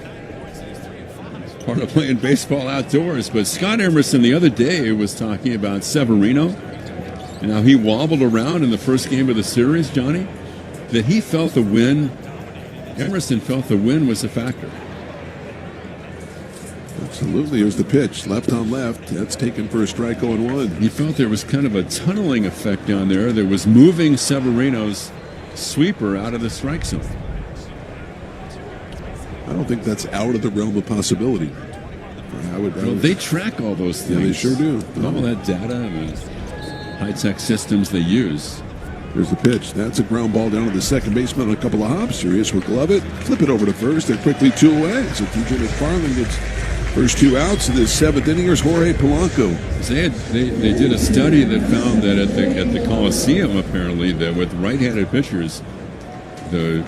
part of playing baseball outdoors. But Scott Emerson the other day was talking about Severino and how he wobbled around in the first game of the series, Johnny, that he felt the wind. Emerson felt the wind was a factor. Absolutely. Here's the pitch. Left on left. That's taken for a strike 0-1. He felt there was kind of a tunneling effect down there. There was moving Severino's sweeper out of the strike zone. I don't think that's out of the realm of possibility. They track all those things. Yeah, they sure do. All that data and the high-tech systems they use. There's the pitch. That's a ground ball down to the second baseman on a couple of hops. Urias will glove it, flip it over to first. They're quickly 2 away. So TJ McFarland gets first 2 outs of this 7th inning. Here's Jorge Polanco. They did a study that found that at the Coliseum, apparently, that with right-handed pitchers, the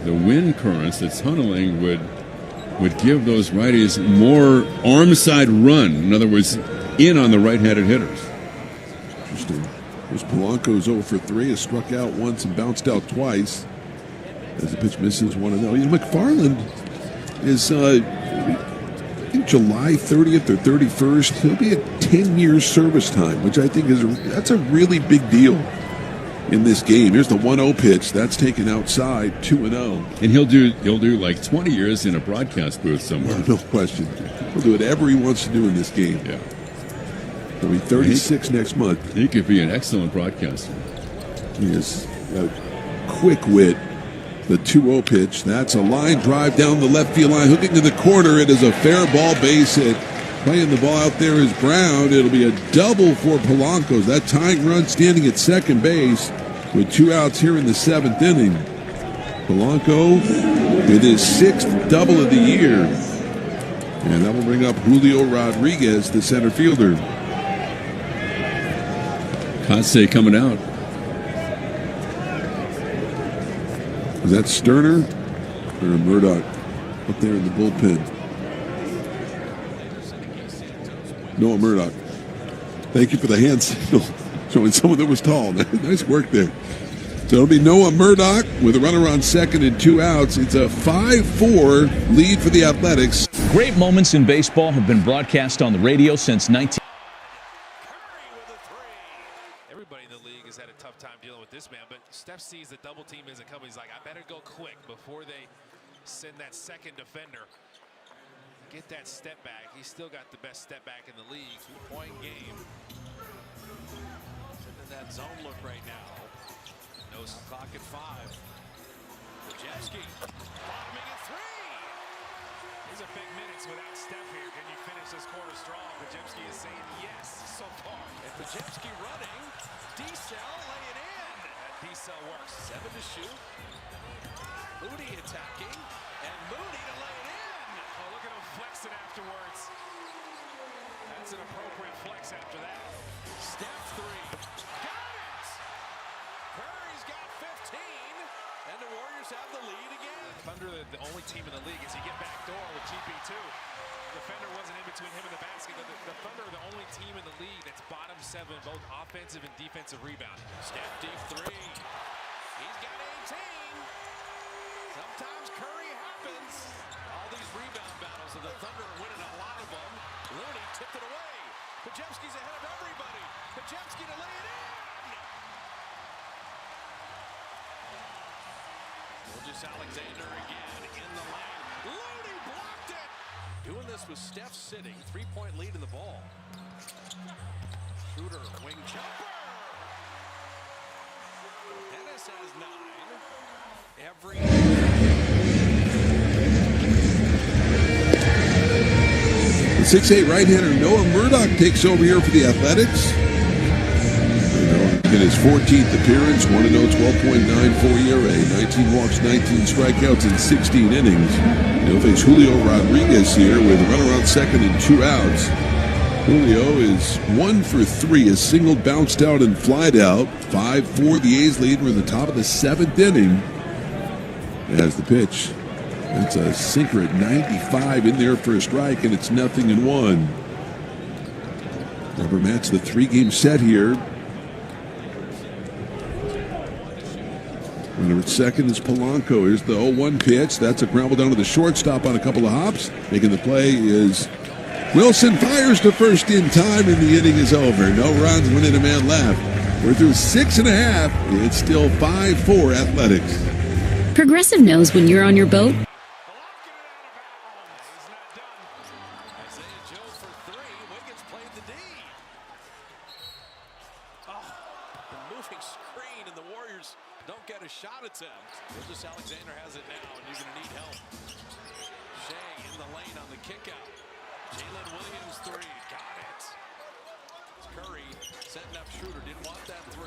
wind currents, the tunneling would give those righties more arm side run. In other words, in on the right-handed hitters. Interesting. There's Polanco's 0 for 3, has struck out once and bounced out twice. As the pitch misses 1-0. McFarland is, I think, July 30th or 31st. He'll be at 10 years service time, which I think that's a really big deal in this game. Here's the 1-0 pitch. That's taken outside, 2-0. And he'll do like 20 years in a broadcast booth somewhere. No question. He'll do whatever he wants to do in this game. Yeah. He'll be 36 next month. He could be an excellent broadcaster. He has a quick wit. The 2-0 pitch. That's a line drive down the left field line, hooking to the corner. It is a fair ball base hit. Playing the ball out there is Brown. It'll be a double for Polanco. That tying run standing at second base with 2 outs here in the 7th inning. Polanco with his 6th double of the year. And that will bring up Julio Rodriguez, the center fielder. Kase coming out. Is that Sterner or Murdoch up there in the bullpen? Noah Murdoch. Thank you for the hand signal showing someone that was tall. Nice work there. So it'll be Noah Murdoch with a runner on second and 2 outs. It's a 5-4 lead for the Athletics. Great moments in baseball have been broadcast on the radio since 19. Everybody in the league has had a tough time dealing with this man, but Steph sees the double team isn't coming. He's like, I better go quick before they send that second defender. Get that step back. He's still got the best step back in the league. 2-point game. In that zone look right now. No clock at 5. Wojcicki bottoming at 3. These are big minutes without Steph here. Can you finish this quarter strong? Wojcicki is saying yes so far. And Wojcicki running. D-Cell laying in. That D-Cell works. 7 to shoot. Moody attacking. And Moody to lay it in. Oh, look at him flexing afterwards. That's an appropriate flex after that. Steph 3. Got it! Curry's got 15. And the Warriors have the lead again. Thunder, the only team in the league, as you get back door with GP2. The defender wasn't in between him and the basket. The Thunder are the only team in the league that's bottom 7, both offensive and defensive rebounding. Steph deep 3. He's got 18. Sometimes Curry happens. All these rebound battles of the Thunder are winning a lot of them. Looney tipped it away. Wojcicki's ahead of everybody. Wojcicki to lay it in. Just Alexander again in the lane. Looney blocked it. Doing this with Steph sitting. 3-point lead in the ball. Schroeder, wing jumper. Dennis has 9. The 6'8" right-hander Noah Murdoch takes over here for the Athletics. In his 14th appearance, 1-0, 12.94 ERA, 19 walks, 19 strikeouts in 16 innings. He'll face Julio Rodriguez here with a runner on second and 2 outs. Julio is 1 for 3, a single bounced out and flied out. 5-4, the A's lead. We're in the top of the 7th inning. As the pitch, it's a sinker at 95 in there for a strike, and it's 0-1. Rubber match the 3-game set here. Runner at second is Polanco. Here's the 0-1 pitch. That's a ground down to the shortstop on a couple of hops. Making the play is Wilson. Fires to first in time, and the inning is over. No runs, 1 inning, a man left. We're through 6.5. It's still 5-4 Athletics. Progressive knows when you're on your boat. Alexander has it now, and you're going to need help. Shea in the lane on the kickout. Jalen Williams 3. Got it. It's Curry setting up Schroeder. Didn't want that 3.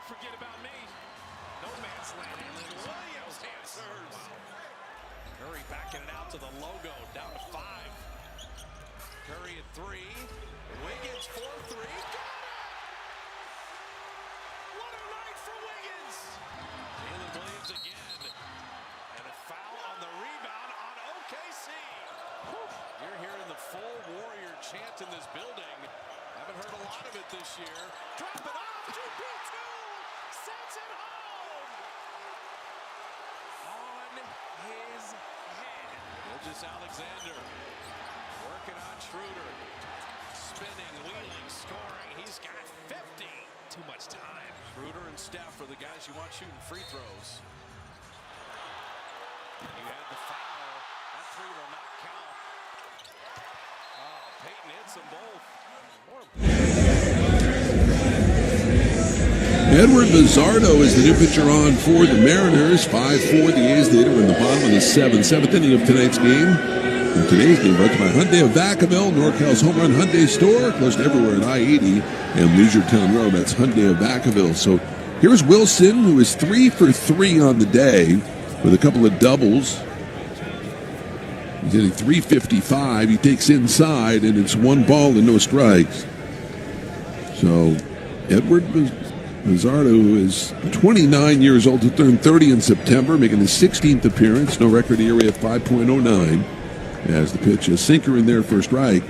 Don't forget about me. No man's land. Williams answers. Curry backing it out to the logo. Down to 5. Curry at 3. Wiggins 4-3. Got it! What a night for Wiggins! Jalen Williams again. And a foul on the rebound on OKC. You're hearing the full Warrior chant in this building. Haven't heard a lot of it this year. Drop it off. GP2 sends it home. On his head. Gilgeous Alexander working on Schroeder. Spinning, wheeling, scoring. He's got 50. Too much time. Schroeder and Steph are the guys you want shooting free throws. You had the foul. That 3 will not count. Oh, Peyton hits them both. Edward Bizzardo is the new pitcher on for the Mariners. 5-4, the A's leader in the bottom of the 7th inning of tonight's game. And today's game brought to you by Hyundai of Vacaville, NorCal's home run Hyundai store, close to everywhere at I-80 and Leisure Town Road. That's Hyundai of Vacaville. So here's Wilson, who is 3 for 3 on the day with a couple of doubles. He's hitting .355. He takes inside, and it's 1 ball and no strikes. So Edward Bizzardo, who is 29 years old, to turn 30 in September, making his 16th appearance. No record ERA at 5.09. As the pitch, a sinker in there for a strike,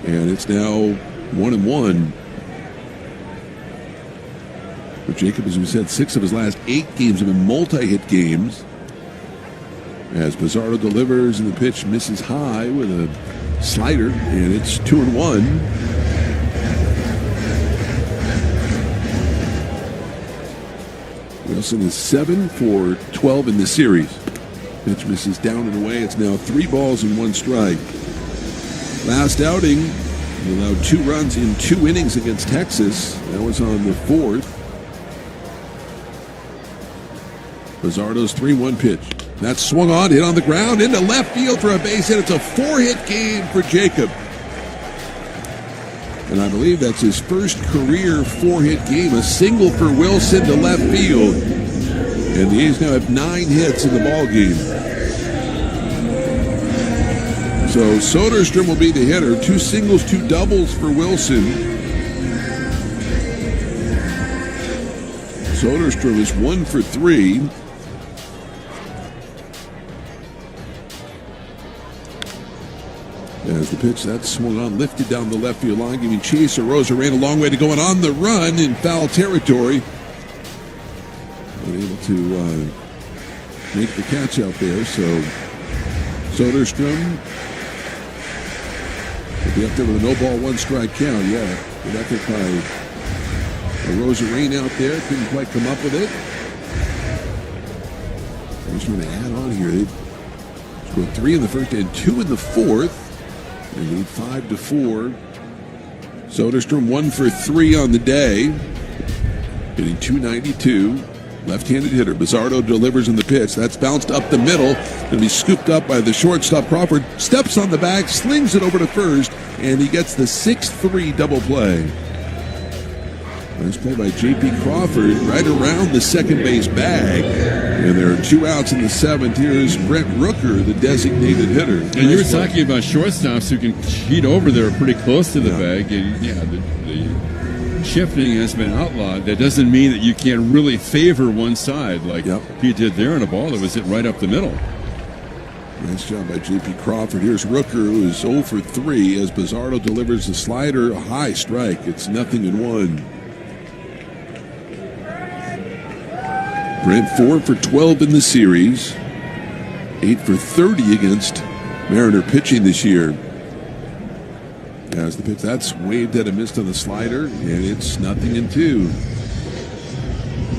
and it's now 1-1. But Jacob, as we said, 6 of his last 8 games have been multi-hit games. As Bizzardo delivers, and the pitch misses high with a slider, and it's 2-1. Wilson is 7 for 12 in the series. Pitch misses down and away. It's now 3 balls and 1 strike. Last outing, he allowed 2 runs in 2 innings against Texas. That was on the 4th. Bizzardo's 3-1 pitch. That's swung on, hit on the ground, into left field for a base hit. It's a 4-hit game for Jacob. And I believe that's his first career 4-hit game. A single for Wilson to left field. And the A's now have 9 hits in the ball game. So Soderstrom will be the hitter. 2 singles, 2 doubles for Wilson. Soderstrom is 1 for 3. As the pitch, that swung on, lifted down the left field line, giving Chase Arozarena a long way to go, and on the run in foul territory. Able to make the catch out there. So Soderstrom will be up there with a no-ball, 1 strike count. Yeah, good effort by Arozarena out there. Couldn't quite come up with it. I just want to add on here. They scored 3 in the first and 2 in the 4th. They lead 5-4. Soderstrom 1 for 3 on the day, hitting .292. Left-handed hitter. Bizzardo delivers in the pitch. That's bounced up the middle. Going to be scooped up by the shortstop. Crawford steps on the bag, slings it over to first, and he gets the 6-3 double play. Nice play by J.P. Crawford right around the second base bag. And there are 2 outs in the 7th. Here's Brent Rooker, the designated hitter. And you were talking about shortstops who can cheat over there pretty close to the bag. And the shifting has been outlawed. That doesn't mean that you can't really favor one side like he did there in a ball that was hit right up the middle. Nice job by J.P. Crawford. Here's Rooker, who is 0 for 3 as Bizzardo delivers the slider, a high strike. It's 0-1. Brent 4 for 12 in the series, 8 for 30 against Mariner pitching this year. As the pitch, that's waved at a missed on the slider, and it's 0-2.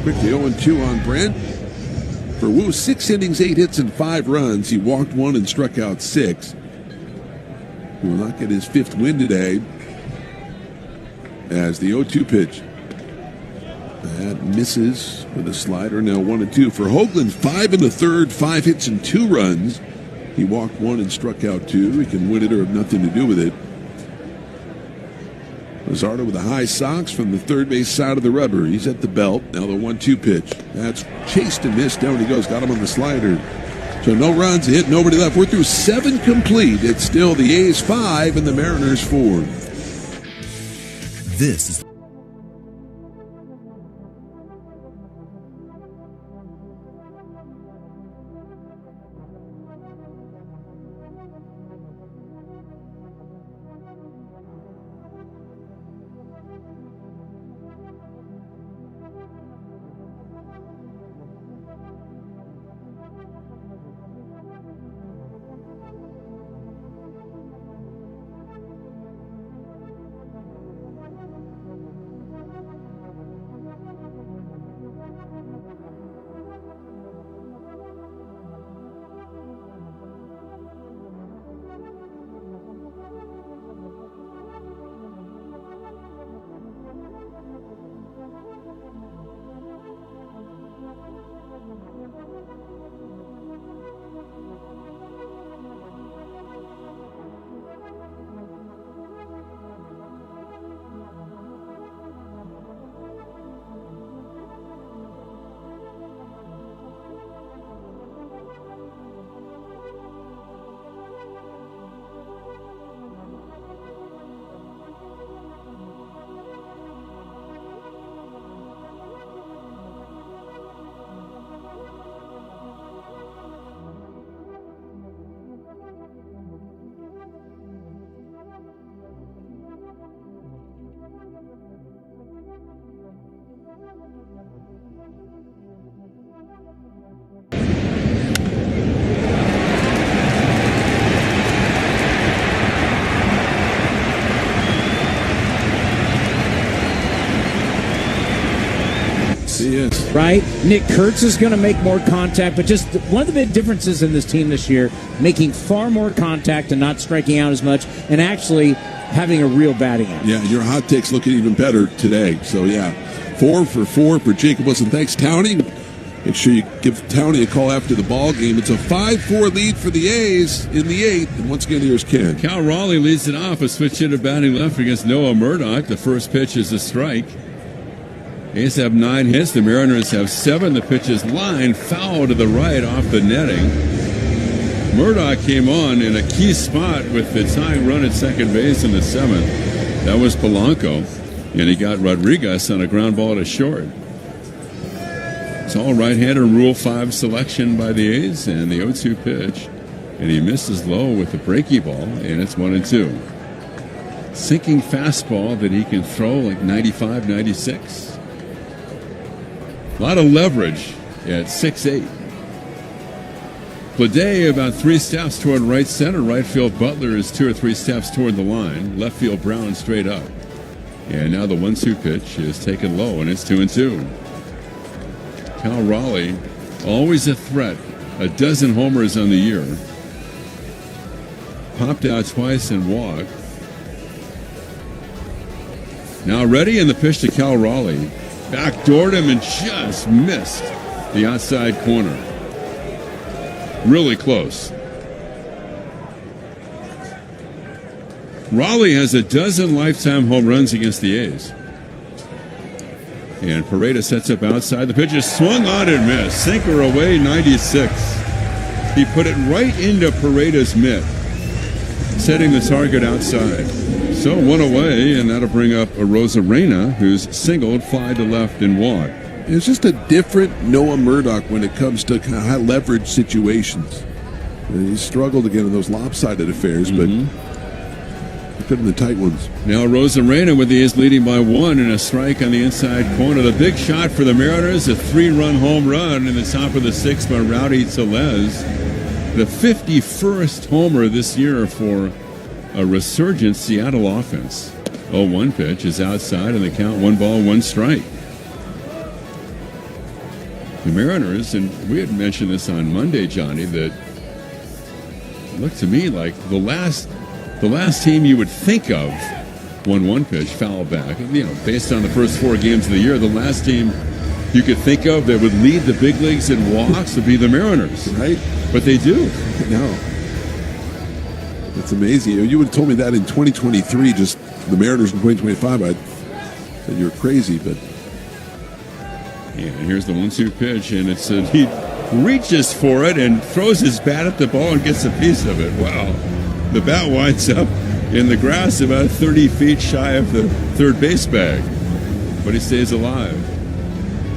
Quickly 0-2 on Brent. For Wu, 6 innings, 8 hits, and 5 runs. He walked 1 and struck out 6. He will not get his 5th win today. As the 0-2 pitch. That misses with a slider. Now 1-2 for Hoagland. 5 in the 3rd, 5 hits and 2 runs. He walked 1 and struck out 2. He can win it or have nothing to do with it. Luzardo with the high socks from the third base side of the rubber. He's at the belt. Now the 1-2 pitch. That's chased and missed. Down he goes. Got him on the slider. So no runs, hit, nobody left. We're through 7 complete. It's still the A's 5 and the Mariners 4. This is right? Nick Kurtz is going to make more contact, but just one of the big differences in this team this year, making far more contact and not striking out as much, and actually having a real batting average. Yeah, your hot takes looking even better today. So, yeah, 4 for 4 for Jacob Wilson. Thanks, Townie. Make sure you give Townie a call after the ball game. It's a 5-4 lead for the A's in the 8th. And once again, here's Ken. Cal Raleigh leads it off. A switch hitter batting left against Noah Murdoch. The first pitch is a strike. A's have 9 hits. The Mariners have 7. The pitch is lined foul to the right off the netting. Murdoch came on in a key spot with the tying run at second base in the 7th. That was Polanco. And he got Rodriguez on a ground ball to short. It's all right-hander Rule 5 selection by the A's, and the 0-2 pitch. And he misses low with the breaky ball, and it's 1-2. Sinking fastball that he can throw like 95, 96. A lot of leverage at 6'8". Plade about 3 steps toward right center. Right field Butler is 2 or 3 steps toward the line. Left field Brown straight up. And now the 1-2 pitch is taken low, and it's 2-2. Cal Raleigh, always a threat. A dozen homers on the year. Popped out twice and walked. Now ready, and the pitch to Cal Raleigh. Backdoored him and just missed the outside corner. Really close. Raleigh has a dozen lifetime home runs against the A's. And Peralta sets up outside. The pitch is swung on and missed. Sinker away, 96. He put it right into Peralta's mitt, setting the target outside. So 1 away, and that'll bring up Arozarena, who's singled, fly to left, and walk. It's just a different Noah Murdoch when it comes to kind of high leverage situations. And he struggled again in those lopsided affairs, but he put in the tight ones. Now Arozarena with the A's leading by 1 and a strike on the inside corner. The big shot for the Mariners, a 3-run home run in the top of the 6th by Rowdy Tellez. The 51st homer this year for a resurgent Seattle offense. 0-1 pitch is outside, and the count 1 ball, 1 strike. The Mariners, and we had mentioned this on Monday, Johnny, that it looked to me like the last team you would think of 1-1 pitch, foul back. You know, based on the first 4 games of the year, the last team you could think of that would lead the big leagues in walks would be the Mariners. Right. But they do. No. That's amazing. You would have told me that in 2023 just the Mariners in 2025, I said you're crazy, but... And here's the 1-2 pitch, and it's he reaches for it and throws his bat at the ball and gets a piece of it. Wow. The bat winds up in the grass about 30 feet shy of the third base bag, but he stays alive.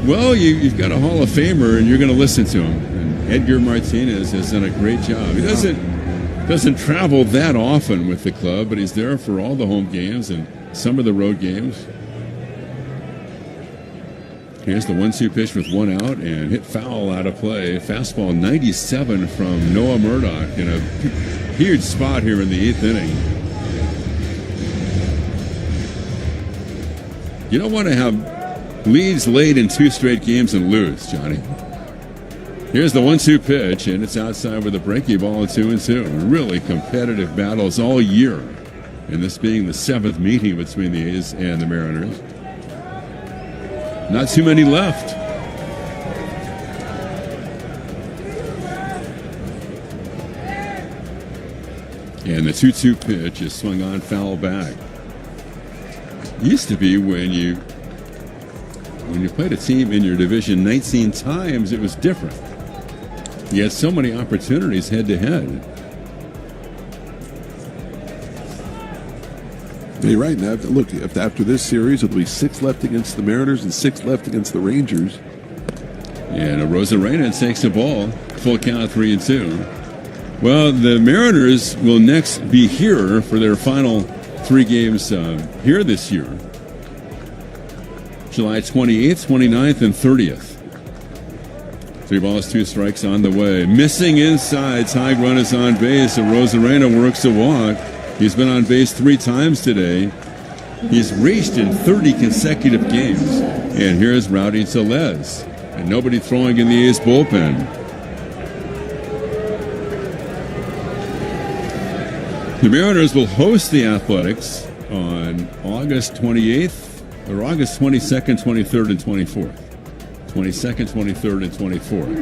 Well, you've got a Hall of Famer, and you're going to listen to him. And Edgar Martinez has done a great job. He doesn't travel that often with the club, but he's there for all the home games and some of the road games. Here's the 1-2 pitch with one out and hit foul out of play. Fastball 97 from Noah Murdoch in a huge spot here in the 8th inning. You don't want to have leads late in 2 straight games and lose, Johnny. Here's the 1-2 pitch, and it's outside with a breaking ball at 2-2. Really competitive battles all year, and this being the 7th meeting between the A's and the Mariners. Not too many left. And the 2-2 pitch is swung on, foul back. Used to be when you played a team in your division 19 times, it was different. You had so many opportunities head-to-head. You're right. Now, look, after this series, it'll be 6 left against the Mariners and 6 left against the Rangers. And Rosarena takes the ball. Full count, 3-2. Well, the Mariners will next be here for their final 3 games here this year. July 28th, 29th, and 30th. 3 balls, 2 strikes on the way. Missing inside. Tig run is on base. Rosarena works a walk. He's been on base 3 times today. He's reached in 30 consecutive games. And here's Rowdy Tellez. And nobody throwing in the A's bullpen. The Mariners will host the Athletics on August 28th, or August 22nd, 23rd, and 24th. 22nd, 23rd, and 24th.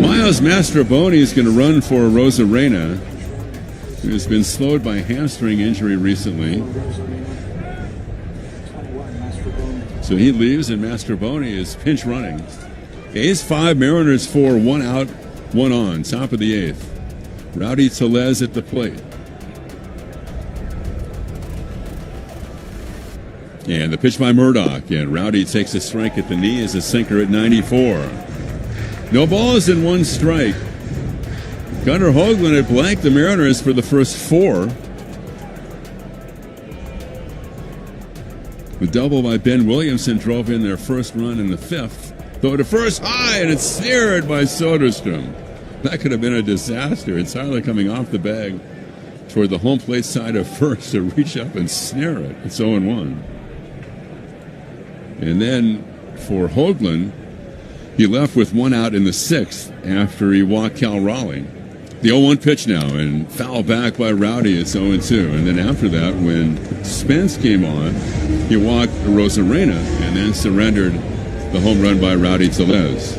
Miles Mastrobuoni is going to run for Rosarena, who has been slowed by hamstring injury recently. So he leaves, and Mastrobuoni is pinch running. A's 5, Mariners 4, 1 out, 1 on, top of the 8th. Rowdy Tellez at the plate. And the pitch by Murdoch, and Rowdy takes a strike at the knee as a sinker at 94. No balls and 1 strike. Gunnar Hoagland had blanked the Mariners for the first 4. The double by Ben Williamson drove in their first run in the 5th. Throw to first high, and it's snared by Soderstrom. That could have been a disaster. It's Tyler coming off the bag toward the home plate side of first to reach up and snare it. It's 0-1. And then for Hoagland, he left with 1 out in the 6th after he walked Cal Raleigh. The 0-1 pitch now, and foul back by Rowdy. It's 0-2. And then after that, when Spence came on, he walked Rosarena and then surrendered the home run by Rowdy Tellez.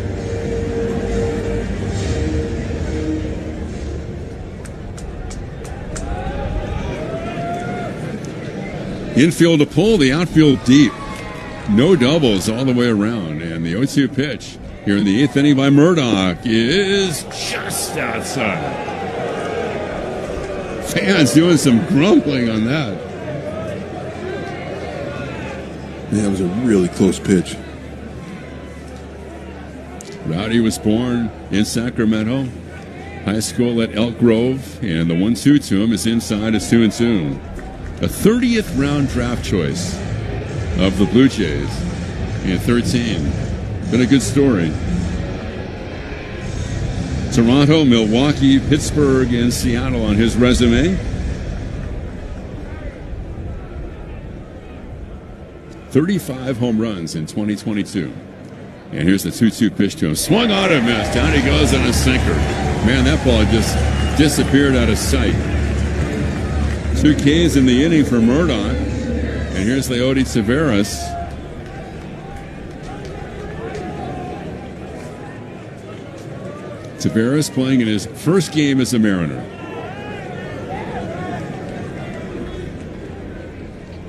Infield to pull, the outfield deep. No doubles all the way around. And the 0-2 pitch here in the 8th inning by Murdoch is just outside. Fans doing some grumbling on that. Yeah, it was a really close pitch. Rowdy was born in Sacramento, high school at Elk Grove, and the 1-2 to him is inside. It's 2-2. A 30th round draft choice of the Blue Jays in 13. Been a good story. Toronto, Milwaukee, Pittsburgh, and Seattle on his resume. 35 home runs in 2022. And here's the 2-2 pitch to him. Swung on and missed. Down he goes on a sinker. Man, that ball just disappeared out of sight. 2 Ks in the inning for Murdoch. And here's Leody Taveras. Taveras playing in his first game as a Mariner.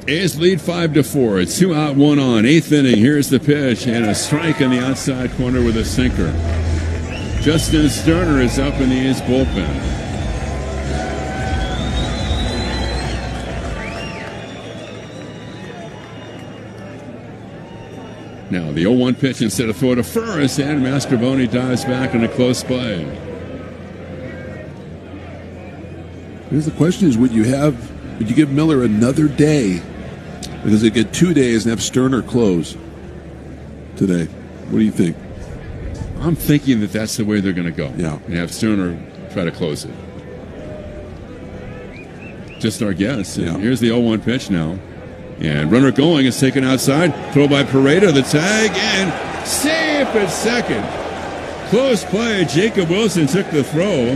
A's lead 5-4. It's 2 out, 1 on. 8th inning. Here's the pitch and a strike in the outside corner with a sinker. Justin Sterner is up in the A's bullpen. Now the 0-1 pitch instead of throw to first, and Mastrobuoni dives back in a close play. Here's the question: is would you give Miller another day? Because they get 2 days and have Sterner close today. What do you think? I'm thinking that that's the way they're going to go. Yeah. And have Sterner try to close it. Just our guess. And here's the 0-1 pitch now. And runner going is taken outside. Throw by Pareda. The tag and safe at second. Close play. Jacob Wilson took the throw.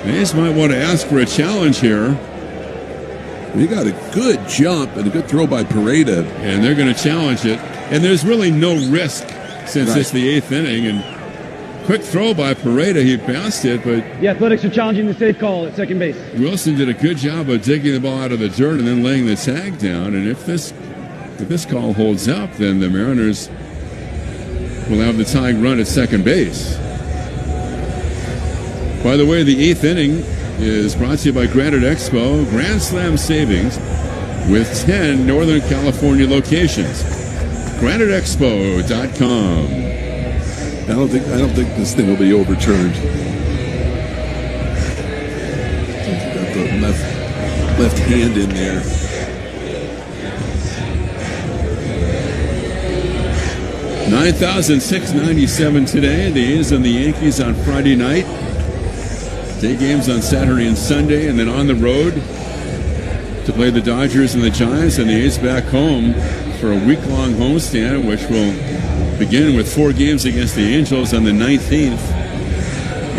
The A's might want to ask for a challenge here. He got a good jump and a good throw by Pareda. And they're going to challenge it. And there's really no risk since it's the 8th inning. And quick throw by Pareda. He bounced it, but the Athletics are challenging the safe call at second base. Wilson did a good job of digging the ball out of the dirt and then laying the tag down. And if this call holds up, then the Mariners will have the tying run at second base. By the way, the 8th inning is brought to you by Granite Expo, Grand Slam savings with 10 Northern California locations. GraniteExpo.com. I don't think this thing will be overturned. Got the left hand in there. $9,697 today. The A's and the Yankees on Friday night. Day games on Saturday and Sunday, and then on the road to play the Dodgers and the Giants, and the A's back home for a week-long homestand, which will begin with 4 games against the Angels on the 19th,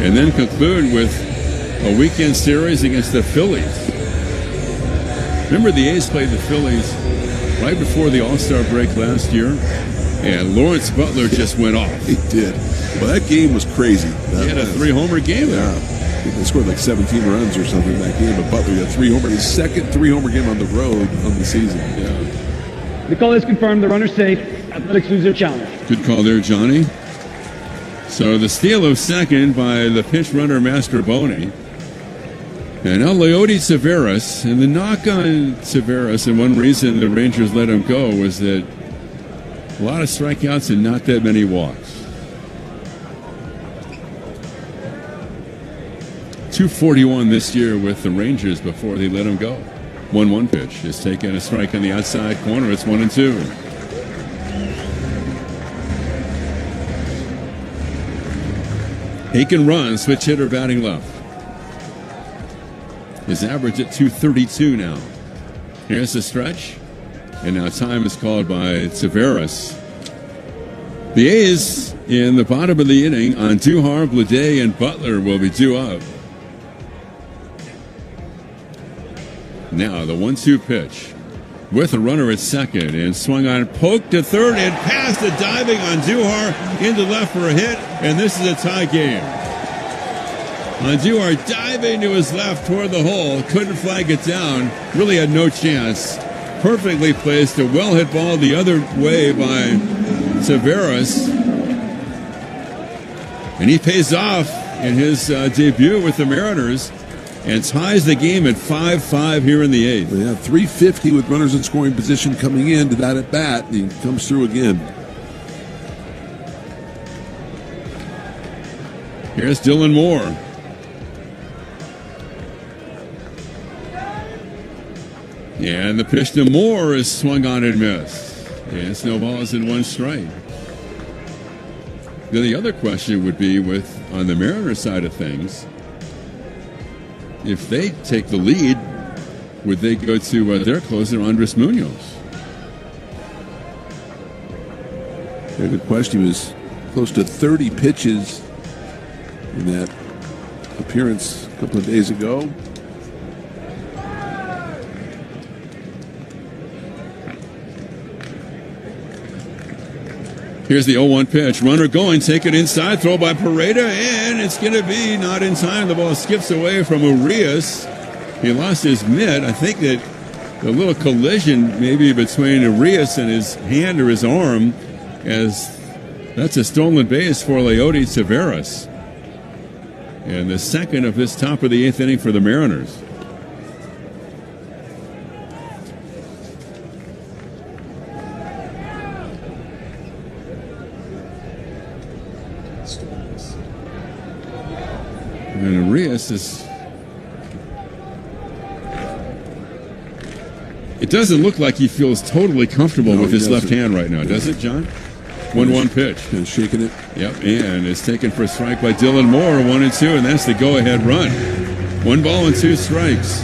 and then conclude with a weekend series against the Phillies. Remember, the A's played the Phillies right before the All-Star break last year, and Lawrence Butler just went off. He did. Well, that game was crazy. He had a 3-homer game there. Yeah. I think they scored like 17 runs or something that game, but Butler got 3 homers. His second 3-homer game on the road on the season. Yeah. The call is confirmed. The runner's safe. Athletics lose their challenge. Good call there, Johnny. So the steal of second by the pinch runner, Mastrobuoni. And now Leody Taveras. And the knock on Taveras, and one reason the Rangers let him go, was that a lot of strikeouts and not that many walks. 241 this year with the Rangers before they let him go. 1-1 pitch is taking a strike on the outside corner. It's 1-2. He can run, switch hitter batting left. His average at 232 now. Here's the stretch. And now time is called by Taveras. The A's in the bottom of the inning on Duhar, Bleday, and Butler will be due up. Now the 1-2 pitch with a runner at second and swung on, poked to third and past the diving on Duhar into left for a hit, and this is a tie game. On Duhar diving to his left toward the hole, couldn't flag it down, really had no chance. Perfectly placed, a well-hit ball the other way by Taveras, and he pays off in his debut with the Mariners and ties the game at 5-5 here in the 8th. They have 350 with runners in scoring position coming in to that at bat, and he comes through again. Here's Dylan Moore. And the pitch to Moore is swung on and missed. And snowballs in 1 strike. Then the other question would be on the Mariners side of things, if they take the lead, would they go to their closer, Andres Munoz? Yeah, good question. He was close to 30 pitches in that appearance a couple of days ago. Here's the 0-1 pitch. Runner going, take it inside, throw by Pareda, and it's going to be not in time. The ball skips away from Urias. He lost his mitt. I think that a little collision maybe between Arias and his hand or his arm, as that's a stolen base for Leody Taveras. And the second of this top of the 8th inning for the Mariners. And Arias is... It doesn't look like he feels totally comfortable with his left hand right now, does it, John? 1-1 pitch. And shaking it. Yep, and it's taken for a strike by Dylan Moore, 1-2, and that's the go-ahead run. 1 ball and 2 strikes.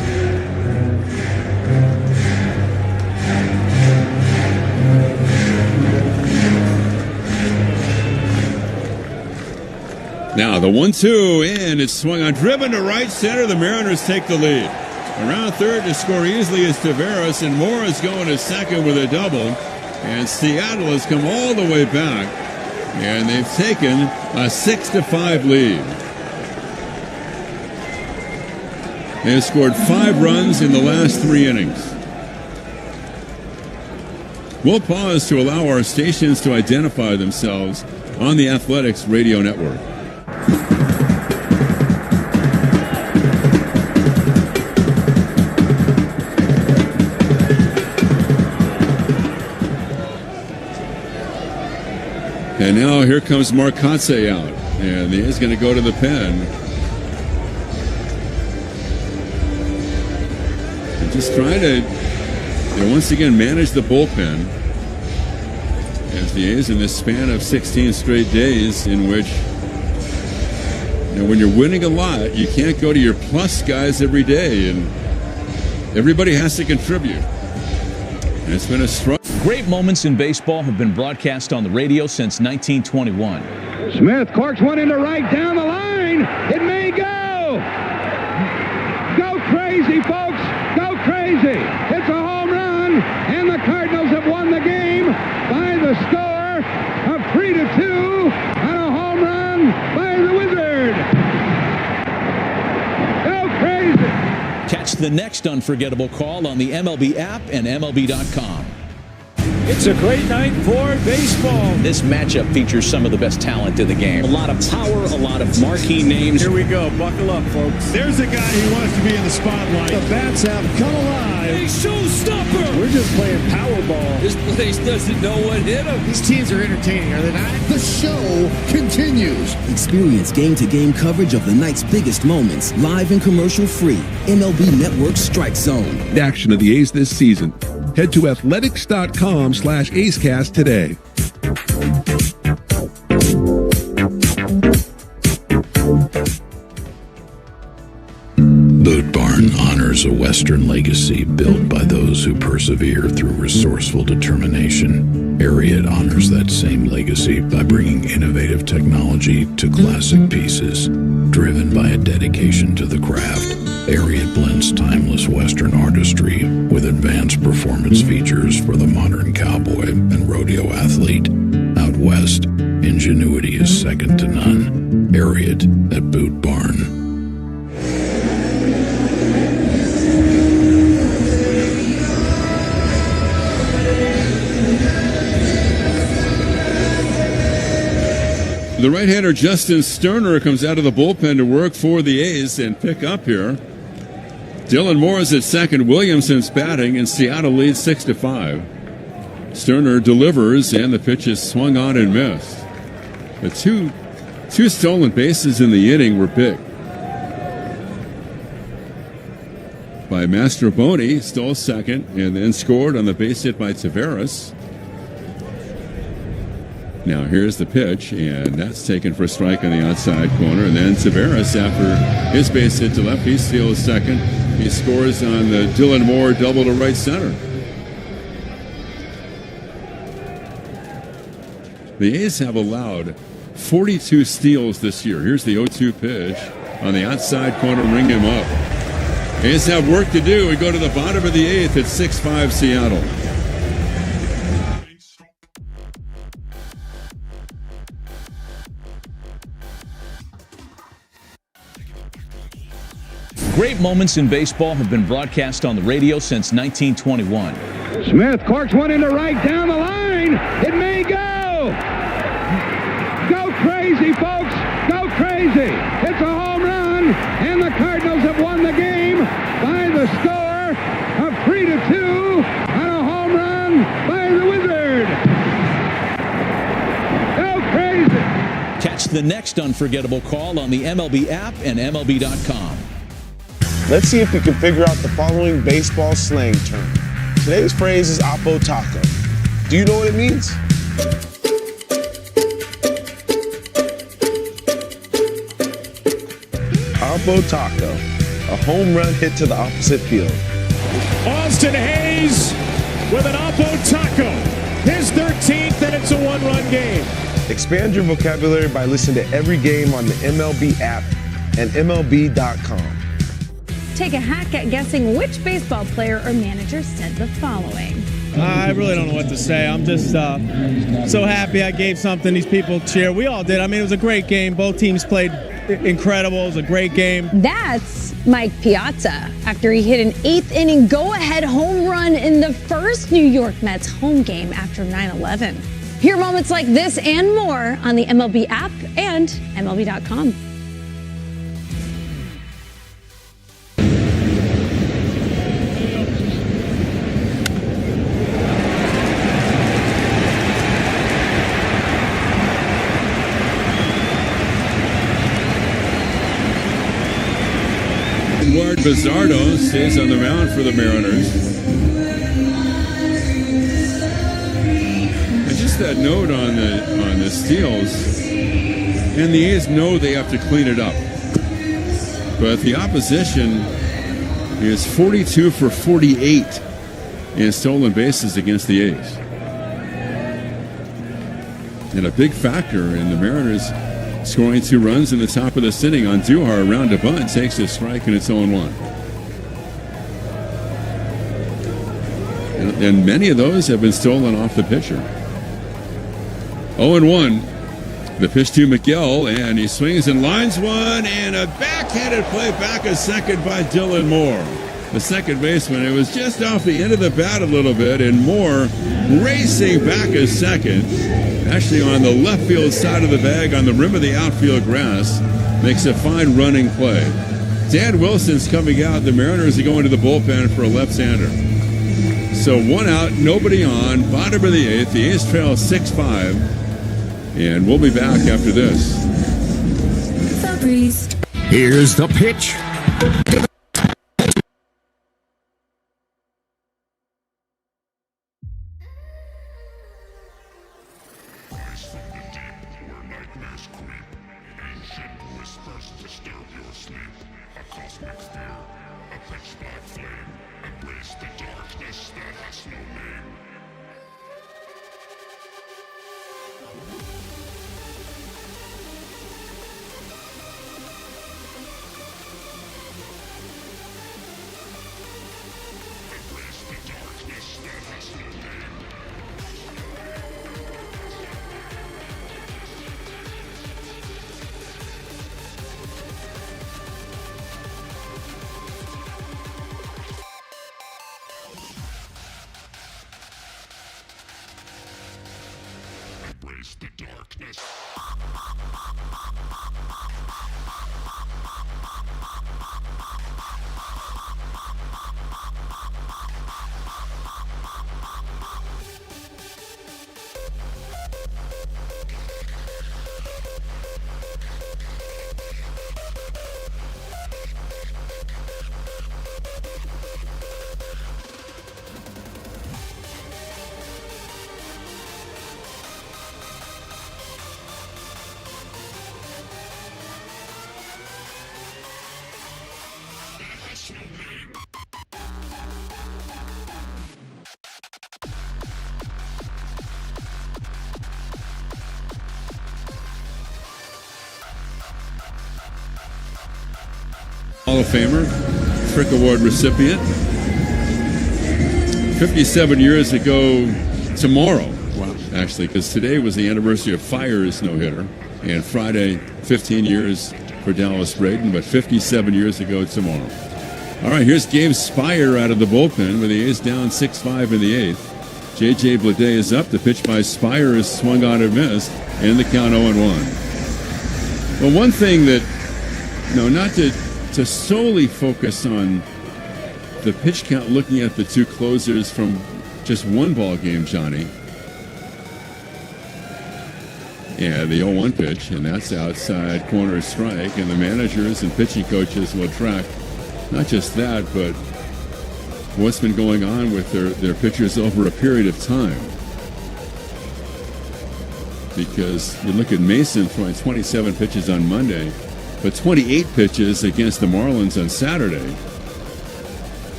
Now the 1-2, and it's swung on, driven to right center. The Mariners take the lead. Around third to score easily is Taveras, and Moore is going to second with a double. And Seattle has come all the way back, and they've taken a 6-5 lead. They have scored 5 runs in the last 3 innings. We'll pause to allow our stations to identify themselves on the Athletics Radio Network. And now here comes Marcotte out, and he's going to go to the pen. And just trying to once again manage the bullpen, as the A's in this span of 16 straight days in which, when you're winning a lot, you can't go to your plus guys every day, and everybody has to contribute. And it's been a struggle. Great moments in baseball have been broadcast on the radio since 1921. Smith corks one into right down the line. It may go. Go crazy, folks. Go crazy. It's a home run, and the Cardinals have won the game by the score of 3-2 on a home run by the Wizard. Go crazy. Catch the next unforgettable call on the MLB app and MLB.com. It's a great night for baseball. This matchup features some of the best talent in the game. A lot of power, a lot of marquee names. Here we go. Buckle up, folks. There's a guy who wants to be in the spotlight. The bats have come alive. A showstopper. We're just playing Powerball. This place doesn't know what hit them. These teams are entertaining, are they not? The show continues. Experience game-to-game coverage of the night's biggest moments, live and commercial-free. MLB Network Strike Zone. The action of the A's this season. Head to athletics.com/AceCast today. Boot Barn honors a Western legacy built by those who persevere through resourceful determination. Ariat honors that same legacy by bringing innovative technology to classic pieces. Driven by a dedication to the craft, Ariat blends timeless Western artistry with advanced performance features for the modern cowboy and rodeo athlete. Out west, ingenuity is second to none. Ariat at Boot Barn. The right-hander Justin Sterner comes out of the bullpen to work for the A's and pick up here. Dylan Moore is at second. Williamson's batting, and Seattle leads 6-5. Sterner delivers, and the pitch is swung on and missed. The two stolen bases in the inning were big. By Mastroboni, stole second, and then scored on the base hit by Taveras. Now here's the pitch, and that's taken for a strike on the outside corner. And then Taveras, after his base hit to left, he steals second. He scores on the Dylan Moore double to right center. The A's have allowed 42 steals this year. Here's the 0-2 pitch on the outside corner, ring him up. A's have work to do. We go to the bottom of the 8th at 6-5 Seattle. Great moments in baseball have been broadcast on the radio since 1921. Smith corks one into right down the line. It may go. Go crazy, folks. Go crazy. It's a home run, and the Cardinals have won the game by the score of 3-2 on a home run by the Wizard. Go crazy. Catch the next unforgettable call on the MLB app and MLB.com. Let's see if we can figure out the following baseball slang term. Today's phrase is Oppo Taco. Do you know what it means? Oppo Taco, a home run hit to the opposite field. Austin Hayes with an Oppo Taco. His 13th, and it's a one-run game. Expand your vocabulary by listening to every game on the MLB app and MLB.com. Take a hack at guessing which baseball player or manager said the following. I really don't know what to say. I'm just so happy I gave something these people cheer. We all did. I mean, it was a great game. Both teams played incredible. It was a great game. That's Mike Piazza after he hit an 8th inning go-ahead home run in the first New York Mets home game after 9/11. Hear moments like this and more on the MLB app and MLB.com. Bizzardo stays on the mound for the Mariners. And just that note on the steals, and the A's know they have to clean it up. But the opposition is 42 for 48 in stolen bases against the A's. And a big factor in the Mariners scoring 2 runs in the top of the inning on Duhar around a bunt, takes a strike, and it's 0-1. And many of those have been stolen off the pitcher. 0-1. The pitch to Miguel, and he swings and lines one, and a backhanded play back a second by Dylan Moore, the second baseman. It was just off the end of the bat a little bit, and Moore racing back a second. Actually on the left field side of the bag on the rim of the outfield grass, makes a fine running play. Dan Wilson's coming out. The Mariners are going to the bullpen for a left-hander. So 1 out, nobody on, bottom of the 8th. The A's trail 6-5, and we'll be back after this. Here's the pitch. Hall of Famer, Frick Award recipient. 57 years ago tomorrow, actually, because today was the anniversary of Fire's no-hitter, and Friday, 15 years for Dallas Braden, but 57 years ago tomorrow. All right, here's Gabe Spire out of the bullpen with the A's down 6-5 in the 8th. J.J. Bleday is up. The pitch by Spire is swung on and missed, and the count 0-1. Well, one thing that, not to solely focus on the pitch count, looking at the two closers from just one ball game, Johnny. Yeah, the 0-1 pitch, and that's outside corner strike, and the managers and pitching coaches will track not just that, but what's been going on with their pitchers over a period of time. Because you look at Mason throwing 27 pitches on Monday, but 28 pitches against the Marlins on Saturday.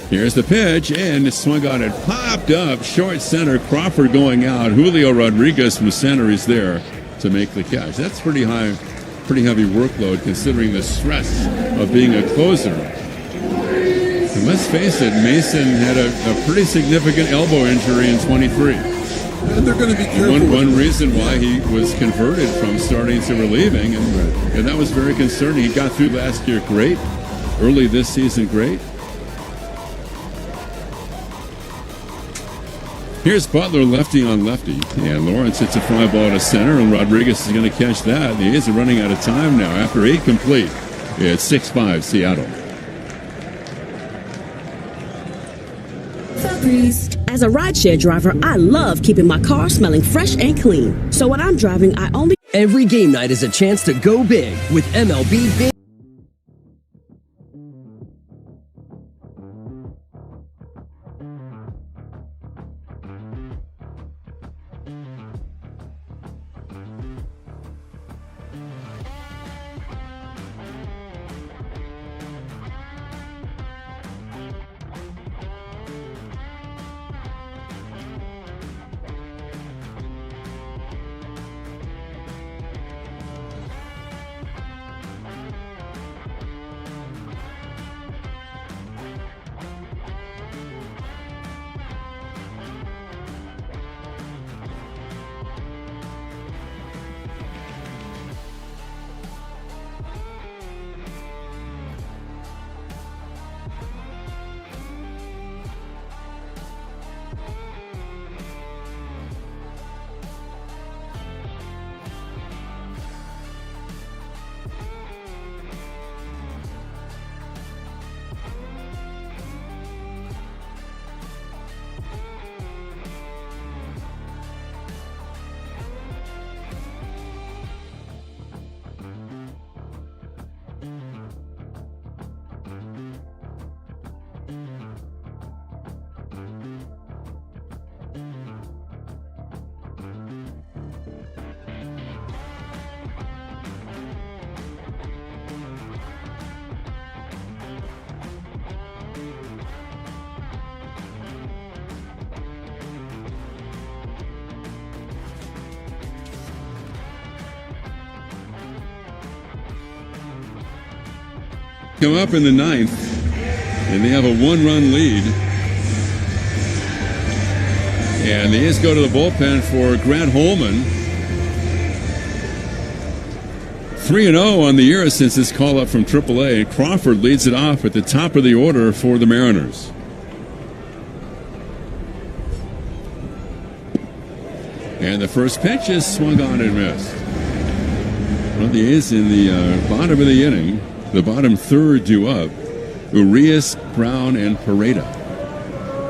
Here's the pitch, and it's swung on and popped up. Short center, Crawford going out. Julio Rodriguez from center is there to make the catch. That's pretty heavy workload considering the stress of being a closer. And let's face it, Mason had a pretty significant elbow injury in 23. And they're going to be careful. One reason why he was converted from starting to relieving, and that was very concerning. He got through last year great, early this season great. Here's Butler, lefty on lefty. And Lawrence hits a fly ball to center, and Rodriguez is going to catch that. The A's are running out of time now after 8 complete. It's 6-5 Seattle. As a rideshare driver, I love keeping my car smelling fresh and clean. So when I'm driving, I only... Every game night is a chance to go big with MLB Big. Come up in the 9th, and they have a 1-run lead. And the A's go to the bullpen for Grant Holman. 3-0 on the year since his call-up from AAA. Crawford leads it off at the top of the order for the Mariners. And the first pitch is swung on and missed. Well, the A's in the bottom of the inning. The bottom third due up, Urias, Brown, and Peralta.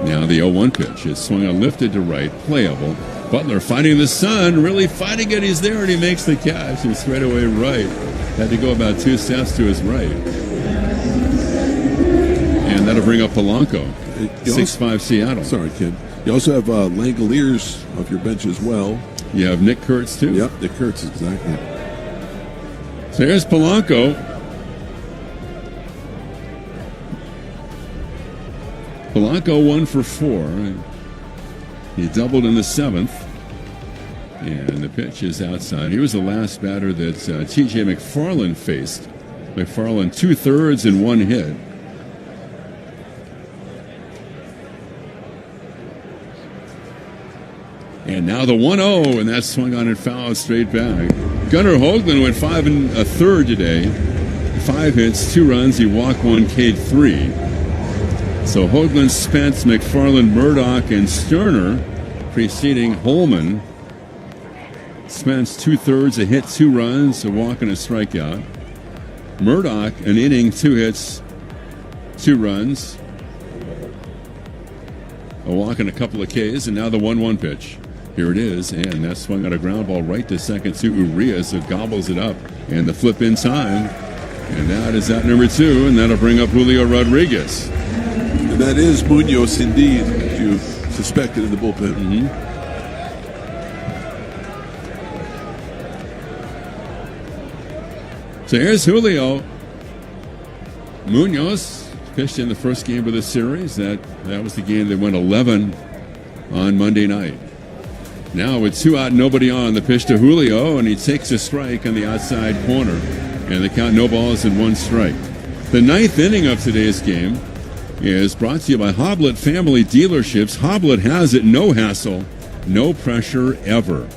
Now the 0-1 pitch is swung on, lifted to right, playable. Butler fighting the sun, really fighting it. He's there, and he makes the catch. And straight away right. Had to go about 2 steps to his right. And that'll bring up Polanco. 6-5 Seattle. Sorry, kid. You also have Langoliers off your bench as well. You have Nick Kurtz, too. Yep, Nick Kurtz, exactly. So here's Polanco. Polanco 1 for 4. He doubled in the 7th. And the pitch is outside. He was the last batter that T.J. McFarland faced. McFarland 2/3 and 1 hit. And now the 1-0, and that's swung on and fouled straight back. Gunnar Hoagland went 5 1/3 today. 5 hits, 2 runs. He walked 1, K'd 3. So Hoagland, Spence, McFarland, Murdoch, and Sterner preceding Holman. Spence 2/3, a hit, 2 runs, a walk, and a strikeout. Murdoch, an inning, 2 hits, 2 runs, a walk, and a couple of Ks, and now the 1-1 pitch. Here it is, and that swung on a ground ball right to second to Urias, who gobbles it up, and the flip in time, and that is at number 2, and that'll bring up Julio Rodriguez. And that is Munoz indeed, as you suspected in the bullpen. Mm-hmm. So here's Julio. Munoz pitched in the first game of the series. That was the game that went 11 on Monday night. Now with 2 out, nobody on, the pitch to Julio, and he takes a strike on the outside corner. And the count, no balls and 1 strike. The 9th inning of today's game is brought to you by Hoblet Family Dealerships. Hoblet has it, no hassle, no pressure ever.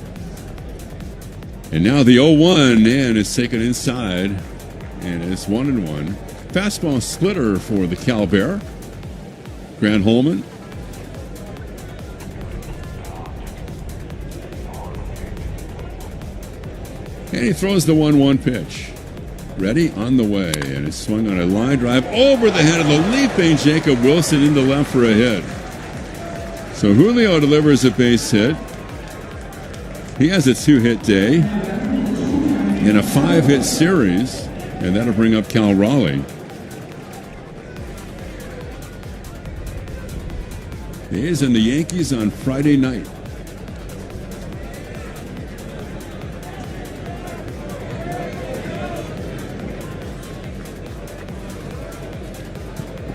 And now the 0-1, and it's taken inside, and it's 1-1. Fastball splitter for the Cal Bear. Grant Holman. And he throws the 1-1 pitch. Ready, on the way, and it's swung on a line drive over the head of the leaping Jacob Wilson into left for a hit. So Julio delivers a base hit. He has a 2-hit day in a 5-hit series, and that'll bring up Cal Raleigh. The A's and the Yankees on Friday night.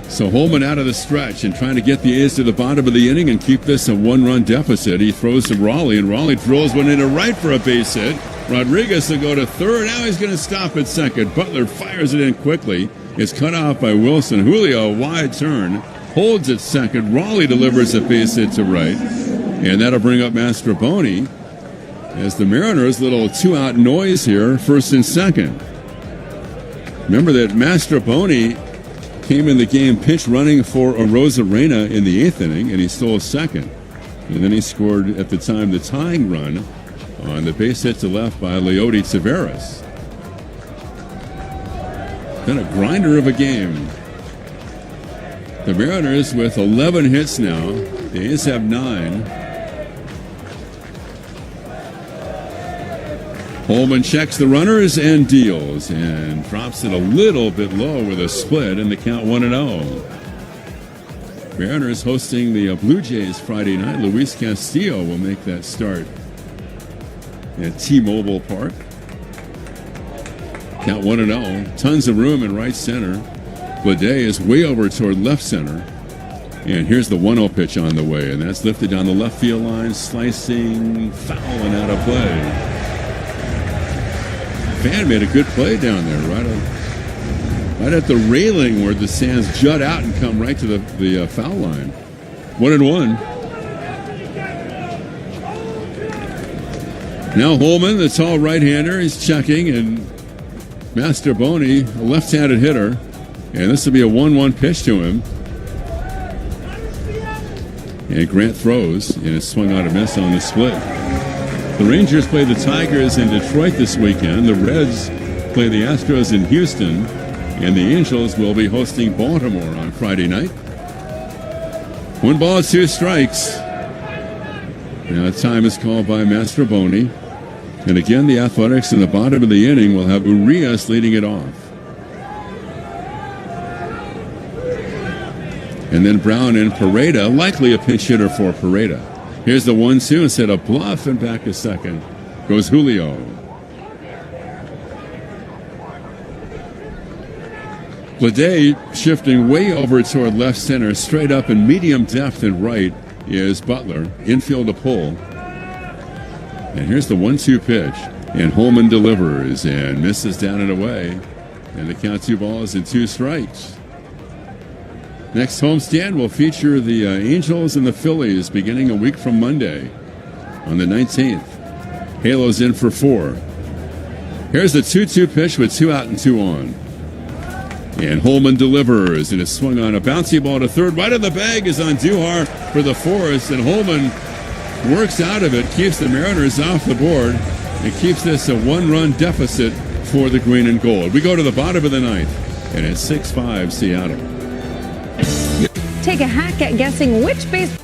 So Holman out of the stretch and trying to get the A's to the bottom of the inning and keep this a 1-run deficit. He throws to Raleigh, and Raleigh drills one into right for a base hit. Rodriguez will go to third. Now he's going to stop at second. Butler fires it in quickly. It's cut off by Wilson. Julio, wide turn, holds at second. Raleigh delivers a base hit to right. And that'll bring up Mastroboni as the Mariners, little 2-out noise here, first and second. Remember that Mastroboni came in the game pitch running for Arozarena in the 8th inning, and he stole second. And then he scored, at the time, the tying run on the base hit to left by Leody Taveras. Then a grinder of a game. The Mariners with 11 hits now. The A's have 9. Holman checks the runners and deals and drops it a little bit low with a split and the count 1-0. Mariners hosting the Blue Jays Friday night. Luis Castillo will make that start at T-Mobile Park. Count 1-0. Tons of room in right center. Blade is way over toward left center. And here's the 1-0 pitch on the way, and that's lifted down the left field line, slicing, foul, and out of play. Fan made a good play down there, right at the railing where the stands jut out and come right to the foul line. 1-1. Now Holman, the tall right-hander, he's checking, and Mastroboni, a left-handed hitter, and this will be a 1-1 pitch to him. And Grant throws, and it's swung out a miss on the split. The Rangers play the Tigers in Detroit this weekend. The Reds play the Astros in Houston. And the Angels will be hosting Baltimore on Friday night. 1 ball, 2 strikes. Now time is called by Mastroboni. And again, the Athletics in the bottom of the inning will have Urias leading it off. And then Brown and Pareda, likely a pinch hitter for Pareda. Here's the 1-2 instead of bluff, and back to second goes Julio. Blade shifting way over toward left center, straight up in medium depth and right is Butler. Infield a pull. And here's the 1-2 pitch. And Holman delivers and misses down and away. And the count 2 balls and 2 strikes. Next homestand will feature the Angels and the Phillies beginning a week from Monday on the 19th. Halos in for 4. Here's the 2-2 pitch with 2 out and 2 on. And Holman delivers, and it's swung on a bouncy ball to third. Right in the bag is on Duhar for the Forest, and Holman works out of it, keeps the Mariners off the board, and keeps this a 1-run deficit for the green and gold. We go to the bottom of the ninth, and it's 6-5 Seattle. Take a hack at guessing which base.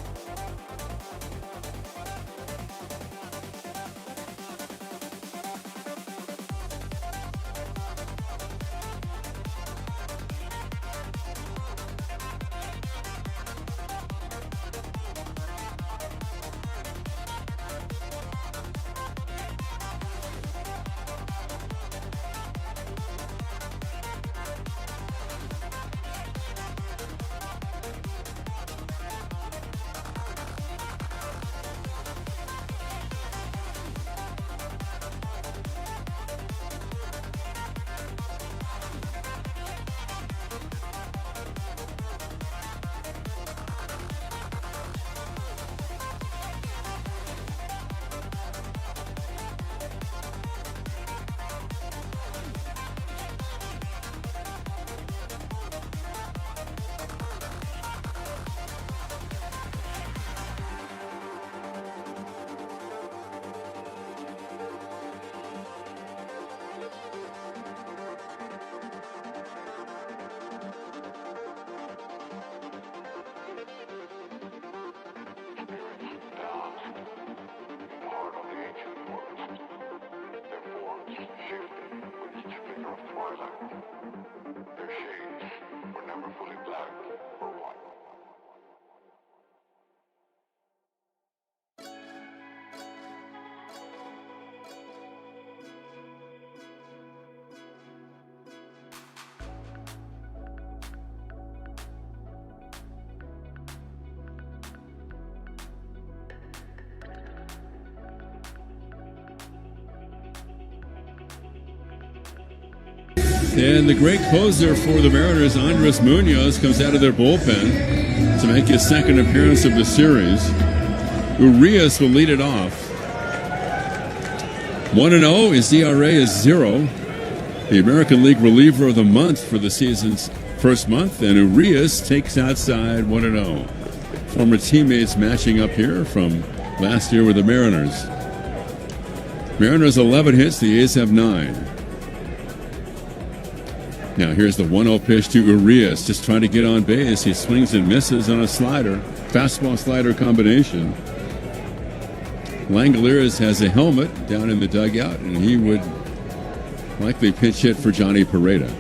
And the great closer for the Mariners, Andres Munoz, comes out of their bullpen to make his second appearance of the series. Urias will lead it off. 1-0. His ERA is 0. The American League reliever of the month for the season's first month. And Urias takes outside 1-0. Former teammates matching up here from last year with the Mariners. Mariners 11 hits. The A's have 9. Now here's the 1-0 pitch to Urias, just trying to get on base. He swings and misses on a slider, fastball-slider combination. Langoliers has a helmet down in the dugout, and he would likely pitch hit for Johnny Peralta.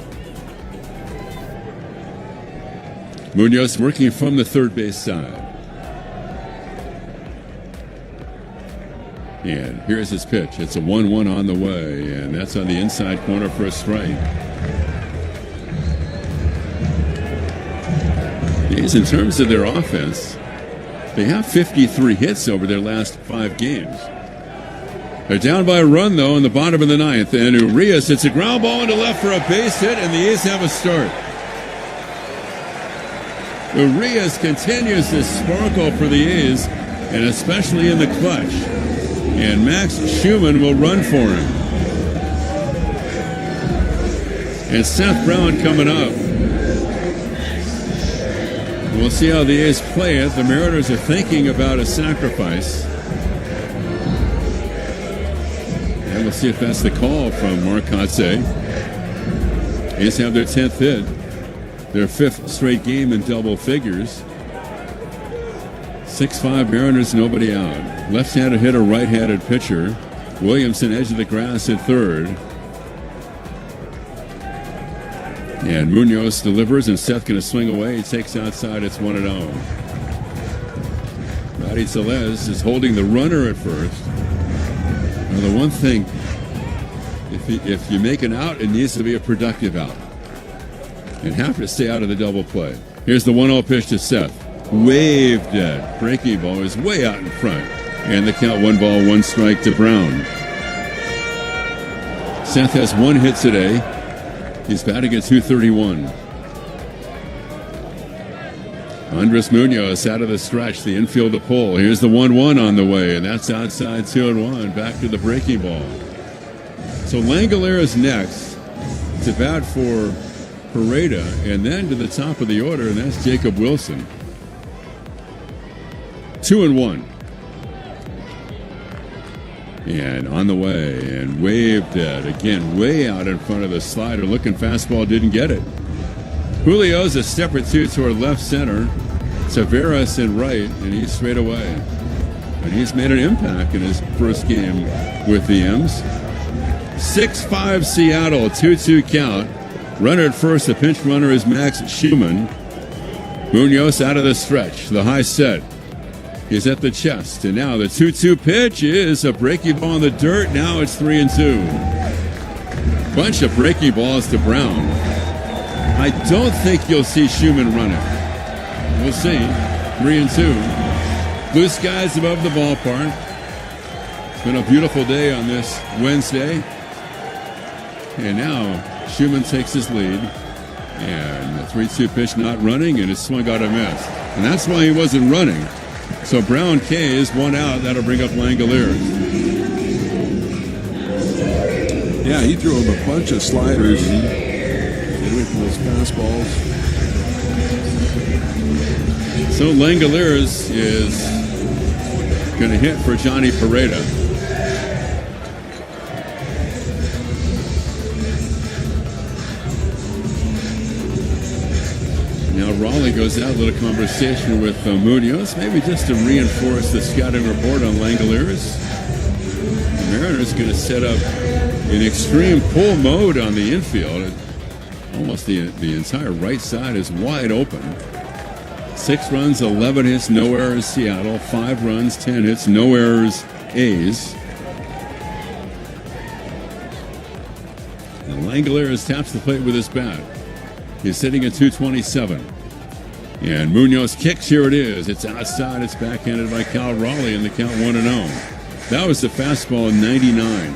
Munoz working from the third base side. And here's his pitch. It's a 1-1 on the way, and that's on the inside corner for a strike. In terms of their offense, they have 53 hits over their last 5 games. They're down by a run, though, in the bottom of the ninth. And Urias hits a ground ball into left for a base hit, and the A's have a start. Urias continues to sparkle for the A's, and especially in the clutch. And Max Schumann will run for him. And Seth Brown coming up. We'll see how the A's play it. The Mariners are thinking about a sacrifice. And we'll see if that's the call from Mark Kotze. A's have their 10th hit. Their 5th straight game in double figures. 6-5 Mariners, nobody out. Left-handed hitter, right-handed pitcher. Williamson, edge of the grass at third. And Munoz delivers, and Seth going to swing away. He takes outside. It's 1-0. Rowdy Tellez is holding the runner at first. Now, the one thing, if you make an out, it needs to be a productive out. And have to stay out of the double play. Here's the 1-0 pitch to Seth. Waved dead. Breaking ball is way out in front. And the count 1-1 strike to Brown. Seth has 1 hit today. He's batting at .231. Andres Munoz out of the stretch, the infield to pull. Here's the 1-1 on the way, and that's outside 2-1. Back to the breaking ball. So Langolier is next to bat for Peralta, and then to the top of the order, and that's Jacob Wilson. 2-1. And on the way, and waved it again, way out in front of the slider. Looking fastball, didn't get it. Julio's a step or two toward left center. Taveras in right, and he's straight away. And he's made an impact in his first game with the M's. 6-5 Seattle, 2-2 count. Runner at first, the pinch runner is Max Schumann. Munoz out of the stretch, the high set. He's at the chest, and now the 2-2 pitch is a breaking ball in the dirt. Now it's 3-2. Bunch of breaking balls to Brown. I don't think you'll see Schumann running. We'll see. 3-2. Blue skies above the ballpark. It's been a beautiful day on this Wednesday. And now Schumann takes his lead. And the 3-2 pitch not running, and his swing got a miss. And that's why he wasn't running. So Brown K is one out. That'll bring up Langolier. Yeah, he threw him a bunch of sliders. Get away from those fastballs. So Langolier is going to hit for Johnny Peralta. Now Raleigh goes out, a little conversation with Munoz, maybe just to reinforce the scouting report on Langoliers. The Mariners going to set up an extreme pull mode on the infield. Almost the entire right side is wide open. 6 runs, 11 hits, no errors, Seattle. 5 runs, 10 hits, no errors, A's. And Langoliers taps the plate with his bat. He's sitting at 227. And Munoz kicks, here it is. It's outside, it's backhanded by Cal Raleigh, and the count 1-0. That was the fastball in 99.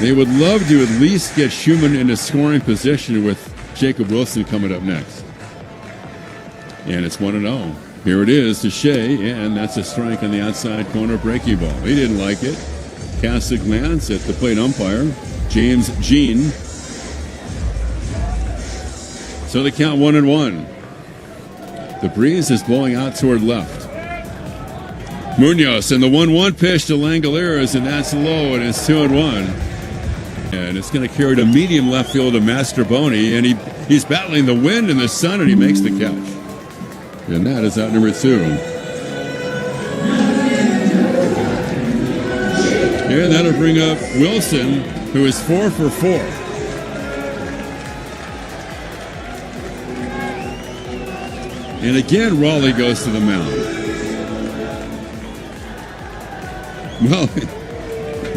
They would love to at least get Schumann in a scoring position with Jacob Wilson coming up next. And it's 1-0. Here it is to Shea, and that's a strike on the outside corner breaking ball. He didn't like it. Cast a glance at the plate umpire, James Jean. So the count 1-1. The breeze is blowing out toward left. Munoz and the 1-1 pitch to Langoliers, and that's low, and it's 2-1. And it's going to carry to medium left field to Mastroboni, and he's battling the wind and the sun, and he makes the catch. And that is out number 2. And that'll bring up Wilson, who is 4 for 4. And again, Raleigh goes to the mound. Well,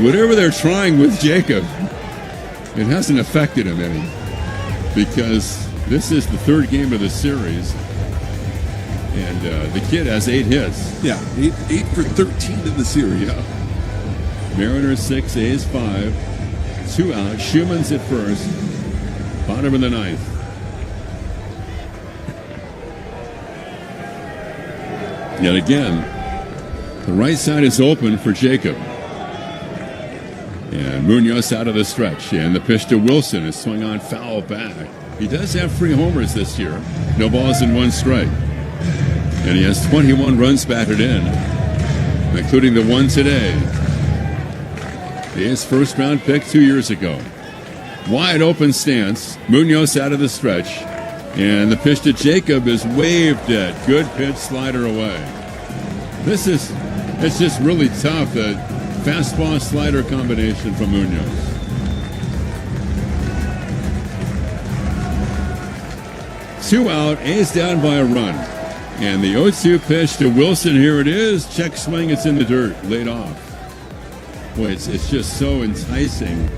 whatever they're trying with Jacob, it hasn't affected him any. Because this is the 3rd game of the series. And the kid has 8 hits. Yeah, 8 for 13 in the series. Yeah. Mariners 6, A's 5. 2 out. Schumann's at first. Bottom of the 9th. Yet again, the right side is open for Jacob. And Munoz out of the stretch. And the pitch to Wilson is swung on foul back. He does have 3 homers this year. No balls in 1 strike. And he has 21 runs batted in, including the one today. His first round pick 2 years ago. Wide open stance. Munoz out of the stretch. And the pitch to Jacob is waved at. Good pitch, slider away. It's just really tough. The fastball slider combination from Munoz. Two out, A's down by a run. And the 0-2 pitch to Wilson, here it is. Check swing, it's in the dirt, laid off. Boy, it's just so enticing.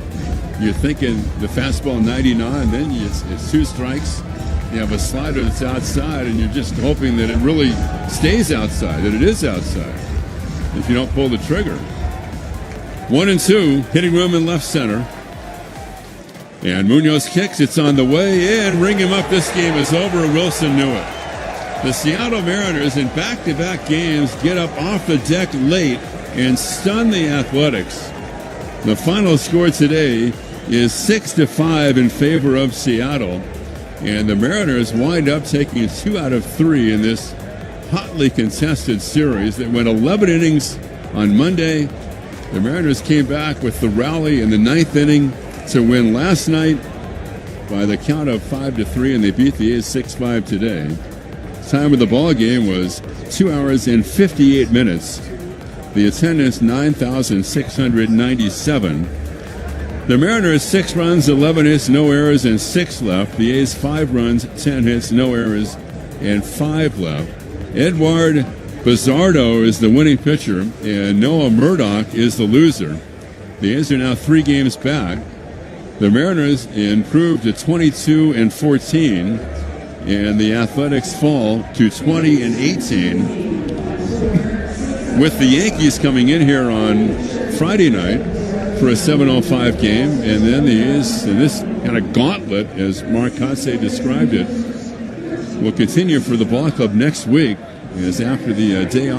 You're thinking the fastball 99, then it's 2 strikes. You have a slider that's outside, and you're just hoping that it really stays outside, that it is outside, if you don't pull the trigger. 1-2, hitting room in left center. And Munoz kicks, it's on the way in. Ring him up, this game is over. Wilson knew it. The Seattle Mariners in back-to-back games get up off the deck late and stun the Athletics. The final score today is 6-5 in favor of Seattle. And the Mariners wind up taking 2 out of 3 in this hotly contested series that went 11 innings on Monday. The Mariners came back with the rally in the 9th inning to win last night by the count of 5-3, and they beat the A's 6-5 today. Time of the ball game was 2 hours and 58 minutes. The attendance 9,697. The Mariners 6 runs, 11 hits, no errors, and 6 left. The A's 5 runs, 10 hits, no errors, and 5 left. Edward Bizzardo is the winning pitcher, and Noah Murdoch is the loser. The A's are now 3 games back. The Mariners improved to 22-14, and the Athletics fall to 20-18. With the Yankees coming in here on Friday night for a 7:05 game, and then the A's in this kind of gauntlet, as Mark Kotze described it, will continue for the ball club next week, as after the day off